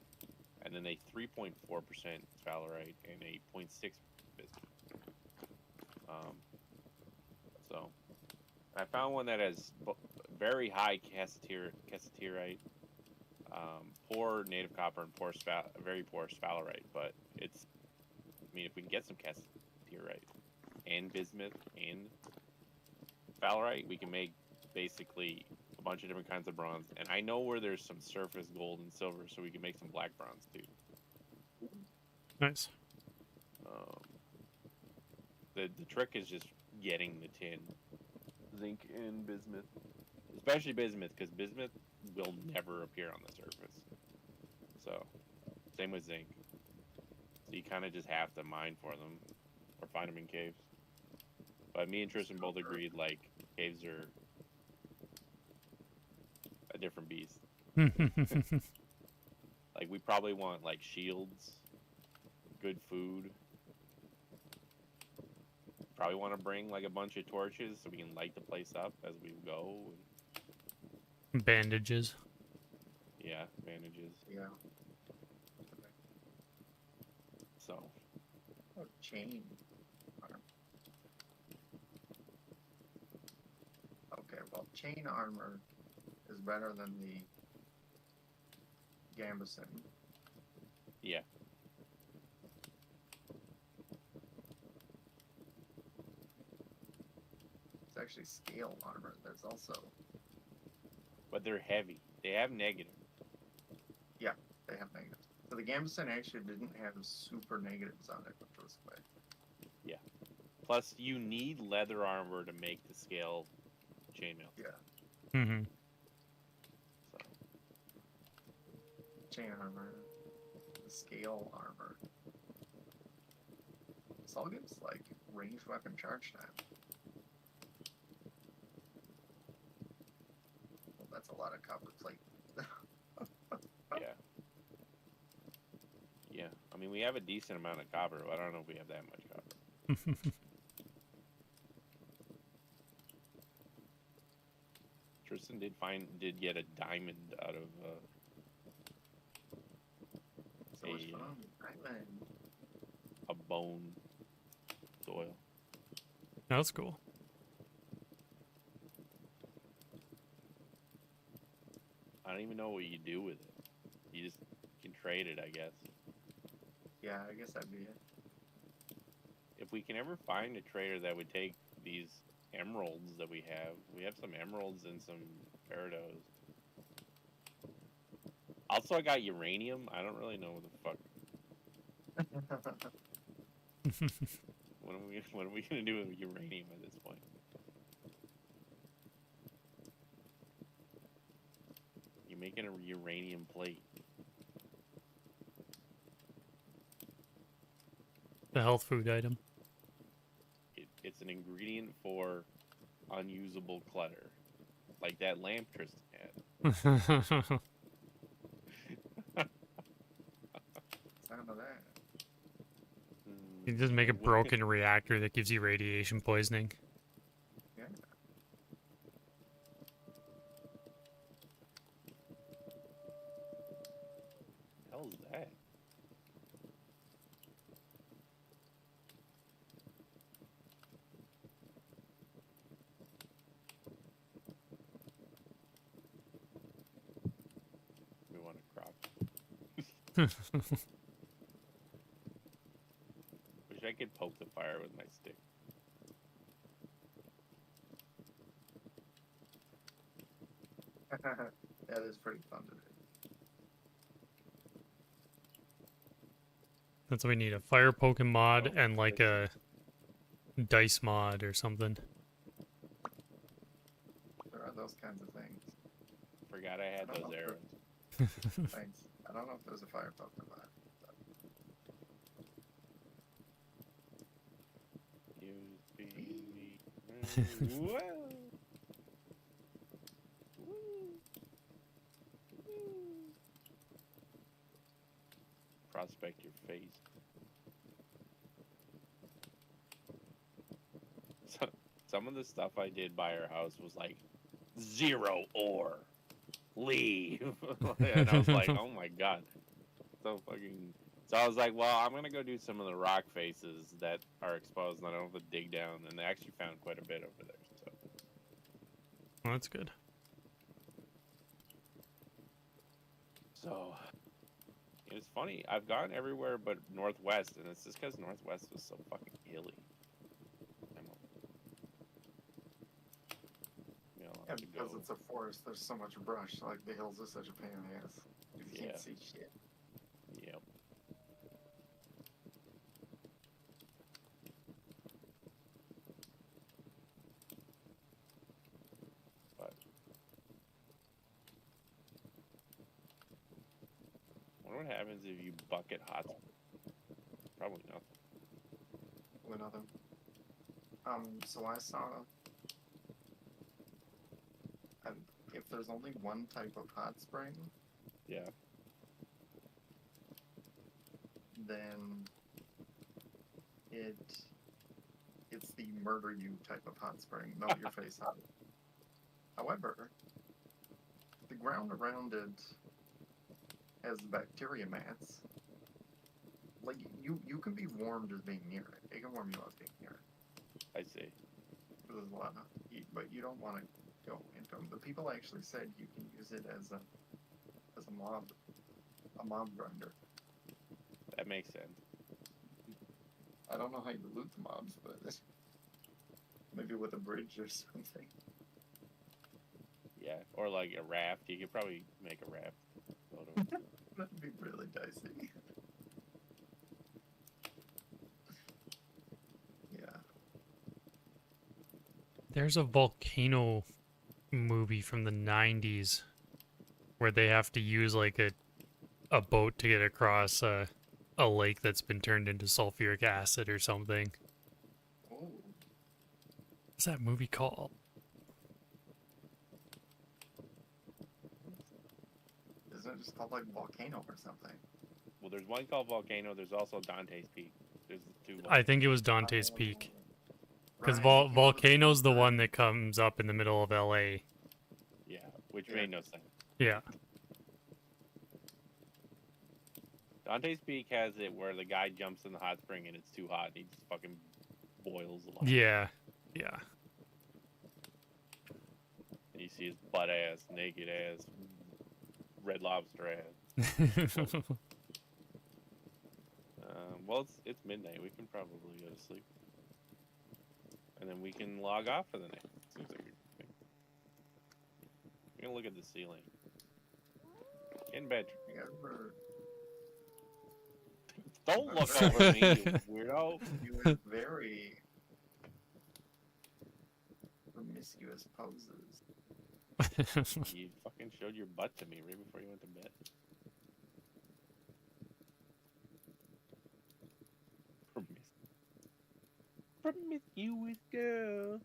and then a 3.4% sphalerite and a 0.6 bismuth. So I found one that has very high cassiterite, poor native copper, and very poor sphalerite. But it's, I mean, if we can get some cassiterite and bismuth and sphalerite, we can make basically a bunch of different kinds of bronze. And I know where there's some surface gold and silver, so we can make some black bronze too. Nice. The trick is just getting the tin, zinc and bismuth, especially bismuth, because bismuth will never appear on the surface. So same with zinc. So you kind of just have to mine for them or find them in caves. But me and Tristan both agreed, like, caves are a different beast. Like, we probably want, like, shields, good food. Probably want to bring, like, a bunch of torches so we can light the place up as we go. Bandages. Yeah, bandages. Yeah. So. Oh, chain. Armor. Okay, well, chain armor is better than the Gambeson. Yeah. It's actually scale armor. There's also... But they're heavy. They have negative. Yeah, they have negatives. So the Gambeson actually didn't have super negatives on it, which was quick. Yeah. Plus, you need leather armor to make the scale chainmail. Yeah. Mm-hmm. So. Chain armor. The scale armor. This all gives, like, ranged weapon charge time. Well, that's a lot of copper plate. Yeah. Yeah. I mean, we have a decent amount of copper, but I don't know if we have that much copper. Tristan did get a diamond out of So much fun. Diamond. a bone soil. That's cool. I don't even know what you do with it. You just can trade it, I guess. Yeah, I guess that'd be it. If we can ever find a trader that would take these emeralds that we have some emeralds and some parados. Also, I got uranium. I don't really know what the fuck. What are we gonna do with uranium at this point? You're making a uranium plate. The health food item. It's an ingredient for unusable clutter, like that lamp Tristan had. Sound of that. You just make a broken reactor that gives you radiation poisoning. Yeah. The hell is that? We want to crop. Wish I could poke the fire with my stick. That is pretty fun to do. That's what we need, a fire poking mod and like a dice mod or something. There are those kinds of things. Forgot I had I don't those know if arrows. Thanks. I don't know if there's a fire poker mod. You be me. Whoa. Prospect your face. Some of the stuff I did by our house was like 0 ore. Leave. And I was like, oh my god. So fucking. So I was like, well, I'm gonna go do some of the rock faces that are exposed and I don't have to dig down. And they actually found quite a bit over there. So. Well, that's good. So. It's funny, I've gone everywhere but Northwest, and it's just because Northwest was so fucking hilly. Yeah, because it's a forest, there's so much brush, like the hills are such a pain in the ass. You can't see shit. Yep. But I wonder what happens if you bucket hot springs. Probably nothing. Probably nothing. So I saw... if there's only one type of hot spring, yeah, then it's the murder you type of hot spring, melt your face hot. However, the ground around it has bacteria mats. Like you can be warmed as being near it. It can warm you up being near it. I see. There's a lot of heat, but you don't want to go into them. But people actually said you can use it as a mob grinder. That makes sense. I don't know how you loot the mobs, but maybe with a bridge or something. Yeah, or like a raft. You could probably make a raft. That'd be really dicey. Yeah. There's a volcano movie from the 90s where they have to use like a boat to get across a lake that's been turned into sulfuric acid or something. Oh. What's that movie called? Isn't it just called like Volcano or something? Well, there's one called Volcano. There's also Dante's Peak. There's two. I think it was Dante's Peak. Because Right. Volcano's the one that comes up in the middle of LA. Yeah, which made no sense. Yeah. Dante's Peak has it where the guy jumps in the hot spring and it's too hot and he just fucking boils alive. Yeah. Yeah. And you see his butt ass, naked ass, red lobster ass. Well, it's midnight. We can probably go to sleep. And then we can log off for the night. Seems like a good thing. We're gonna look at the ceiling. Get in bed. You ever... Don't look over me, you weirdo. You have very promiscuous poses. You fucking showed your butt to me right before you went to bed. Promiscuous girl.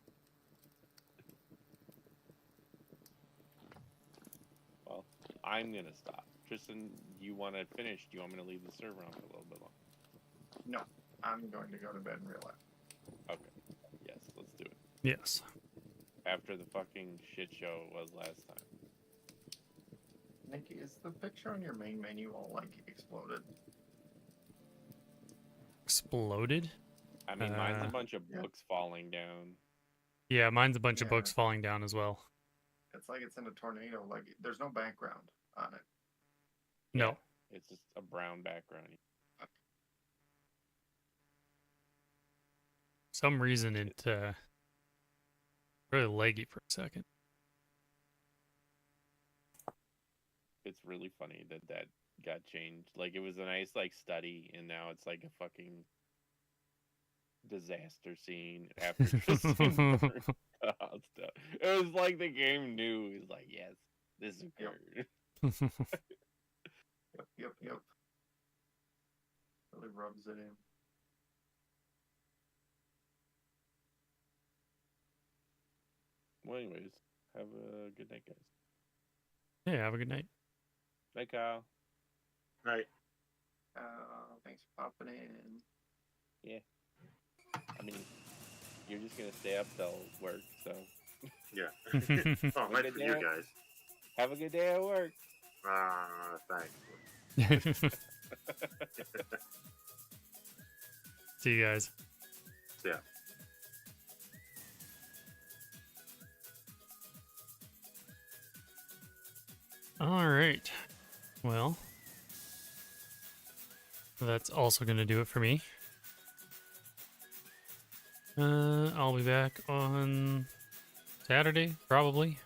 Well, I'm gonna stop. Tristan, you want to finish? Do you want me to leave the server on for a little bit longer? No, I'm going to go to bed in real life. Okay. Yes, let's do it. Yes. After the fucking shit show it was last time. Nick, is the picture on your main menu all like exploded? Exploded? I mean, mine's a bunch of books falling down. Yeah, mine's a bunch of books falling down as well. It's like it's in a tornado. Like there's no background on it. No. It's just a brown background. Some reason it really laggy for a second. It's really funny that got changed. Like, it was a nice, like, study, and now it's like a fucking disaster scene after Tristan burned out stuff. It was like the game knew. It was like, yes, this occurred. Yep. Really rubs it in. Well, anyways, have a good night, guys. Yeah, have a good night. Night, Kyle. Night. Thanks for popping in. Yeah. I mean, you're just gonna stay up till work, so. Yeah. Oh, nice for you guys. Have a good day at work. Thanks. See you guys. Yeah. All right. Well, that's also going to do it for me. I'll be back on Saturday, probably.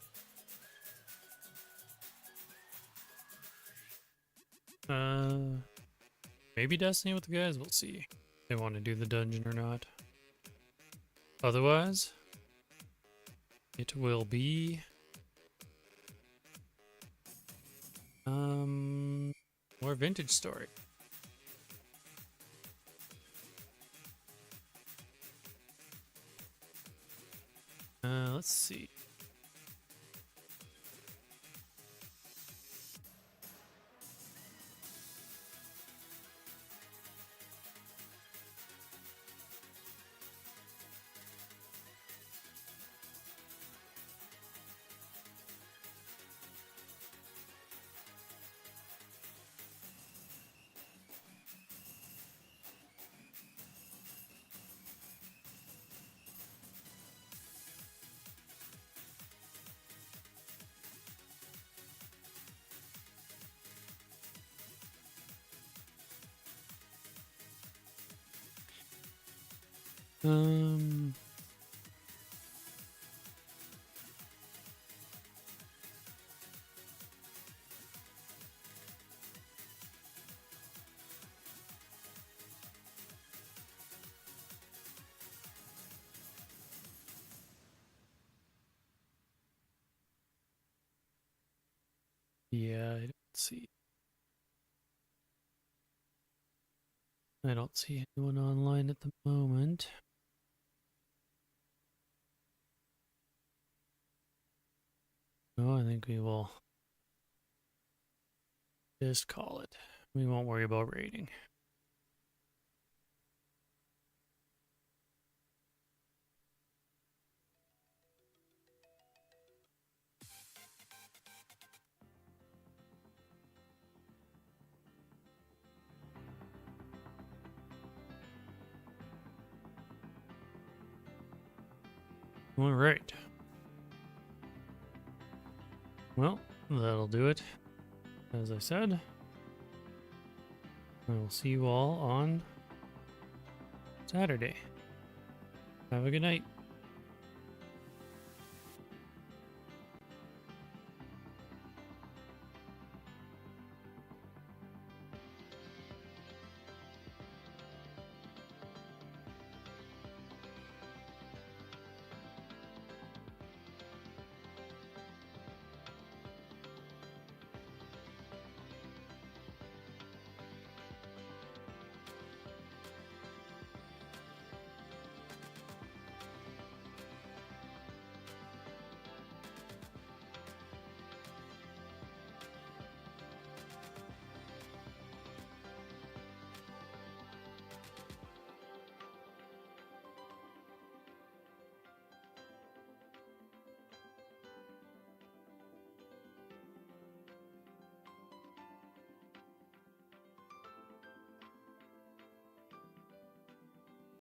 Maybe Destiny with the guys. We'll see if they want to do the dungeon or not. Otherwise, it will be more Vintage Story. Let's see. Um. Yeah, I don't see. I don't see anyone online at the moment. No, I think we will just call it. We won't worry about rating. All right. Well, that'll do it. As I said, I will see you all on Saturday. Have a good night.